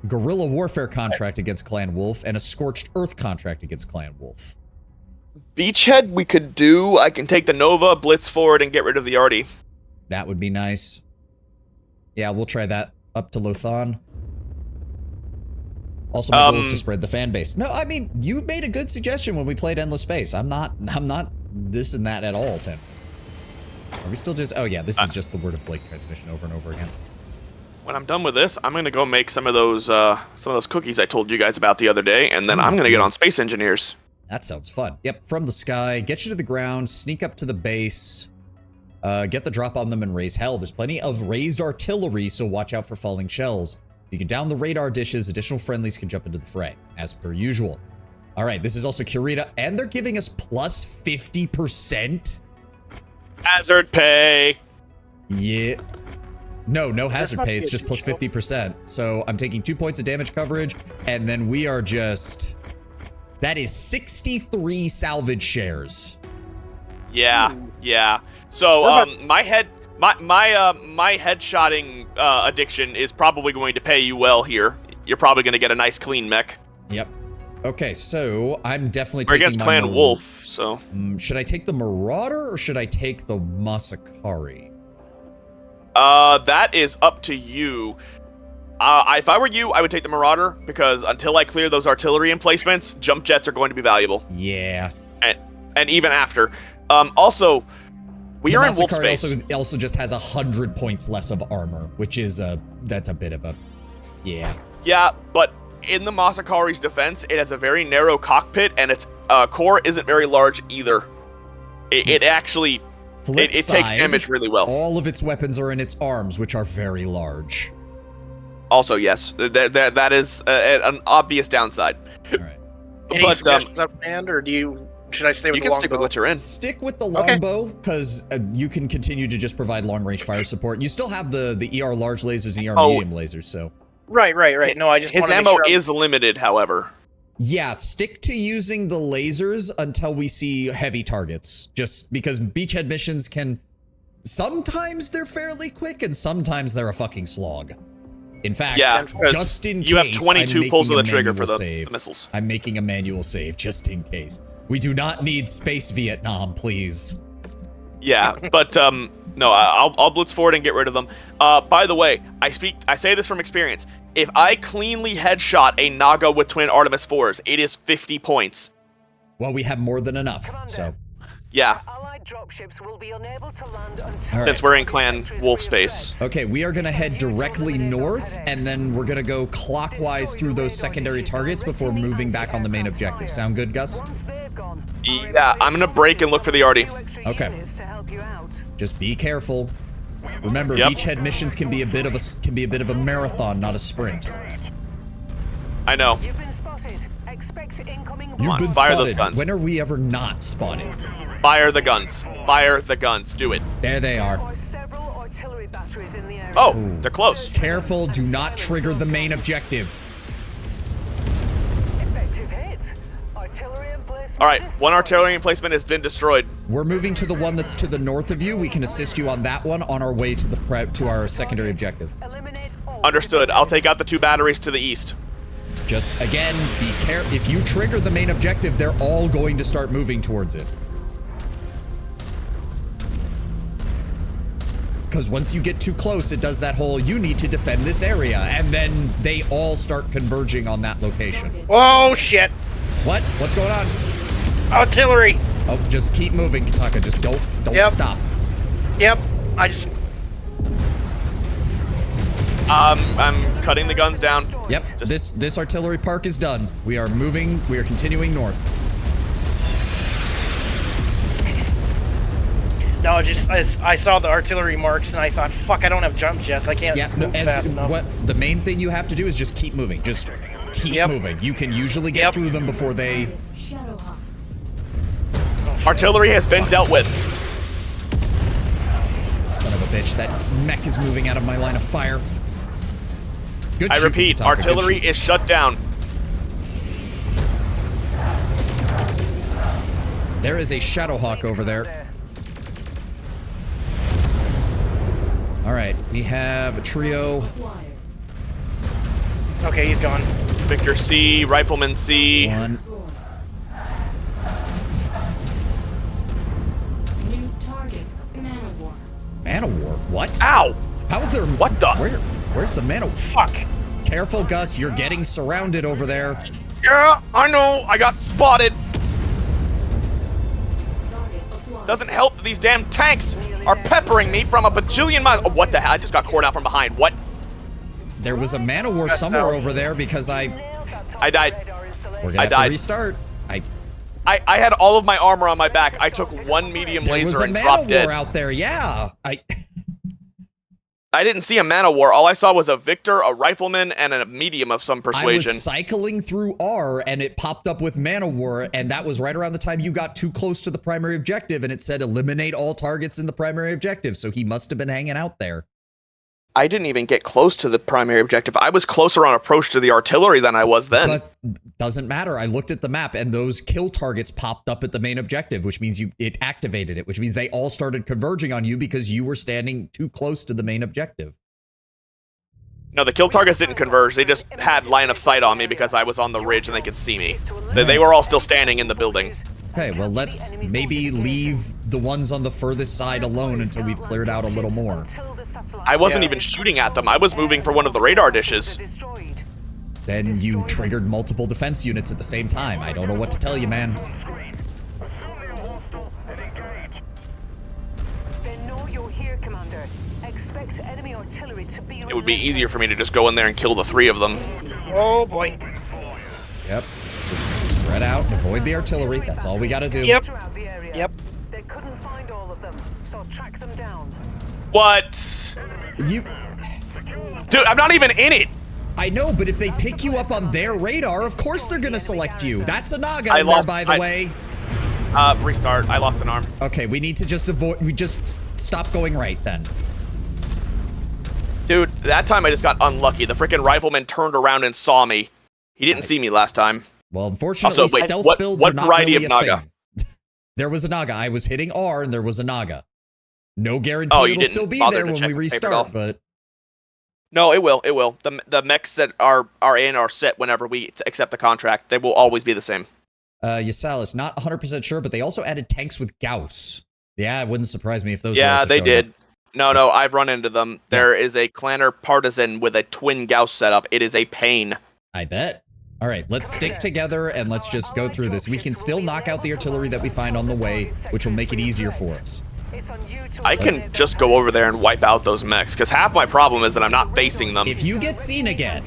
guerrilla warfare contract against Clan Wolf, and a scorched earth contract against Clan Wolf. Beachhead we could do. I can take the Nova, blitz forward, and get rid of the Arty. That would be nice. Yeah, we'll try that up to Lothan. Also, my goal is to spread the fan base. No, I mean, you made a good suggestion when we played Endless Space. I'm not this and that at all, Tim. Are we still just... Oh, yeah, this is just the Word of Blake transmission over and over again. When I'm done with this, I'm gonna go make some of those cookies I told you guys about the other day, and then I'm gonna get on Space Engineers. That sounds fun. Yep, from the sky, get you to the ground, sneak up to the base, get the drop on them and raise hell. There's plenty of raised artillery, so watch out for falling shells. You can down the radar dishes, additional friendlies can jump into the fray, as per usual. All right, this is also Kurita, and they're giving us plus 50%? Hazard pay. Yeah. No hazard pay, it's just plus 50%. So I'm taking 2 points of damage coverage, and then we are just... That is 63 salvage shares. Yeah. So, my headshotting addiction is probably going to pay you well here. You're probably going to get a nice clean mech. Yep. Okay, so I'm definitely We're taking against Clan Wolf, so... should I take the Marauder, or should I take the Masakari? That is up to you. If I were you, I would take the Marauder, because until I clear those artillery emplacements, jump jets are going to be valuable. Yeah. And even after. Also, we are in wolf Masakari space. also just has 100 points less of armor, which is that's a bit of a, yeah. Yeah, but in the Masakari's defense, it has a very narrow cockpit, and its core isn't very large either. It actually, it takes damage really well. All of its weapons are in its arms, which are very large. Also, yes, that is an obvious downside. All right. Any suggestions offhand, or should I stay with the longbow? You can stick with what you're in. Stick with the longbow, because you can continue to just provide long-range fire support. You still have the ER large lasers and ER medium lasers, so. Right. No, I just his wanna make ammo sure is limited, however. Yeah, stick to using the lasers until we see heavy targets. Just because beachhead missions can... Sometimes they're fairly quick, and sometimes they're a fucking slog. In fact, just in case, you have 22 pulls of the trigger for the missiles. I'm making a manual save, just in case. We do not need space Vietnam, please. Yeah, but no, I'll blitz forward and get rid of them. By the way, I say this from experience. If I cleanly headshot a Naga with twin Artemis 4s, it is 50 points. Well, we have more than enough, so. Yeah. Allied dropships will be unable to land All Since we're in clan wolf space. Okay, we are gonna head directly north, and then we're gonna go clockwise through those secondary targets before moving back on the main objective. Sound good, Gus? Yeah, I'm gonna break and look for the Arty. Okay. Just be careful. Remember, beachhead missions can be a bit of a marathon, not a sprint. I know. You've been spotted. Expect incoming. You've been fire spotted. those guns. When are we ever not spotted? Fire the guns. Fire the guns. Do it. There they are. Several artillery batteries in the area. Oh, Ooh. they're close. Careful, do not trigger the main objective. Effective hit. Artillery emplacement. All right, one artillery emplacement has been destroyed. We're moving to the one that's to the north of you. We can assist you on that one on our way to our secondary objective. Understood. I'll take out the 2 batteries to the east. Just, again, be careful. If you trigger the main objective, they're all going to start moving towards it. Because once you get too close, it does that whole, you need to defend this area, and then they all start converging on that location. Oh, shit. What? What's going on? Artillery. Oh, just keep moving, Kataka. Just don't stop. Yep. I just... I'm cutting the guns down. Yep, this artillery park is done. We are moving, we are continuing north. No, I saw the artillery marks and I thought, fuck, I don't have jump jets. I can't move fast enough. The main thing you have to do is just keep moving. Just keep moving. You can usually get through them before they... Artillery has been dealt with. Son of a bitch, that mech is moving out of my line of fire. Good I shoot, repeat, Kataka, artillery is shut down. There is a Shadowhawk over there. All right, we have a trio. Okay, he's gone. Victor C, Rifleman C. One. New target, Manowar. Manowar? What? Ow! How's there? What the? Where's the Manowar? Fuck. Careful, Gus. You're getting surrounded over there. Yeah, I know. I got spotted. Doesn't help that these damn tanks are peppering me from a bajillion miles. Oh, what the hell? I just got caught out from behind. What? There was a Manowar somewhere over there because I died. We're gonna have to restart. I had all of my armor on my back. I took one medium laser and dropped dead. There was a Manowar out there, yeah. I didn't see a Manowar. All I saw was a Victor, a Rifleman, and a medium of some persuasion. I was cycling through R, and it popped up with Manowar, and that was right around the time you got too close to the primary objective, and it said eliminate all targets in the primary objective, so he must have been hanging out there. I didn't even get close to the primary objective. I was closer on approach to the artillery than I was then. But doesn't matter. I looked at the map and those kill targets popped up at the main objective, which means it activated it, which means they all started converging on you because you were standing too close to the main objective. No, the kill targets didn't converge. They just had line of sight on me because I was on the ridge and they could see me. They were all still standing in the building. Okay, well, let's maybe leave the ones on the furthest side alone until we've cleared out a little more. I wasn't even shooting at them. I was moving for one of the radar dishes. Then you triggered multiple defense units at the same time. I don't know what to tell you, man. They know you're here, Commander. Expect enemy artillery to be. It would be easier for me to just go in there and kill the 3 of them. Oh boy. Yep. Just spread out, avoid the artillery. That's all we gotta do. Yep. Yep. They couldn't find all of them, so track them down. What? You... Dude, I'm not even in it. I know, but if they pick you up on their radar, of course they're gonna select you. That's a Naga in there, by the way. Restart. I lost an arm. Okay, we need to just avoid... We just stop going right, then. Dude, that time I just got unlucky. The freaking rifleman turned around and saw me. He didn't see me last time. Well, unfortunately, Also, wait, stealth what builds are not variety really of a Naga? thing. There was a Naga. I was hitting R, and there was a Naga. No guarantee you it'll didn't still be bother there to when check we the restart, paper but... No, it will. It will. The mechs that are in are set whenever we accept the contract. They will always be the same. Yasalis, not 100% sure, but they also added tanks with Gauss. Yeah, it wouldn't surprise me if those Yeah, also they showed did. up. No, I've run into them. There is a Clanner Partisan with a twin Gauss setup. It is a pain. I bet. All right, let's stick together and let's just go through this. We can still knock out the artillery that we find on the way, which will make it easier for us. I can just go over there and wipe out those mechs, because half my problem is that I'm not facing them. If you get seen again,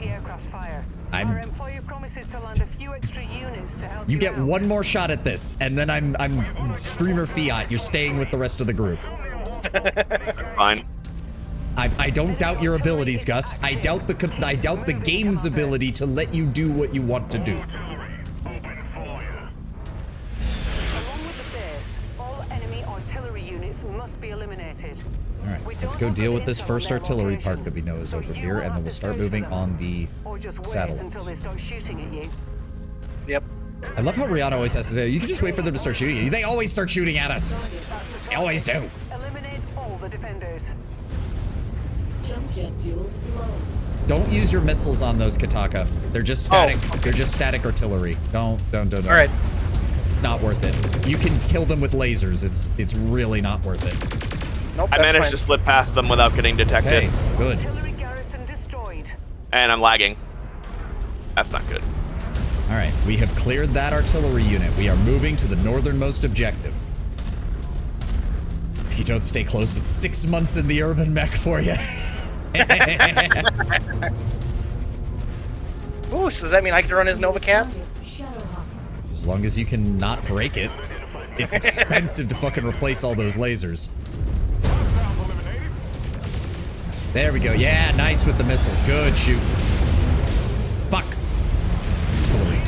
you get one more shot at this, and then I'm Streamer Fiat. You're staying with the rest of the group. Fine. I don't doubt your abilities, Gus. I doubt the game's ability to let you do what you want to do. Along with the base, all enemy artillery units must be eliminated. All right, let's go deal with this first artillery park that we know is over here, and then we'll start moving on the satellites. Yep. I love how Rihanna always has to say, you can just wait for them to start shooting at you. They always start shooting at us. They always do. Eliminate all the defenders. Jump jet fuel low. Don't use your missiles on those Kataka. They're just static. They're just static artillery. Don't. All right. It's not worth it. You can kill them with lasers. It's really not worth it. Nope, I managed to slip past them without getting detected. Hey, good. Artillery garrison destroyed. And I'm lagging. That's not good. All right, we have cleared that artillery unit. We are moving to the northernmost objective. If you don't stay close, it's 6 months in the urban mech for you. Ooh, so does that mean I can run his Nova Cap? As long as you can not break it. It's expensive to fucking replace all those lasers. There we go. Yeah, nice with the missiles. Good shoot. Fuck. Artillery.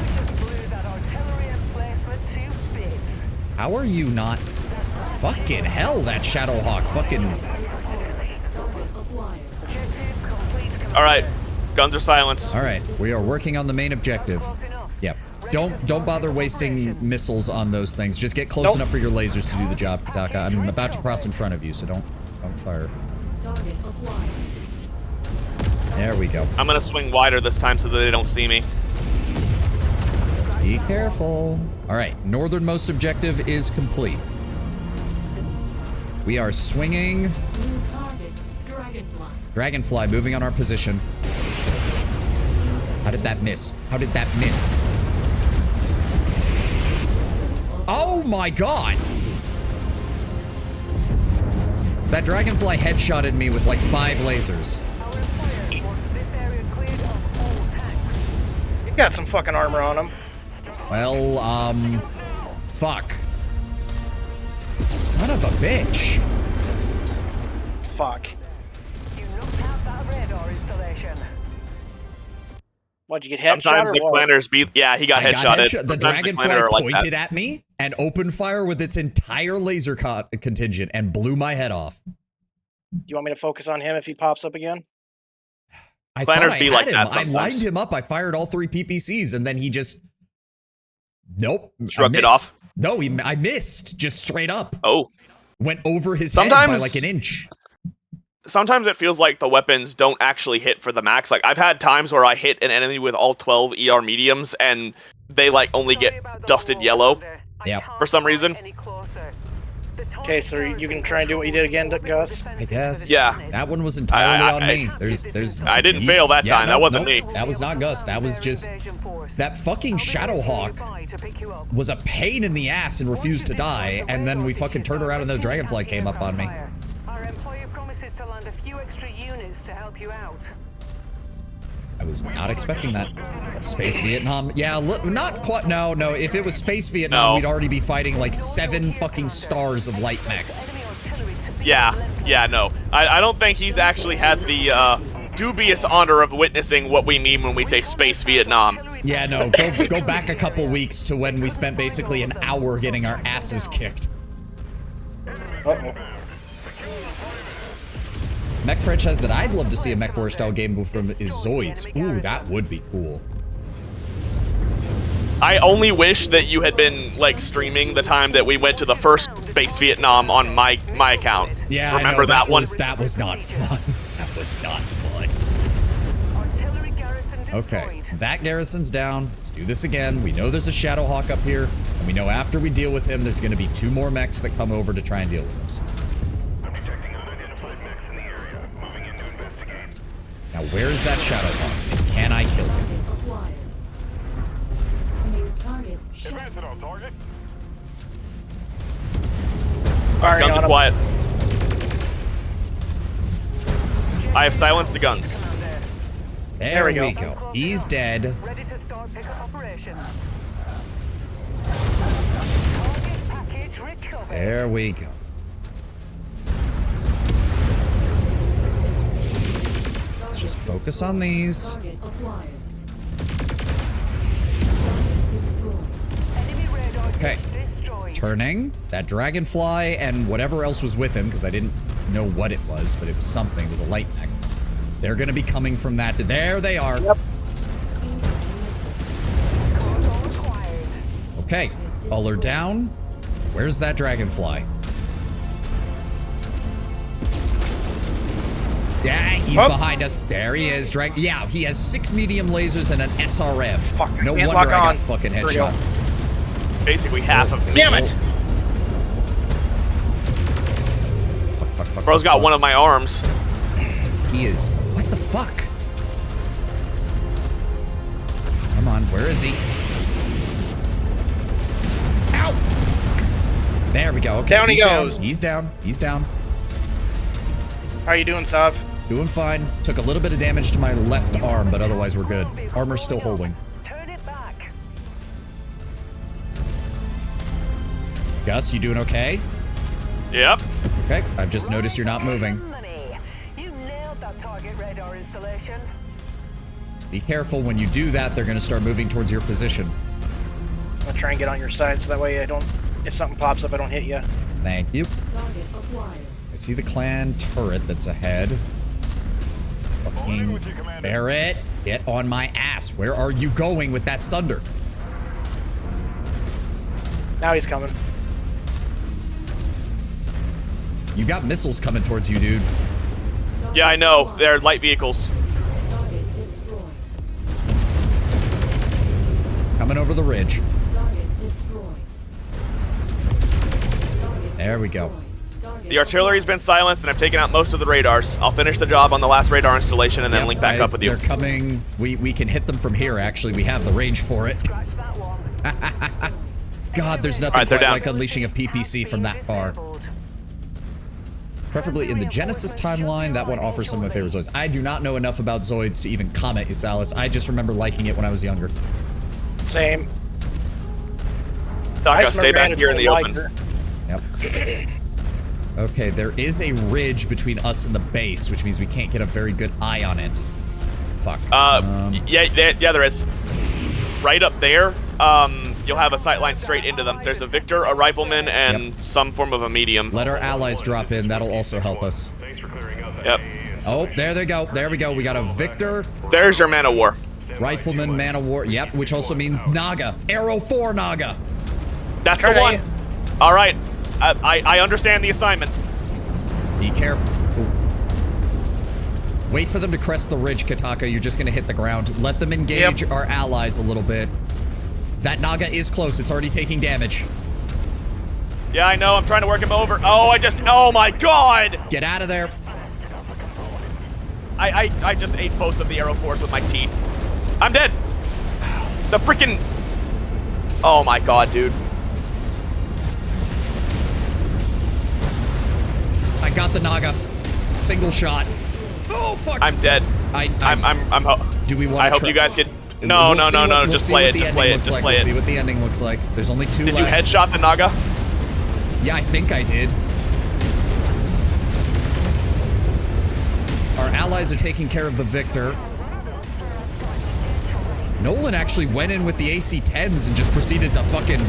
How are you not? Fucking hell, that Shadowhawk fucking... Alright, guns are silenced. Alright, we are working on the main objective. Yep. Don't bother wasting missiles on those things. Just get close enough for your lasers to do the job, Kataka. I'm about to cross in front of you, so don't fire. There we go. I'm gonna swing wider this time so that they don't see me. Just be careful. Alright, northernmost objective is complete. We are swinging. New target, Dragonfly. Dragonfly moving on our position. How did that miss? How did that miss? Oh my god! That Dragonfly headshotted me with like 5 lasers. You've got some fucking armor on him. Well, fuck. Son of a bitch. Fuck. You knocked out that radar installation. What'd you get headshot Sometimes or the what? planners beat. Yeah, he got headshotted. The Dragonfly pointed at me and opened fire with its entire laser contingent and blew my head off. Do you want me to focus on him if he pops up again? I Planners thought be I like had that him. I sometimes. lined him up. I fired all 3 PPCs and then he just... Nope. Shrugged it off? No, I missed. Just straight up. Oh. Went over his head by like an inch. Sometimes it feels like the weapons don't actually hit for the max. Like, I've had times where I hit an enemy with all 12 ER mediums and they like only get dusted yellow. Yeah. For some reason. Okay, so you can try and do what you did again, Gus? I guess. Yeah. That one was entirely on me. There's. I didn't fail that time. That wasn't me. That was not Gus. That was just that fucking Shadowhawk was a pain in the ass and refused to die, and then we fucking turned around and the Dragonfly came up on me. Our employer promises to land a few extra units to help you out. I was not expecting that. Space Vietnam? Yeah, look, not quite. No. If it was Space Vietnam, we'd already be fighting like 7 fucking stars of light mechs. Yeah, no. I don't think he's actually had the dubious honor of witnessing what we mean when we say Space Vietnam. Yeah, no. Go back a couple weeks to when we spent basically an hour getting our asses kicked. Uh-oh. Mech franchise that I'd love to see a Mech War style game from is Zoids. Ooh, that would be cool. I only wish that you had been like streaming the time that we went to the first Space Vietnam on my account. Yeah, remember that one? That was not fun. That was not fun. Okay, that garrison's down. Let's do this again. We know there's a Shadowhawk up here, and we know after we deal with him, there's going to be 2 more mechs that come over to try and deal with us. Now, where is that Shadowhawk, and can I kill him? Advance it on target. Guns are quiet. I have silenced the guns. There we go. He's dead. Ready to start pickup operation. Target package recovered. There we go. Let's just focus on these. Okay. Turning. That Dragonfly and whatever else was with him, because I didn't know what it was, but it was something. It was a light mech. They're going to be coming from that. There they are. Yep. Okay. Color down. Where's that Dragonfly? Yeah, he's behind us. There he is. Yeah, he has 6 medium lasers and an SRM. Fuck, no wonder I got fucking headshot. Basically half of me. Damn it! Fuck. Bro's got one of my arms. He is. What the fuck? Come on, where is he? Ow! Fuck. There we go. Okay, down he goes. He's down. He's down. How are you doing, Sav? Doing fine. Took a little bit of damage to my left arm, but otherwise we're good. Armor's still holding. Turn it back. Gus, you doing okay? Yep. Okay, I've just noticed you're not moving. You nailed that target radar installation. Be careful, when you do that, they're gonna start moving towards your position. I'm gonna try and get on your side so that way I don't, if something pops up, I don't hit you. Thank you. I see the clan turret that's ahead. Fucking Barrett, get on my ass. Where are you going with that Sunder? Now he's coming. You've got missiles coming towards you, dude. Yeah, I know. They're light vehicles. Coming over the ridge. There we go. The artillery's been silenced, and I've taken out most of the radars. I'll finish the job on the last radar installation and then link back up with you. They're coming. We can hit them from here, actually. We have the range for it. God, there's nothing quite like unleashing a PPC from that far. Preferably in the Genesis timeline, that one offers some of my favorite Zoids. I do not know enough about Zoids to even comment, Isalis. I just remember liking it when I was younger. Same. Doc, stay back here in the open. Yep. Okay, there is a ridge between us and the base, which means we can't get a very good eye on it. Fuck. Yeah, there is. Right up there, you'll have a sightline straight into them. There's a Victor, a Rifleman, and some form of a medium. Let our allies drop in. That'll also help us. Yep. Oh, there they go. There we go. We got a Victor. There's your Man of War. Rifleman, Man of War. Yep, which also means Naga. Arrow 4 Naga. That's the one. All right. I understand the assignment. Be careful. Ooh. Wait for them to crest the ridge, Kataka. You're just going to hit the ground. Let them engage our allies a little bit. That Naga is close. It's already taking damage. Yeah, I know. I'm trying to work him over. Oh my god! Get out of there. I just ate both of the arrow fours with my teeth. I'm dead. The freaking. Oh my god, dude. I got the Naga. Single shot. Oh fuck. I'm dead. Do we want? I hope you guys can. No. Just play it. Just play it. Just play We'll it. see what the ending looks like. There's only 2 Did left. you headshot the Naga? Yeah, I think I did. Our allies are taking care of the victor. Nolan actually went in with the AC-10s and just proceeded to fucking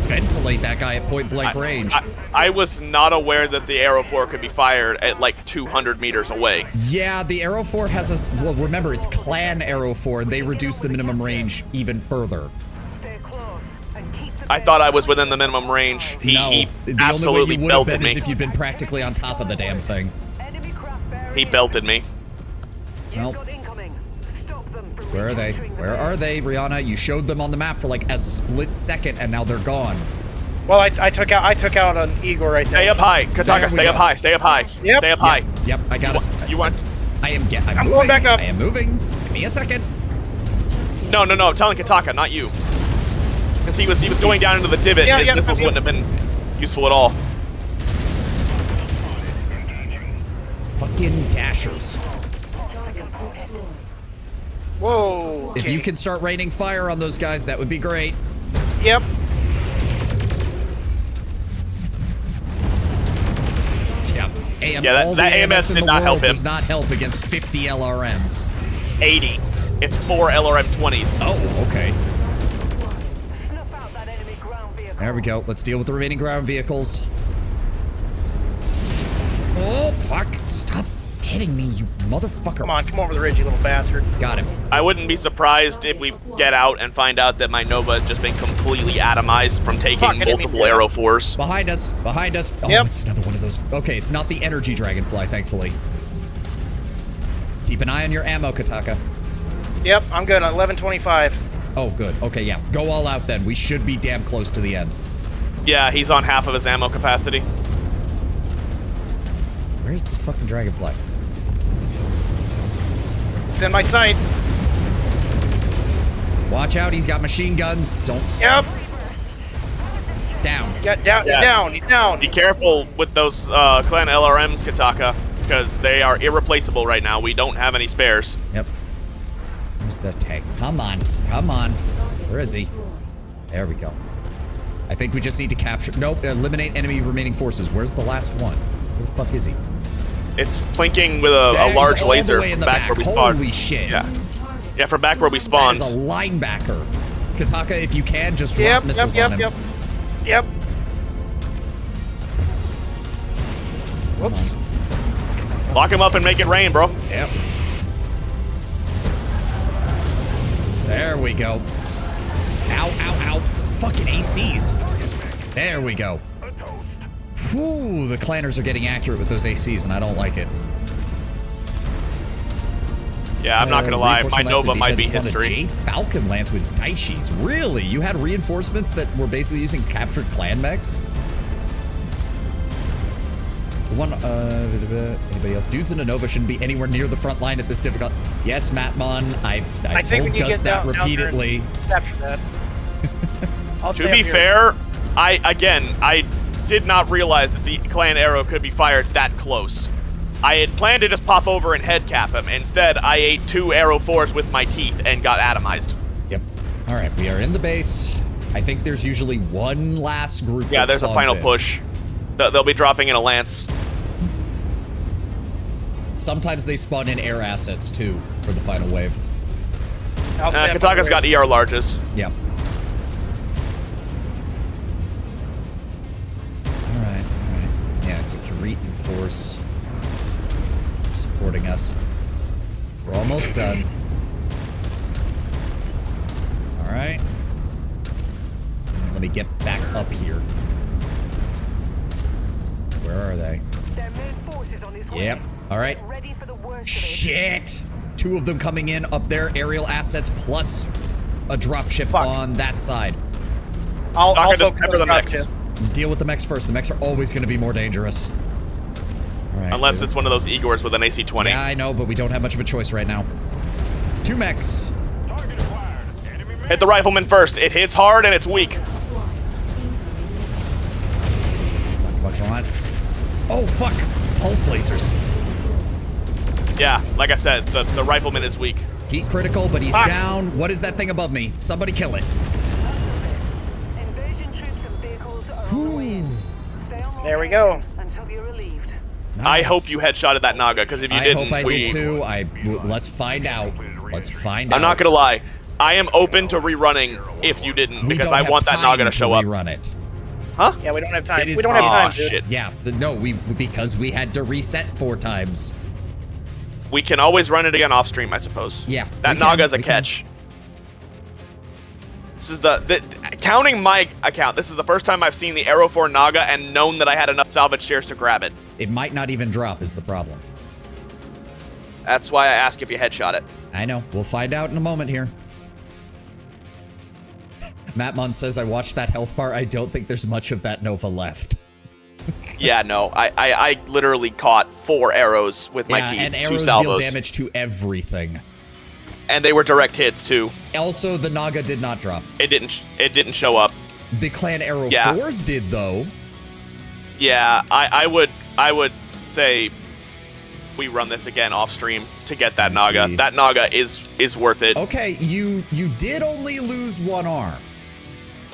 ventilate that guy at point-blank range. I was not aware that the arrow 4 could be fired at like 200 meters away. Yeah, the arrow 4 has a... Well, remember, it's clan arrow 4, and they reduce the minimum range even further. I thought I was within the minimum range. He the absolutely only way you would have belted been me. is if you'd been practically on top of the damn thing. He belted me. Well, where are they? Where are they, Rihanna? You showed them on the map for like a split second, and now they're gone. Well, I took out an Igor, I think. Stay up high, Kataka. Stay up high. Stay up high. Yep. Stay up high. Yep. I gotta. You want? I'm going moving. back up. I am moving. Give me a second. No. I'm telling Kataka, not you. Because he was going down into the divot. Yeah, His missiles wouldn't have been useful at all. Fucking dashers. Whoa. If you can start raining fire on those guys, that would be great. Yep. Yep. Yeah, all that the AMS in did the not world help him. does not help against 50 LRMs. 80. It's 4 LRM 20s. Oh, okay. There we go. Let's deal with the remaining ground vehicles. Oh, fuck. Stop hitting me, you motherfucker. Come on, come over the ridge, you little bastard. Got him. I wouldn't be surprised if we get out and find out that my Nova has just been completely atomized from taking multiple arrow 4s. Behind us. Behind us. Oh, Yep. It's another one of those. Okay, it's not the energy dragonfly, thankfully. Keep an eye on your ammo, Kataka. Yep, I'm good. 1125. Oh, good. Okay, yeah. Go all out then. We should be damn close to the end. Yeah, he's on half of his ammo capacity. Where's the fucking dragonfly? It's in my sight. Watch out, he's got machine guns. Don't. Yep. Down. Get down. Yeah. He's down. He's down. Be careful with those clan LRMs, Kataka, because they are irreplaceable right now. We don't have any spares. Yep. Where's this tank? Come on. Come on. Where is he? There we go. I think we just need to capture. Nope. Eliminate enemy remaining forces. Where's the last one? Where the fuck is he? It's plinking with a There's large all laser the way in the back where we spawned. Holy shit. Yeah. Yeah, from back where we That spawned. is a linebacker. Kataka, if you can, just drop missiles on him. Yep. Whoops. Lock him up and make it rain, bro. Yep. There we go. Ow, ow, ow. Fucking ACs. There we go. Whew, the clanners are getting accurate with those ACs, and I don't like it. Yeah, I'm not gonna lie, my Reinforcement Nova lance might be spawned a history. Jade Falcon Lance with Daishis. Really? You had reinforcements that were basically using captured clan mechs? One, anybody else? Dudes in a Nova shouldn't be anywhere near the front line at this difficult. Yes, Mattmon, I think told when you Gus get that down repeatedly. Capture that. To be fair, I did not realize that the clan arrow could be fired that close. I had planned to just pop over and head cap him. Instead, I ate 2 arrow 4s with my teeth and got atomized. Yep. All right, we are in the base. I think there's usually one last group. Yeah, that there's a spawns final in. push. They'll be dropping in a lance. Sometimes they spawn in air assets too for the final wave. Kataka's got ER larges. Yep. All right. Yeah, it's a Cretan force supporting us. We're almost done. All right. Let me get back up here. Where are they? Their main force is on his way. Yep. All right. Get ready for the worst of it. Shit. 2 of them coming in up there, aerial assets plus a dropship on that side. I'll Just focus pepper on the the mix. dropship. Deal with the mechs first. The mechs are always going to be more dangerous. All right. Unless it's one of those Igors with an AC-20. Yeah, I know, but we don't have much of a choice right now. 2 mechs. Hit the rifleman first. It hits hard and it's weak. Come on. Oh, fuck. Pulse lasers. Yeah, like I said, the rifleman is weak. Heat critical, but he's down. What is that thing above me? Somebody kill it. Invasion troops and vehicles are on the way in. Stay on There we go. until you're relieved. Nice. I hope you headshotted that Naga, because if you didn't, I hope I did too. Let's find out. Let's find out. I'm not gonna lie. I am open to rerunning if you didn't, We because don't I have want that time Naga to show up. Rerun it. Huh? Yeah, we don't have time. It is- We don't have time, Oh, dude. shit. Yeah, no, because we had to reset 4 times. We can always run it again off stream, I suppose. Yeah, That we can, Naga's a we can. catch. This is the counting my account. This is the first time I've seen the Arrow 4 Naga and known that I had enough salvage shares to grab it. It might not even drop is the problem. That's why I ask if you headshot it. I know. We'll find out in a moment here. Matt Munn says, I watched that health bar. I don't think there's much of that Nova left. Yeah, no. I literally caught 4 arrows with my teeth. And 2 arrows salvos. deal damage to everything. And they were direct hits too. Also, the Naga did not drop. It didn't show up. The Clan Arrow Yeah. 4s did, though. Yeah, I would say we run this again off stream to get that Naga. see. That Naga is worth it. Okay, you did only lose 1 arm.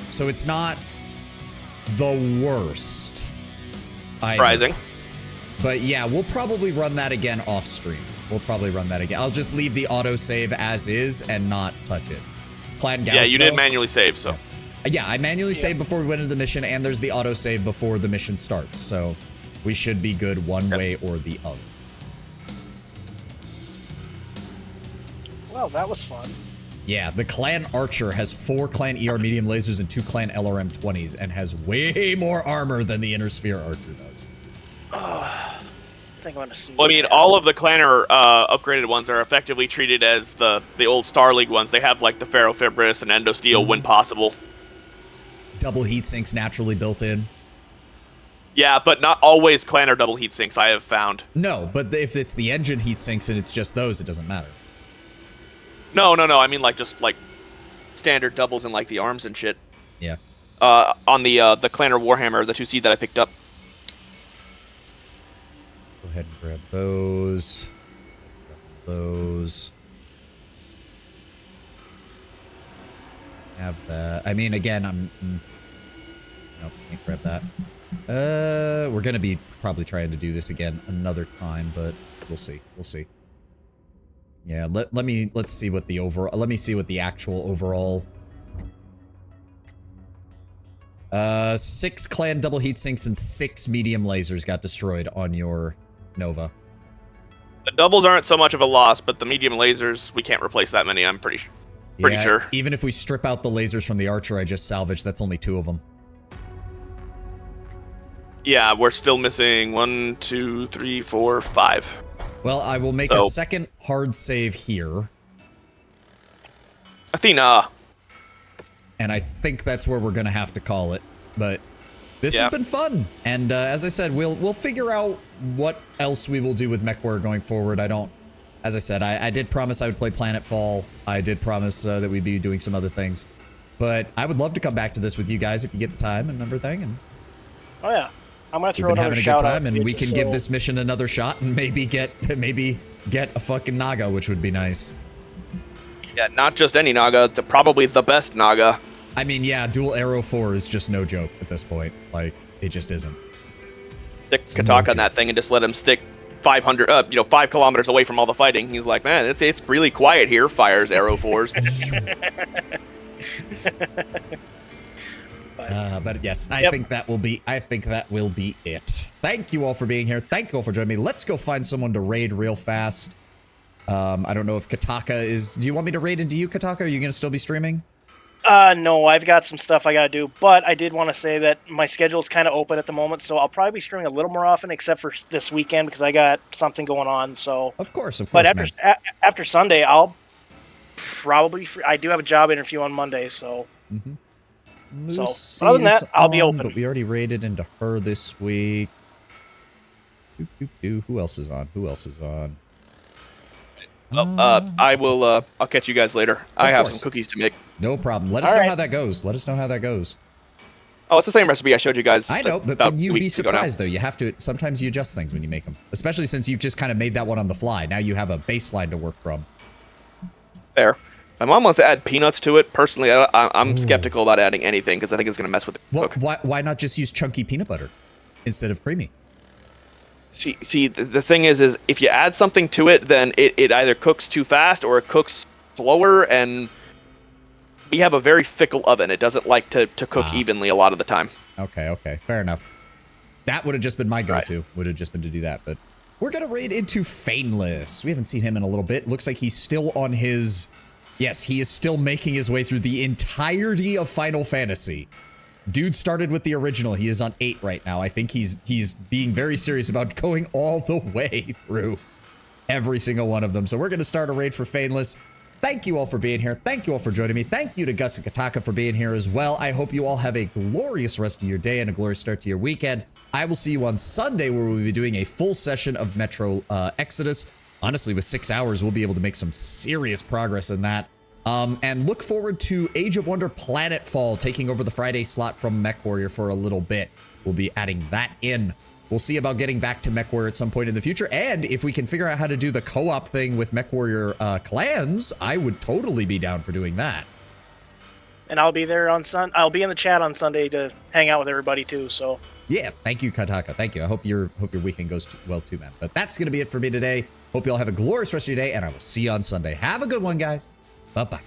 So it's not the worst. either. Surprising. But yeah, we'll probably run that again off stream. We'll probably run that again. I'll just leave the autosave as is and not touch it. Clan Gauss, Yeah, you did though- manually save, so. Yeah, I manually saved before we went into the mission, and there's the autosave before the mission starts. So we should be good one way or the other. Well, that was fun. Yeah, the Clan Archer has 4 Clan ER medium lasers and 2 Clan LRM 20s and has way more armor than the Inner Sphere Archer does. I think I'm gonna see. Well, I mean, all of the Clanner upgraded ones are effectively treated as the old Star League ones. They have like the Ferrofibrous and Endosteel when possible. Double heat sinks naturally built in. Yeah, but not always Clanner double heat sinks, I have found. No, but if it's the engine heat sinks and it's just those, it doesn't matter. No. I mean, like, just, like, standard doubles in, like, the arms and shit. Yeah. On the Clanner Warhammer, the 2C that I picked up. Go ahead and grab those. Those. Have that. I mean, again, nope, can't grab that. We're gonna be probably trying to do this again another time, but we'll see. We'll see. Yeah, let's see what the overall. Let me see what the actual overall. 6 Clan double heat sinks and 6 medium lasers got destroyed on your Nova. The doubles aren't so much of a loss, but the medium lasers, we can't replace that many, I'm pretty sure. Even if we strip out the lasers from the Archer I just salvaged, that's only 2 of them. Yeah, we're still missing 1, 2, 3, 4, 5. Well, I will make a second hard save here. Athena. And I think that's where we're gonna have to call it. But this has been fun. And as I said, we'll figure out what else we will do with MechWarrior going forward. As I said, I did promise I would play Planetfall. I did promise that we'd be doing some other things. But I would love to come back to this with you guys if you get the time and everything. And oh yeah, I'm gonna throw we've been another having a shout good out. time, and we can give this mission another shot and maybe get a fucking Naga, which would be nice. Yeah, not just any Naga, probably the best Naga. I mean, yeah, dual Arrow 4 is just no joke at this point. Like, it just isn't. Stick Kataka on that thing and just let him stick 500, 5 kilometers away from all the fighting. He's like, man, it's really quiet here. Fires Arrow 4s. But yes, I think that will be it. Thank you all for being here. Thank you all for joining me. Let's go find someone to raid real fast. I don't know if Kataka is. Do you want me to raid into you, Kataka? Are you gonna still be streaming? No, I've got some stuff I gotta do, but I did want to say that my schedule is kind of open at the moment, so I'll probably be streaming a little more often, except for this weekend because I got something going on. So of course. But after Sunday, I'll probably. I do have a job interview on Monday, so. So, Lucy other than that, is I'll be on, open. But we already raided into her this week. Who else is on? Who else is on? I will. I'll catch you guys later. I have some course. cookies to make. No problem. Let us All know right. how that goes. Let us know how that goes. Oh, it's the same recipe I showed you guys. I know, but about a you'd be week ago now. surprised though. You have to. Sometimes you adjust things when you make them, especially since you've just kind of made that one on the fly. Now you have a baseline to work from. Fair. My mom wants to add peanuts to it. Personally, I'm skeptical about adding anything because I think it's going to mess with the Well, cook. why not just use chunky peanut butter instead of creamy? See, the thing is if you add something to it, then it either cooks too fast or it cooks slower, and we have a very fickle oven. It doesn't like to cook evenly a lot of the time. Okay, fair enough. That would have just been my go-to. Would have just been to do that, but we're gonna raid into Fainless. We haven't seen him in a little bit. Looks like he's still on his. Yes, he is still making his way through the entirety of Final Fantasy. Dude started with the original. He is on 8 right now. I think he's being very serious about going all the way through every single one of them. So we're going to start a raid for Fainless. Thank you all for being here. Thank you all for joining me. Thank you to Gus and Kataka for being here as well. I hope you all have a glorious rest of your day and a glorious start to your weekend. I will see you on Sunday, where we'll be doing a full session of Metro Exodus. Honestly, with 6 hours, we'll be able to make some serious progress in that. And look forward to Age of Wonder Planetfall taking over the Friday slot from MechWarrior for a little bit. We'll be adding that in. We'll see about getting back to MechWarrior at some point in the future. And if we can figure out how to do the co-op thing with MechWarrior clans, I would totally be down for doing that. And I'll be there on I'll be in the chat on Sunday to hang out with everybody too. So yeah, thank you, Kataka. Thank you. I hope your weekend goes well too, man. But that's gonna be it for me today. Hope you all have a glorious rest of your day, and I will see you on Sunday. Have a good one, guys. Bye-bye.